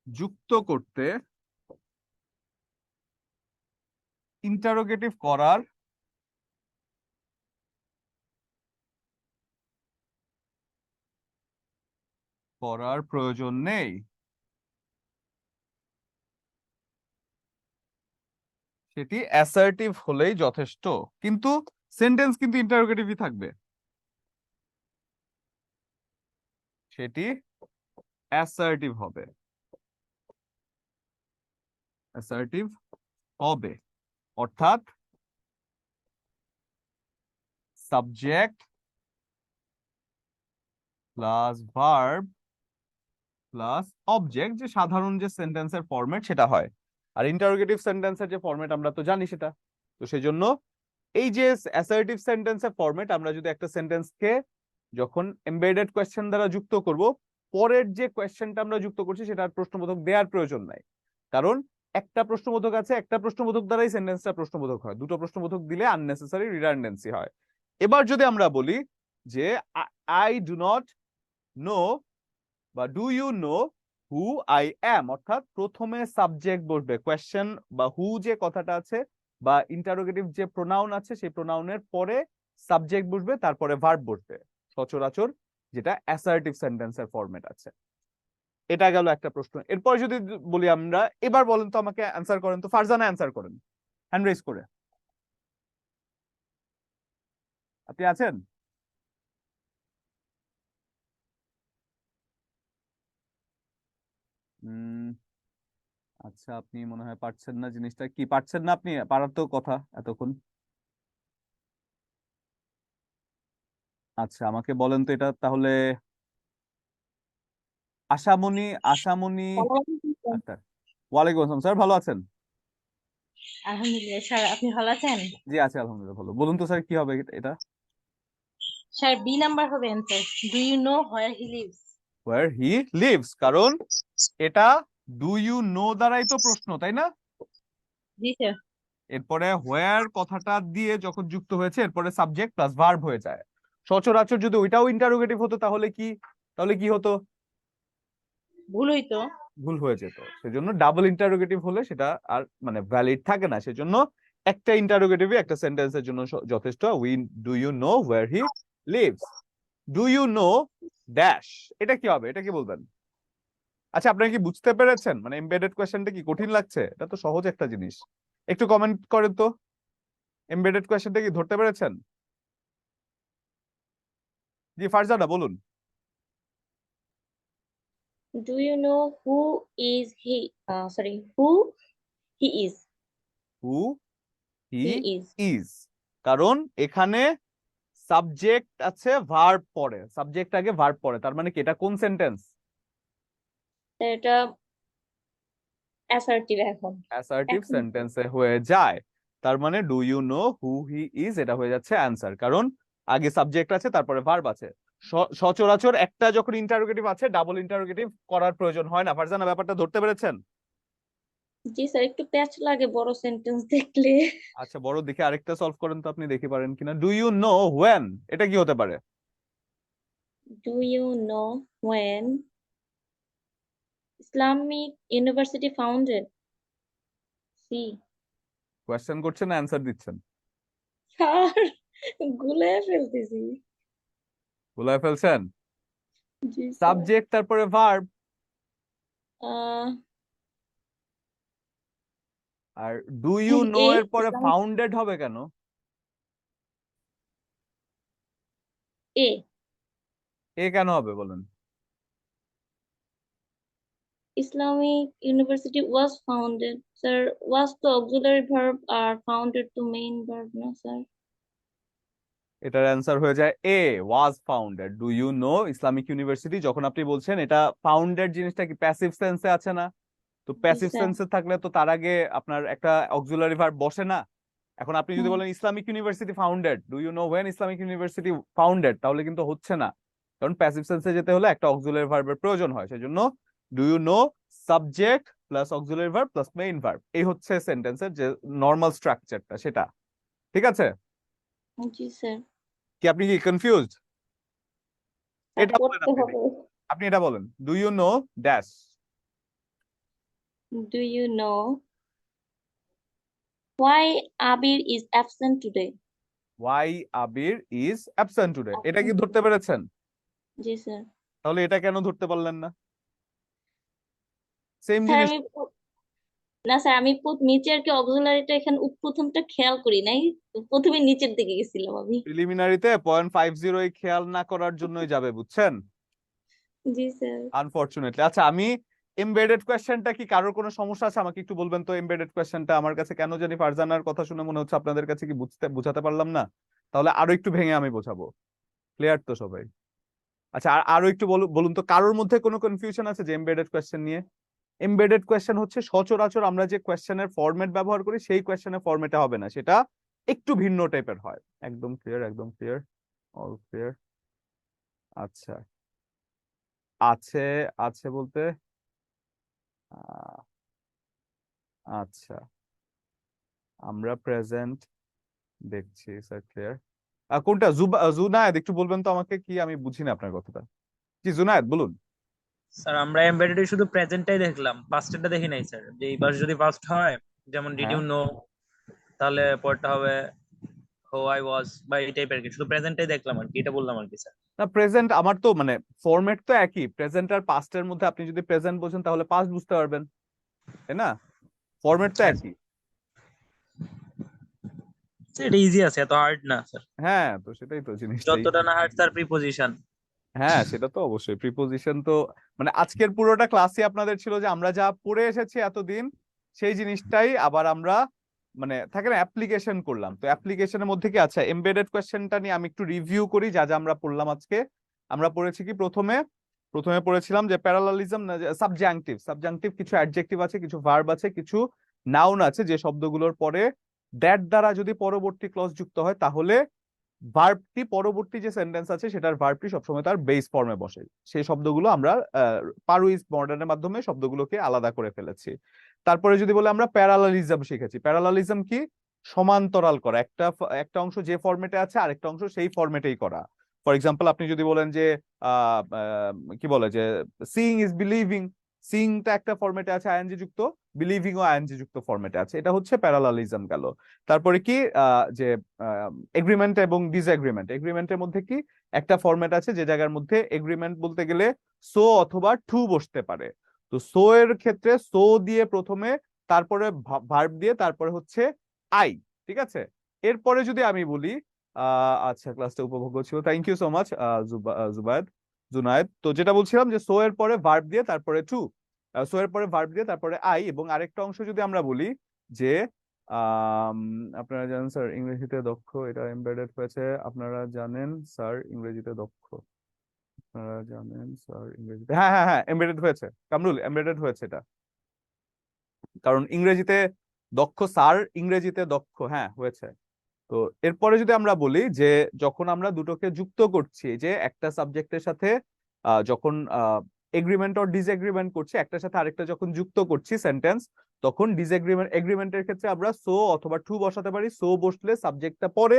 যুক্ত করতে ইন্টারোগেটিভ করার প্রয়োজন নেই। সেটি অ্যাসার্টিভ হলেই যথেষ্ট। কিন্তু সেন্টেন্স কিন্তু ইন্টারোগেটিভই থাকবে, সেটি অ্যাসার্টিভ হবে, অ্যাসার্টিভ হবে, অর্থাৎ subject plus verb plus object, যে সাধারণ যে সেন্টেন্সের ফরম্যাট সেটা হয়। আর ইন্টারোগেটিভ সেন্টেন্সের যে ফরম্যাট আমরা তো জানি সেটা। তো সেই জন্য এই যে অ্যাসার্টিভ সেন্টেন্সের ফরম্যাট, আমরা যদি একটা সেন্টেন্সকে যখন এমবেডেড কোয়েশ্চেন দ্বারা যুক্ত করব, পরের যে কোয়েশ্চেনটা আমরা যুক্ত করছি সেটার প্রশ্নবোধক দেওয়ার প্রয়োজন নাই। কারণ একটা প্রশ্নবোধক আছে, একটা প্রশ্নবোধক দ্বারাই সেন্টেন্সটা প্রশ্নবোধক হয়। দুটো প্রশ্নবোধক দিলে আননেসেসারি রিডান্ডেন্সি হয়। এবার যদি আমরা বলি যে আই ডু নট নো বা do you know who I am, অর্থাৎ প্রথমে সাবজেক্ট বসবে, কোয়েশ্চেন বা হু যে কথাটা আছে বা ইন্টারোগেটিভ যে প্রোনাউন আছে, সেই প্রোনাউনের পরে সাবজেক্ট বসবে, তারপরে ভার্ব বসবে, সচরাচর যেটা অ্যাসার্টিভ সেন্টেন্সের ফরম্যাট আছে। এটা গেল একটা প্রশ্ন। এরপর যদি বলি আমরা, এবার বলেন তো, আমাকে অ্যান্সার করেন তো, ফারজানা অ্যান্সার করেন হ্যান্ড রেজ করে। আপনি আছেন? আচ্ছা, আপনি মনে হয় পারছেন না। জিনিসটা কি পারছেন না? আপনি পারার তো কথা এতক্ষণ। আচ্ছা, আমাকে বলেন তো এটা তাহলে। আশামণি, আশামণি আক্তার। ওয়ালাইকুম আসসালাম স্যার, ভালো আছেন? আলহামদুলিল্লাহ স্যার, আপনি ভালো আছেন? জি আছি, আলহামদুলিল্লাহ ভালো। বলুন তো স্যার, কি হবে এটা? স্যার বি নাম্বার হবে answer. Do you know where he lives? Where he lives, কারণ এটা ডু ইউ নো দ্বারাই তো প্রশ্ন, তাই না? জি স্যার। এরপরে হোয়ার কথাটা দিয়ে যখন যুক্ত হয়েছে, এরপরে সাবজেক্ট প্লাস ভার্ব হয়ে যায়। সচরাচর যদি ওইটাও ইন্টারোগেটিভ হতো, তাহলে কি হতো? ভুল হইতো। ভুল হয়ে যেত, সেজন্য ডাবল ইন্টারোগেটিভ হলে সেটা আর মানে ভ্যালিড থাকে না, সেজন্য একটা ইন্টারোগেটিভই একটা সেন্টেন্সের জন্য যথেষ্ট। Do you know where he lives, do you know dash, এটা কি হবে, এটা কি বলবেন? আচ্ছা আপনারা কি বুঝতে পেরেছেন, মানে এমবেডেড কোয়েশ্চেনটা কি কঠিন লাগছে? এটা তো সহজ একটা জিনিস, একটু কমেন্ট করেন তো এমবেডেড কোয়েশ্চেনটা কি ধরতে পেরেছেন? জি ফারজানা বলুন। Do you know who is he? Who he is? Who he He is. Is, কারণ এখানে সাবজেক্ট আছে, ভার্ব পরে, সাবজেক্ট আগে ভার্ব পরে, তার মানে কি এটা কোন সেন্টেন্স? এটা assertive এখন। অ্যাসার্টিভ এখন সেন্টেন্সে হয়ে যায়, তার মানে do you know who he is, এটা হয়ে যাচ্ছে অ্যান্সার, কারণ আগে সাবজেক্ট আছে তারপরে ভার্ব আছে। সচরাচর একটা যখন ইন্টারোগেটিভ আছে ডাবল ইন্টারোগেটিভ করার প্রয়োজন হয় না। ফারজানা ব্যাপারটা ধরতে পেরেছেন? জি স্যার, একটু প্যাচ লাগে বড় সেন্টেন্স দেখলে। আচ্ছা বড় দেখে আরেকটা সলভ করেন তো, আপনি দেখে পারেন কিনা। ডু ইউ নো হোয়েন, এটা কি হতে পারে? Do you know when Islamic University founded? C. Question করছেন না অ্যান্সার দিচ্ছেন? স্যার গুলায় ফেলতেছি। ভুলায় ফেলছেন? জি স্যার। সাবজেক্ট তারপরে ভার্ব, আর ডু ইউ নো এর পরে Islamic ফাউন্ডেড হবে কেন? A. এ কেন হবে বলেন? Islamic University was founded. Sir, was the auxiliary verb or founded to main verb? No, sir. এটার অ্যান্সার হয়ে যায় A, was founded. Do you know Islamic university, যখন আপনি বলছেন এটা ফাউন্ডেড জিনিসটা কি প্যাসিভ সেন্সে আছে না? তো প্যাসিভ স্যার। সেন্সে থাকলে তো তার আগে আপনার একটা অক্সিলারি ভার্ব বসে না। এখন আপনি যদি বলেন Islamic University founded, do you know when Islamic University founded, তাহলে কিন্তু হচ্ছে না, কারণ প্যাসিভ সেন্সে যেতে হলে একটা অক্সিলারি ভার্বের প্রয়োজন হয়। সেজন্য do you know subject plus auxiliary verb plus main verb, এই হচ্ছে সেন্টেন্সের যে নর্মাল স্ট্রাকচারটা, সেটা ঠিক আছে? জি স্যার। কি আপনি কি কনফিউজড? এটা বলেন পড়তে আপনি, হবে। আপনি এটা বলেন, do you know dash. Do you know why Abir is absent today? Why Abir is absent today, এটা কি ধরতে পেরেছেন? জি স্যার। তাহলে এটা কেন ধরতে পারলেন না? সেম স্যার জিনিস। না স্যার, আমি নিচের কি অক্সিলারিটা এখানে প্রথমটা খেয়াল করি নাই, প্রথমে নিচের দিকে গেছিলাম আমি। প্রিলিমিনারিতে 0.50 এই খেয়াল না করার জন্যই যাবে, বুঝছেন? জি স্যার। আনফরচুনেটলি। আচ্ছা আমি এমবেডেড কোয়েশ্চেনটা কি কারোর কোনো সমস্যা আছে আমাকে একটু বলবেন তো? এমবেডেড কোয়েশ্চেনটা আমার কাছে কেন জানি ফারজানার কথা শুনে মনে হচ্ছে আপনাদের কাছে কি বুঝাতে পারলাম না, তাহলে আরো একটু ভেঙে আমি বোঝাবো। ক্লিয়ার তো সবাই? আচ্ছা আরো একটু বলুন তো, কারোর মধ্যে কোনো কনফিউশন আছে যে এমবেডেড কোয়েশ্চেন নিয়ে? এমবেডেড কোয়েশ্চেন হচ্ছে সচরাচর আমরা যে কোয়েশ্চেনের ফরম্যাট ব্যবহার করি সেই কোয়েশ্চেনের ফরম্যাটে হবে না, সেটা একটু ভিন্ন টাইপের হয়। একদম ক্লিয়ার, একদম ক্লিয়ার, অল ক্লিয়ার। আচ্ছা আছে, আছে বলতে আচ্ছা আমরা প্রেজেন্ট দেখছি স্যার, ক্লিয়ার। কোনটা জুনায়েদ একটু বলবেন তো আমাকে, কি আমি বুঝি না আপনার কথাটা। কি জুনায়েদ বলুন। স্যার আমরা এমবেডেড শুধু প্রেজেন্টটাই দেখলাম, পাস্টেরটা দেখি নাই স্যার। যে এইবার যদি পাস্ট হয়, যেমন ডিড ইউ নো, তাহলে পরটা হবে হো আই ওয়াজ বা এই টাইপের, কি শুধু প্রেজেন্টটাই দেখলাম আর কি, এটা বললাম আর কি স্যার। না প্রেজেন্ট আমার তো মানে ফরম্যাট তো একই, প্রেজেন্ট আর পাস্টের মধ্যে আপনি যদি প্রেজেন্ট বোঝেন তাহলে পাস্ট বুঝতে পারবেন, তাই না? ফরম্যাট তো একই। এটা ইজি আছে, এত হার্ড না স্যার। হ্যাঁ তো সেটাই তো জিনিস। যতটা না হার্ড স্যার প্রিপজিশন। হ্যাঁ সেটা তো অবশ্যই, প্রিপজিশন তো মানে আজকের পুরোটা ক্লাসই আপনাদের ছিল যে আমরা যা পড়ে এসেছি এতদিন সেই জিনিসটাই আবার আমরা মানে থাকে না অ্যাপ্লিকেশন করলাম। তো অ্যাপ্লিকেশনের মধ্যে কি আছে, এমবেডেড কোয়েশ্চেনটা নিয়ে আমি একটু রিভিউ করি যা যা আমরা পড়লাম আজকে। আমরা পড়েছি কি, প্রথমে পড়েছিলাম যে প্যারালালিজম, সাবজাংটিভ কিছু অ্যাডজেক্টিভ আছে, কিছু ভার্ব আছে, কিছু নাউন আছে, যে শব্দগুলোর পরে দ্যাট দ্বারা যদি পরবর্তী ক্লজ যুক্ত হয় তাহলে ভার্বটি পরবর্তী যে সেন্টেন্স আছে সেটার ভার্বটি সবসময় তার বেস ফর্মে বসে। সেই শব্দগুলো আমরা পারুইজ মডার্নের মাধ্যমে শব্দগুলোকে আলাদা করে ফেলেছি। তারপরে যদি বলে আমরা প্যারালালিজম শিখেছি। প্যারালালিজম কি, সমান্তরাল করা, একটা অংশ যে ফরম্যাটে আছে আরেকটা অংশ সেই ফরম্যাটেই করা। ফর এক্সাম্পল আপনি যদি বলেন যে কি বলে যে সিইং ইজ বিলিভিং, সিইংটা একটা ফরম্যাটে আছে আইএনজি যুক্ত, বিলিভিং ও আইএনজি যুক্ত ফরম্যাটে আছে, এটা হচ্ছে প্যারালালিজম গেল। তারপরে কি যে এগ্রিমেন্ট এবং ডিসএগ্রিমেন্ট, এগ্রিমেন্টের মধ্যে কি একটা ফরম্যাট আছে যে জায়গার মধ্যে এগ্রিমেন্ট বলতে গেলে সো অথবা টু বসতে পারে। তো সো এর ক্ষেত্রে সো দিয়ে প্রথমে, তারপরে ভার্ব দিয়ে, তারপরে হচ্ছে আই, ঠিক আছে। এরপরে যদি আমি বলি আচ্ছা ক্লাসটা উপভোগ্য ছিল, thank you so much Jubayed Junayed. তো যেটা বলছিলাম যে সো এর পরে ভার্ব দিয়ে তারপরে টু, সো এর পরে ভার্ব দিয়ে তারপরে আই, এবং আরেকটা অংশ যদি আমরা বলি যে আপনারা জানেন স্যার ইংরেজিতে দক্ষ, এটা এমবেডেড হয়েছে, আপনারা জানেন স্যার ইংরেজিতে দক্ষ, আপনারা জানেন স্যার ইংরেজিতে, হ্যাঁ হ্যাঁ হ্যাঁ এমবেডেড হয়েছে কামরুল, এমবেডেড হয়েছে এটা, কারণ ইংরেজিতে দক্ষ স্যার, ইংরেজিতে দক্ষ, হ্যাঁ হয়েছে। তো এরপরে যদি আমরা বলি যে যখন আমরা দুটোকে যুক্ত করছি, যে একটা সাবজেক্টের সাথে যখন এগ্রিমেন্ট অর ডিসএগ্রিমেন্ট করছি, একটার সাথে আরেকটা যখন যুক্ত করছি সেন্টেন্স, তখন এগ্রিমেন্টের ক্ষেত্রে আমরা সো অথবা টু বসাতে পারি। সো বসলে সাবজেক্টটা পরে,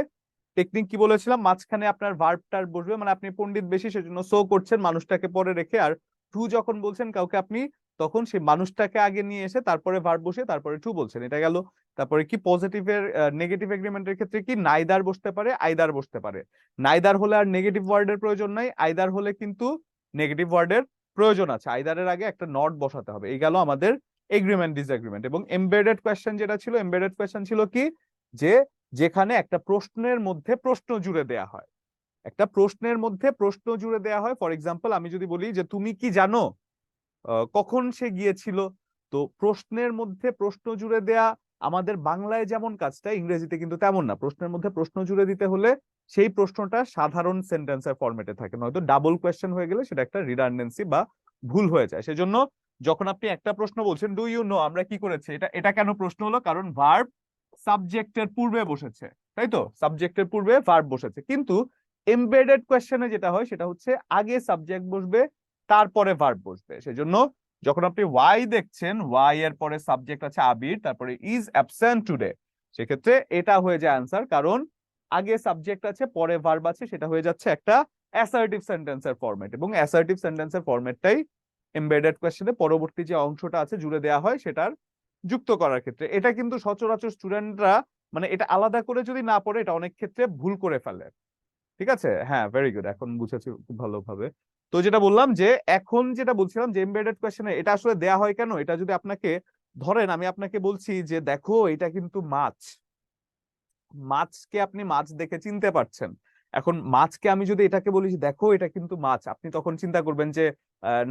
টেকনিক কি বলেছিলাম, মাঝখানে আপনার ভার্বটার বসবে, মানে আপনি পণ্ডিত বেশি সেজন্য সো করছেন মানুষটাকে পরে রেখে, আর টু যখন বলছেন কাউকে আপনি, তখন সেই মানুষটাকে আগে নিয়ে এসে তারপরে ভার্ব বসে তারপরে টু বলছেন, এটা গেল। তারপরে কি পজিটিভের নেগেটিভ এগ্রিমেন্টের ক্ষেত্রে কি নাইদার বসতে পারে, আইদার বসতে পারে। নাইদার হলে আর নেগেটিভ ওয়ার্ডের প্রয়োজন নাই, আইদার হলে কিন্তু নেগেটিভ ওয়ার্ডের প্রয়োজন আছে, আইদারের আগে একটা নট বসাতে হবে। এই গেল আমাদের এগ্রিমেন্ট ডিসএগ্রিমেন্ট। এবং এমবেডেড কোয়েশ্চেন যেটা ছিল, এমবেডেড কোয়েশ্চেন ছিল কি, যে যেখানে একটা প্রশ্নের মধ্যে প্রশ্ন জুড়ে দেয়া হয়, একটা প্রশ্নের মধ্যে প্রশ্ন জুড়ে দেয়া হয়। ফর এক্সাম্পল আমি যদি বলি যে তুমি কি জানো কখন সে গিয়েছিল, তো প্রশ্নের মধ্যে প্রশ্ন জুড়ে দেয়া আমাদের বাংলায় যেমন কাজটা, ইংরেজিতে কিন্তু তেমন না। প্রশ্নের মধ্যে প্রশ্ন জুড়ে দিতে হলে সেই প্রশ্নটা সাধারণ সেন্টেন্সের ফরম্যাটে থাকে, নয়তো ডাবল কোয়েশ্চেন হয়ে গেলে সেটা একটা রিডান্ডেন্সি বা ভুল হয়ে যায়। সেজন্য যখন আপনি একটা প্রশ্ন বলছেন ডু ইউ নো, আমরা কি করেছি, এটা কেন প্রশ্ন হলো, কারণ ভার্ব সাবজেক্টের পূর্বে বসেছে, তাই তো, সাবজেক্টের পূর্বে ভার্ব বসেছে। কিন্তু এমবেডেড কোয়েশ্চেনে যেটা হয় সেটা হচ্ছে আগে সাবজেক্ট বসবে তারপরে ভার্ব বসবে। সেজন্য যখন আপনি ওয়াই দেখছেন, ওয়াই এর পরে সাবজেক্ট আছে আবির, তারপরে ইজ অ্যাবসেন্ট টুডে, সেক্ষেত্রে এটা হয়ে যায় আনসার, কারণ আগে সাবজেক্ট আছে পরে ভার্ব আছে, সেটা হয়ে যাচ্ছে একটা অ্যাসার্টিভ সেন্টেন্সের ফরম্যাট, এবং অ্যাসার্টিভ সেন্টেন্সের ফরম্যাটটাই এমবেডেড কোয়েশ্চেনে পরবর্তী যে অংশটা আছে জুড়ে দেওয়া হয় সেটার যুক্ত করার ক্ষেত্রে। এটা কিন্তু সচরাচর স্টুডেন্টরা মানে এটা আলাদা করে যদি না পড়ে, এটা অনেক ক্ষেত্রে ভুল করে ফেলে, ঠিক আছে। হ্যাঁ ভেরি গুড, এখন বুঝেছি খুব ভালোভাবে। তো যেটা বললাম যে এখন যেটা বলছিলাম যে এমবেডেড কোয়েশ্চেনে এটা আসলে দেয়া হয় কেন, এটা যদি আপনাকে ধরেন আমি আপনাকে বলছি যে দেখো এটা কিন্তু মাছ, মাছকে আপনি মাছ দেখে চিনতে পারছেন। এখন মাছকে আমি যদি এটাকে বলি যে দেখো এটা কিন্তু মাছ, আপনি তখন চিন্তা করবেন যে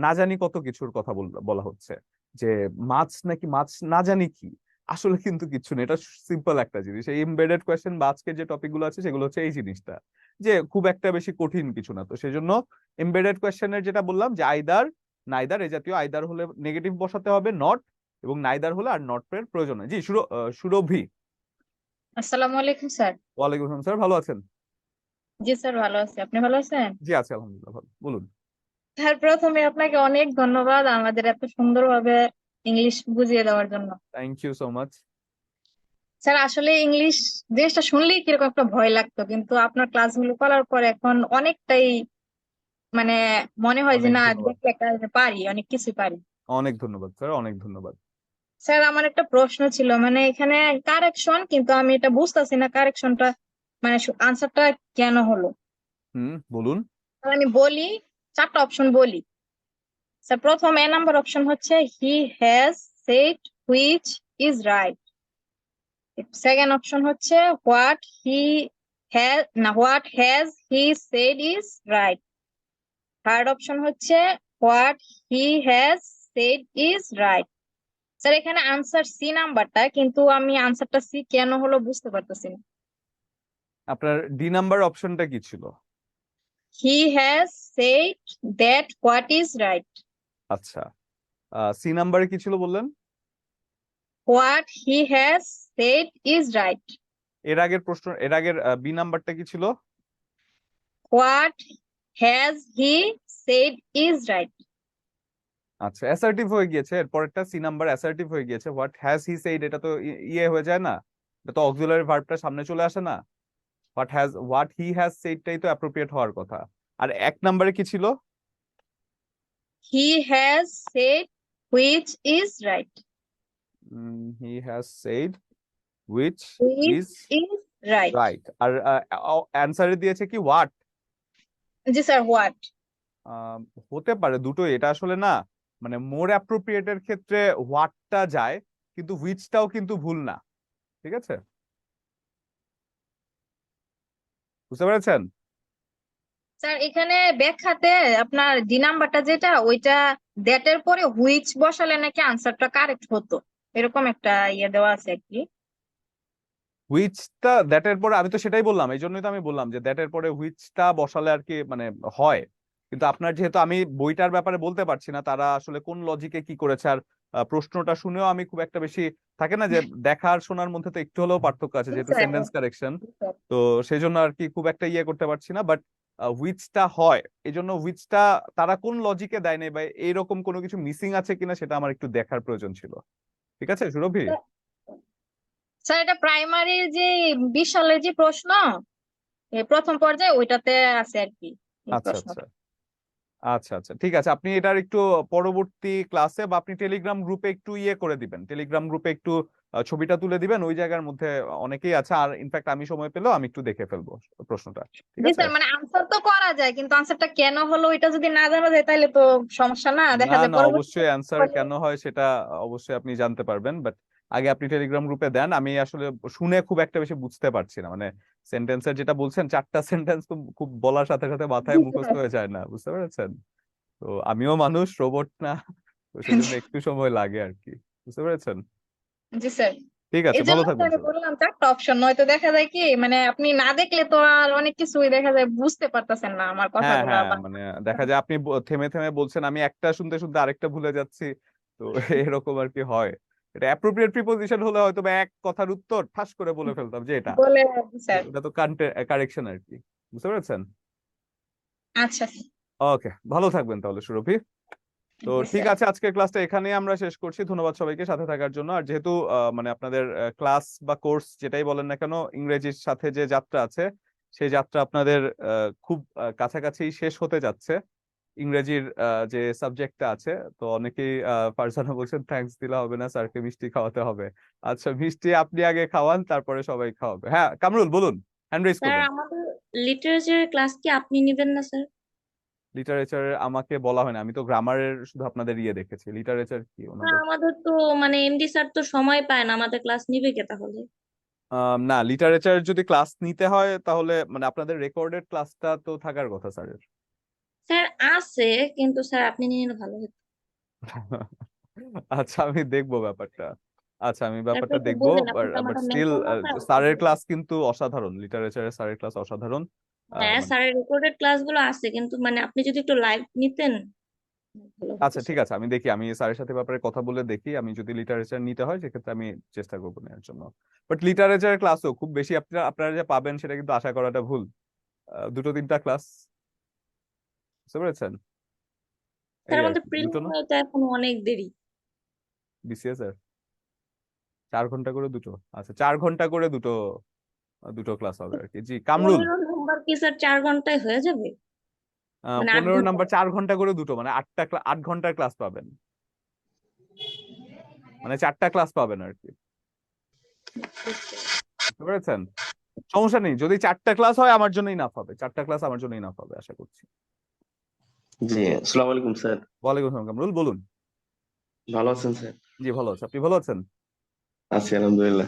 না জানি কত কিছুর কথা বলা হচ্ছে, যে মাছ নাকি মাছ না জানি কি, আসলে কিন্তু কিছু নেই, এটা সিম্পল একটা জিনিস। এই এমবেডেড কোয়েশ্চেন বা আজকের যে টপিক গুলো আছে সেগুলো হচ্ছে এই জিনিসটা, যে খুব একটা বেশি কঠিন কিছু না। তো সেজন্য এমবেডেড কোয়েশ্চেনের যেটা বললাম যে আইদার নাইদার, এই জাতীয় আইদার হলে নেগেটিভ বসাতে হবে নট, এবং নাইদার হলে আর নট এর প্রয়োজন নেই। জি সুরভি। আসসালামু আলাইকুম স্যার। ওয়ালাইকুম আসসালাম স্যার, ভালো আছেন? জি স্যার ভালো আছি, আপনি ভালো আছেন? জি আছি আলহামদুলিল্লাহ, ভালো, বলুন। স্যার প্রথমে আপনাকে অনেক ধন্যবাদ আমাদের এত সুন্দরভাবে ইংলিশ বুঝিয়ে দেওয়ার জন্য। Thank you so much. Sir আসলে ইংলিশ জিনিসটা শুনলেই কিরকম একটা ভয় লাগতো, কিন্তু আপনার ক্লাসগুলো করার পর এখন অনেকটাই মানে মনে হয় যে অনেক না ধন্যবাদ, দেখলে একটা পারি, অনেক কিছু পারি। অনেক ধন্যবাদ স্যার, অনেক ধন্যবাদ। স্যার আমার একটা প্রশ্ন ছিল, মানে এখানে কারেকশন, কিন্তু আমি এটা বুঝতেছি না কারেকশনটা মানে আনসারটা কেন হলো। বলুন। আমি বলি, চারটা অপশন বলি স্যার। প্রথম এ নাম্বার অপশন হচ্ছে he has said which is right. Second option হচ্ছে what has he said is right. Third option হচ্ছে what he has said is right. Sir এখানে আনসার সি নাম্বারটা, কিন্তু আমি আনসারটা সি কেন হলো বুঝতে পারতেছি না। আপনার ডি নাম্বার অপশনটা কি ছিল? হি has said that what is right. আচ্ছা, সি নাম্বারে কি ছিল বললেন? What he has said is right. এর আগের প্রশ্ন, এর আগের বি নাম্বারটা কি ছিল? What has he said is right. আচ্ছা, অ্যাসার্টিভ হয়ে গিয়েছে, এরপরেরটা সি নাম্বার অ্যাসার্টিভ হয়ে গিয়েছে। হোয়াট হ্যাজ হি সেড, এটা তো ইয়ে হয়ে যায় না, এটা তো অক্সিলারি ভার্বটা সামনে চলে আসে না। হোয়াট হি হ্যাজ সেডটাই তো অ্যাপ্রোপ্রিয়েট হওয়ার কথা। আর এক নম্বরে কি ছিল? হি has shed which is right. He has said which Which is is right. right. আর অ্যান্সারে দিয়েছে কি হোয়াট? G sir, what? হতে পারে দুটোই, এটা আসলে না মানে মোর অ্যাপ্রোপ্রিয়েটের ক্ষেত্রে হোয়াটটা যায়, কিন্তু হুইচটাও কিন্তু ভুল না, ঠিক আছে? বুঝতে পেরেছেন? স্যার এখানে ব্যাখ্যাতে আপনার ডি নাম্বারটা যেটা ওইটা দ্যাট এর পরে হুইচ বসালে নাকি আনসারটা কারেক্ট হতো, এরকম একটা ইয়ে দেওয়া আছে আর কি। হুইচটা দ্যাট এর পরে, আমি তো সেটাই বললাম, এই জন্যই তো আমি বললাম যে দ্যাট এর পরে হুইচটা বসালে আর কি মানে হয়। কিন্তু আপনার যেহেতু আমি বইটার ব্যাপারে বলতে পারছি না তারা আসলে কোন লজিকে কি করেছে, আর প্রশ্নটা শুনেও আমি খুব একটা বেশি থাকে না যে দেখার শোনার মধ্যে তো একটু হলেও পার্থক্য আছে যেহেতু স্যার, সেন্টেন্স কারেকশন, তো সেই জন্য আর কি খুব একটা ইয়ে করতে পারছি না। বাট হুইচটা হয়, এই জন্য হুইচটা তারা কোন লজিকে দেয় নাই বা এইরকম কোনো কিছু মিসিং আছে কিনা সেটা আমার একটু দেখার প্রয়োজন ছিল। ঠিক আছে সুরভি? স্যার এটা প্রাইমারির যে 20 সালের যে প্রশ্ন প্রথম পর্যায়ে ওইটাতে আছে আর কি এই আচ্ছা প্রশ্নটা। আচ্ছা আচ্ছা আচ্ছা ঠিক আছে, আপনি এটার একটু পরবর্তী ক্লাসে বা আপনি টেলিগ্রাম গ্রুপে একটু ইয়ে করে দিবেন, টেলিগ্রাম গ্রুপে একটু ছবিটা তুলে দিবেন, ওই জায়গার মধ্যে অনেকেই আছে, আর ইনফ্যাক্ট আমি সময় পেলেও আমি একটু দেখে ফেলবো প্রশ্নটা, ঠিক জি আছে? স্যার, মানে আনসার তো করা যায় কিন্তু আনসারটা কেন হলো এটা যদি না জানা যায় তাহলে তো সমস্যা না, দেখা না যায় না পরবর্তী অবশ্যই অ্যান্সার কেন হয় সেটা অবশ্যই আপনি জানতে পারবেন, বাট আগে আপনি টেলিগ্রাম গ্রুপে দেন। আমি আসলে শুনে খুব একটা বেশি বুঝতে পারছি না, মানে সেন্টেন্সের যেটা বলছেন 4টা সেন্টেন্স তো খুব বলার সাথে সাথে মাথায় জি মুখস্থ স্যার। হয়ে যায় না, বুঝতে পেরেছেন? তো আমিও মানুষ, রোবট না, তো সেজন্য একটু সময় লাগে আর কি, বুঝতে পেরেছেন? জি স্যার, ঠিক আছে, এই ভালো জন্য তো থাকবেন আমি সবাই। বললাম 4টা অপশন, নয়তো দেখা যায় কি মানে আপনি না দেখলে তো আর অনেক কিছুই দেখা যায় বুঝতে পারতেছেন না আমার হ্যাঁ কথাগুলো হ্যাঁ, আবার। মানে দেখা যায় আপনি থেমে থেমে বলছেন, আমি একটা শুনতে শুনতে আরেকটা ভুলে যাচ্ছি, তো এরকম আর কি হয়। এটা অ্যাপ্রোপ্রিয়েট প্রিপোজিশন হলে হয়তো বা এক কথার উত্তর ঠাস করে বলে ফেলতাম যে এটা, বলে তো স্যার। এটা তো কারেকশন আর কি, বুঝতে পেরেছেন? আচ্ছা ওকে, ভালো থাকবেন তাহলে সুরভি। তো জি ঠিক স্যার। আছে, আজকের ক্লাসটা এখানেই আমরা শেষ করছি। ধন্যবাদ সবাইকে সাথে থাকার জন্য। আর যেহেতু মানে আপনাদের ক্লাস বা কোর্স যেটাই বলেন না কেন, ইংরেজির সাথে যে যাত্রা আছে সেই যাত্রা আপনাদের খুব কাছাকাছি শেষ হতে যাচ্ছে। ইংরেজির যে সাবজেক্টটা আছে, তো অনেকেই ফারজানা বলছেন থ্যাঙ্কস দিলে হবে না, স্যারকে মিষ্টি খাওয়াতে হবে। আচ্ছা, মিষ্টি আপনি আগে খাওয়ান, তারপরে সবাই খাওয়াবে। হ্যাঁ কামরুল বলুন, হ্যান্ড রেজ স্যার করবেন। আমাদের লিটারেচারের ক্লাস কি আপনি নেবেন না স্যার? লিটারেচার আমাকে বলা হয় না, আমি তো গ্রামারের শুধু আপনাদের ইয়ে দেখেছি। লিটারেচার কি স্যার ওনাদের? আমাদের তো মানে এমডি স্যার তো সময় পায় না, আমাদের ক্লাস নিবে কে তাহলে? না, লিটারেচার যদি ক্লাস নিতে হয় তাহলে মানে আপনাদের রেকর্ডেড ক্লাসটা তো থাকার কথা স্যারের। স্যার আছে, কিন্তু স্যার আপনি নিয়ে নিলে ভালো হতো। আচ্ছা, আমি দেখবো ব্যাপারটা। আচ্ছা, আমি তারপর ব্যাপারটা একটু দেখবো, বললেন আপনি তো বাট আমাদের স্টিল মেন্টর না স্যার, স্যারের ক্লাস কিন্তু অসাধারণ, লিটারেচারের স্যারের ক্লাস অসাধারণ। হ্যাঁ মানে স্যারের রেকর্ডেড ক্লাসগুলো আছে, কিন্তু মানে আপনি যদি একটু লাইভ নিতেন ভালো হতো আচ্ছা ঠিক স্যার। আছে, আমি দেখি, আমি স্যারের সাথে ব্যাপারে কথা বলে দেখি, আমি যদি লিটারেচার নিতে হয় সেক্ষেত্রে আমি চেষ্টা করবো নেওয়ার জন্য। বাট লিটারেচারের ক্লাসও খুব বেশি আপনারা আপনারা যে পাবেন সেটা কিন্তু আশা করাটা ভুল। 2-3টা ক্লাস, বুঝতে পেরেছেন? স্যার এই আর আমাদের কি, দুটো না, প্রিলিমিনারি তো এখন অনেক দেরি। বিসিএস এর 4 ঘন্টা করে দুটো। আচ্ছা, 4 ঘন্টা করে দুটো, দুটো ক্লাস হবে আর কি। জি কামরুল, 15 নম্বর কি স্যার 4 ঘন্টায় হয়ে যাবে? মানে 8 15 ঘন্টা নাম্বার 4 ঘন্টা করে দুটো, মানে 8 ঘন্টার ক্লাস পাবেন, মানে 4টা ক্লাস পাবেন আর কি, বুঝতে পেরেছেন? সমস্যা নেই, যদি 4টা ক্লাস হয় আমার জন্যই নাফ হবে, 4টা ক্লাস আমার জন্যই নাফ হবে আশা করছি। জি, আসসালামু আলাইকুম স্যার। ওয়ালাইকুম আসসালাম কামরুল, বলুন। ভালো আছেন স্যার? জি ভালো আছে, আপনি ভালো আছেন? আছি আলহামদুলিল্লাহ।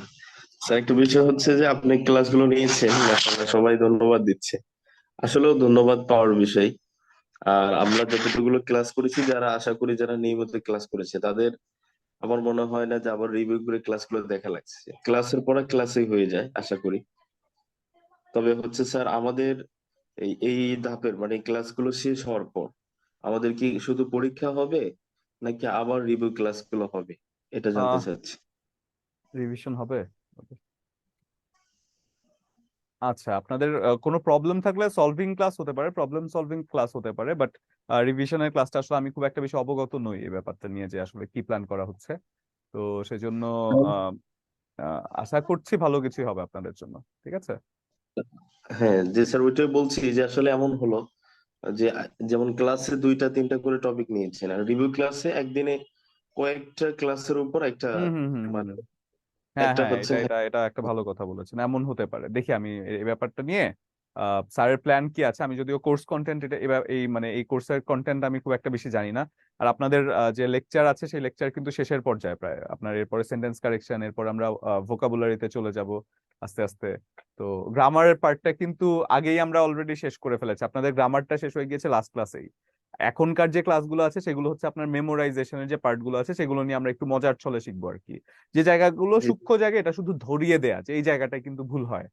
স্যার একটা বিষয় হচ্ছে যে আপনি ক্লাসগুলো নিয়েছেন, মাশাআল্লাহ, সবাই ধন্যবাদ দিচ্ছে। আসলেও ধন্যবাদ পাওয়ার বিষয়। আর আমরা যতটুকুলো ক্লাস করেছি, যারা আশা করি যারা নিয়মিত ক্লাস করেছে তাদের আমার মনে হয় না যে আবার রিভিউ করে ক্লাসগুলো দেখা লাগছে। ক্লাসের পরে ক্লাসই হয়ে যায় আশা করি। তবে হচ্ছে স্যার আমাদের এই এই ধাপের মানে ক্লাসগুলো শেষ হওয়ার পর আমাদের কি শুধু পরীক্ষা হবে নাকি আবার রিভিউ ক্লাসগুলো হবে, এটা জানতে চাচ্ছি। রিভিশন হবে? আচ্ছা, আপনাদের কোনো প্রবলেম থাকলে সলভিং ক্লাস হতে পারে, প্রবলেম সলভিং ক্লাস হতে পারে, বাট রিভিশনের ক্লাসটা আসলে আমি খুব একটা বেশি অবগত নই এই ব্যাপারটা নিয়ে যে আসলে কি প্ল্যান করা হচ্ছে। তো সেজন্য আহ, আশা করছি ভালো কিছুই হবে আপনাদের জন্য, ঠিক আছে? হ্যাঁ যে স্যার, ওইটাই বলছি যে আসলে এমন হলো যে যেমন ক্লাসে 2টা 3টা করে টপিক নিয়েছেন আর রিভিউ ক্লাসে একদিনে কয়েকটা ক্লাসের উপর একটা মানে হ্যাঁ একটা হ্যাঁ, হচ্ছে এটা একটা ভালো কথা বলেছেন, এমন হতে পারে। দেখি আমি এই ব্যাপারটা নিয়ে স্যারের প্ল্যান কি আছে। আমি যদিও কোর্স কন্টেন্ট এটা এবার এই মানে এই কোর্সের কন্টেন্ট আমি খুব একটা বেশি জানি না। আর আপনাদের যে লেকচার আছে সেই লেকচার কিন্তু শেষের পর্যায়ে প্রায়। আপনার এরপরে সেন্টেন্স কারেকশন, এরপর আমরা ভোকাবুলারিতে চলে যাব আস্তে আস্তে। তো গ্রামারের পার্টটা কিন্তু আগেই আমরা অলরেডি শেষ করে ফেলেছি। আপনাদের গ্রামারটা শেষ হয়ে গিয়েছে লাস্ট ক্লাসেই। এখনকার যে ক্লাসগুলো আছে সেগুলো হচ্ছে আপনার মেমোরাইজেশনের যে পার্টগুলো আছে সেগুলো নিয়ে আমরা একটু মজার ছলে শিখবো আর কি। যে জায়গাগুলো জি সূক্ষ্ম জায়গা এটা শুধু ধরিয়ে দেয়া, যে এই জায়গাটায় কিন্তু ভুল হয়।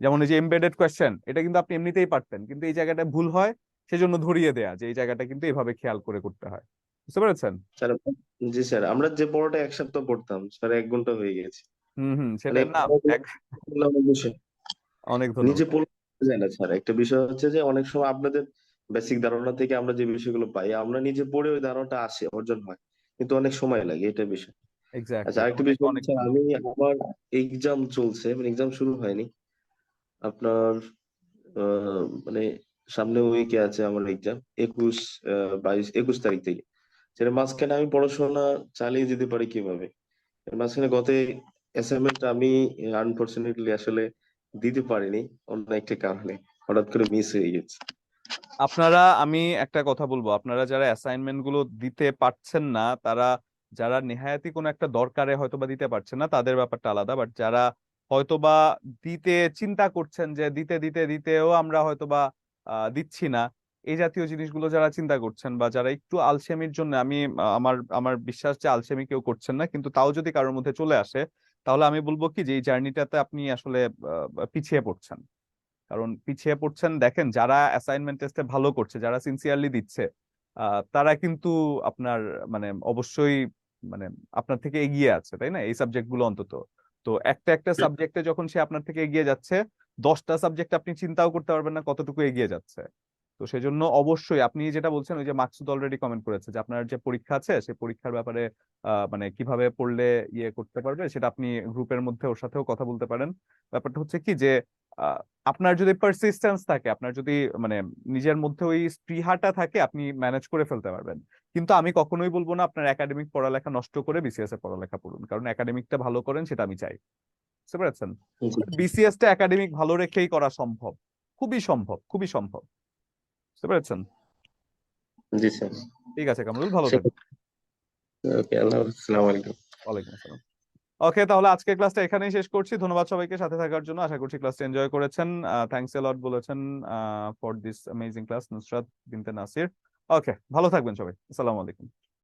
যেমন এই যে এমবেডেড কোয়েশ্চেন, এটা কিন্তু আপনি এমনিতেই পারতেন, কিন্তু এই জায়গাটা ভুল হয়, সেজন্য ধরিয়ে দেয়া যে এই জায়গাটা কিন্তু এভাবে খেয়াল করে করতে হয়। বুঝতে পেরেছেন? স্যার। জি স্যার, আমরা যে পড়াটা এক সপ্তাহ পড়তাম স্যার 1 ঘন্টা হয়ে গেছে। মানে সেটাই না। অনেক বিষয় অনেক নিজে ধন্যবাদ। পড়তে যায় না স্যার। একটা বিষয় হচ্ছে যে অনেক সময় আপনাদের বেসিক ধারণা থেকে আমরা যে বিষয়গুলো পাই, আমরা নিজে পড়ে ওই ধারণাটা আসে, অর্জন হয়, কিন্তু অনেক সময় লাগে, এটা বিষয়। আচ্ছা, এক্স্যাক্টলি, আরেকটা অনেক বিষয় অনেক হচ্ছে ধন্যবাদ। আমার এক্সাম চলছে, মানে এক্সাম শুরু হয়নি আপনার। মানে সামনে উইকে আছে আমার এক্সাম, 21 তারিখ থেকে। সেটা মাঝখানে আমি পড়াশোনা চালিয়ে যেতে পারি কিভাবে? এর মাঝখানে গত অ্যাসাইনমেন্ট আমি আনফরচুনেটলি আসলে দিতে পারিনি অন্য একটা কারণে, হঠাৎ করে মিস হয়ে গেছে। আপনারা, আমি একটা কথা বলবো, আপনারা যারা অ্যাসাইনমেন্ট গুলো দিতে পারছেন না, তারা যারা নেহায়াতি কোনো একটা দরকারে হয়তোবা দিতে পারছেন না তাদের ব্যাপারটা আলাদা, বাট যারা হয়তোবা দিতে চিন্তা করছেন যে দিতেও আমরা হয়তোবা দিচ্ছি না, এই জাতীয় জিনিসগুলো যারা চিন্তা করছেন বা যারা একটু আলসেমির জন্য, আমি আমার আমার বিশ্বাস যে আলসেমি কেউ করছেন না, কিন্তু তাও যদি কারোর মধ্যে চলে আসে, তাহলে আমি বলবো কি যে এই জার্নিটাতে আপনি আসলে পিছিয়ে পড়ছেন। কারণ পিছিয়ে পড়ছেন, দেখেন যারা অ্যাসাইনমেন্ট টেস্টে ভালো করছে, যারা সিনসিয়ারলি দিচ্ছে, তারা কিন্তু আপনার মানে অবশ্যই মানে আপনার থেকে এগিয়ে আছে, তাই না, এই সাবজেক্ট গুলো অন্তত। তো একটা একটা সাবজেক্টে যখন সে আপনার থেকে এগিয়ে যাচ্ছে, 10টা সাবজেক্ট আপনি চিন্তাও করতে পারবেন না কতটুকু এগিয়ে যাচ্ছে। তো সেজন্য অবশ্যই আপনি যেটা বলছেন, ওই যে মাকসুদ অলরেডি কমেন্ট করেছে যে আপনার যে পরীক্ষা আছে সেই পরীক্ষার ব্যাপারে মানে কিভাবে পড়লে ইয়ে করতে পারবে, সেটা আপনি গ্রুপের মধ্যে ওর সাথেও কথা বলতে পারেন। ব্যাপারটা হচ্ছে কি যে আপনার যদি পারসিস্টেন্স থাকে, আপনার যদি মানে নিজের মধ্যে ওই স্পৃহাটা থাকে, আপনি ম্যানেজ করে ফেলতে পারবেন। কিন্তু আমি কখনোই বলবো না আপনার একাডেমিক পড়ালেখা নষ্ট করে বিসিএস এ পড়ালেখা পড়ুন, কারণ একাডেমিকটা ভালো করেন সেটা আমি চাই। বুঝতে পেরেছেন? বিসিএস টা একাডেমিক ভালো রেখেই করা সম্ভব, খুবই সম্ভব, খুবই সম্ভব। বুঝতে পেরেছেন? জি স্যার। ঠিক আছে কামরুল, ভালো থাকবেন। ওকে, আল্লাহ হাফেজ, আসসালামু আলাইকুম। ওয়ালাইকুম আসসালাম। ওকে, তাহলে আজকের ক্লাসটা এখানেই শেষ করছি। ধন্যবাদ সবাইকে সাথে থাকার জন্য, আশা করছি ক্লাসটা এনজয় করেছেন। থ্যাঙ্কস এ লট বলেছেন for this amazing class Nusrat বিনতে নাসির। ওকে, ভালো থাকবেন সবাই, আসসালামু আলাইকুম।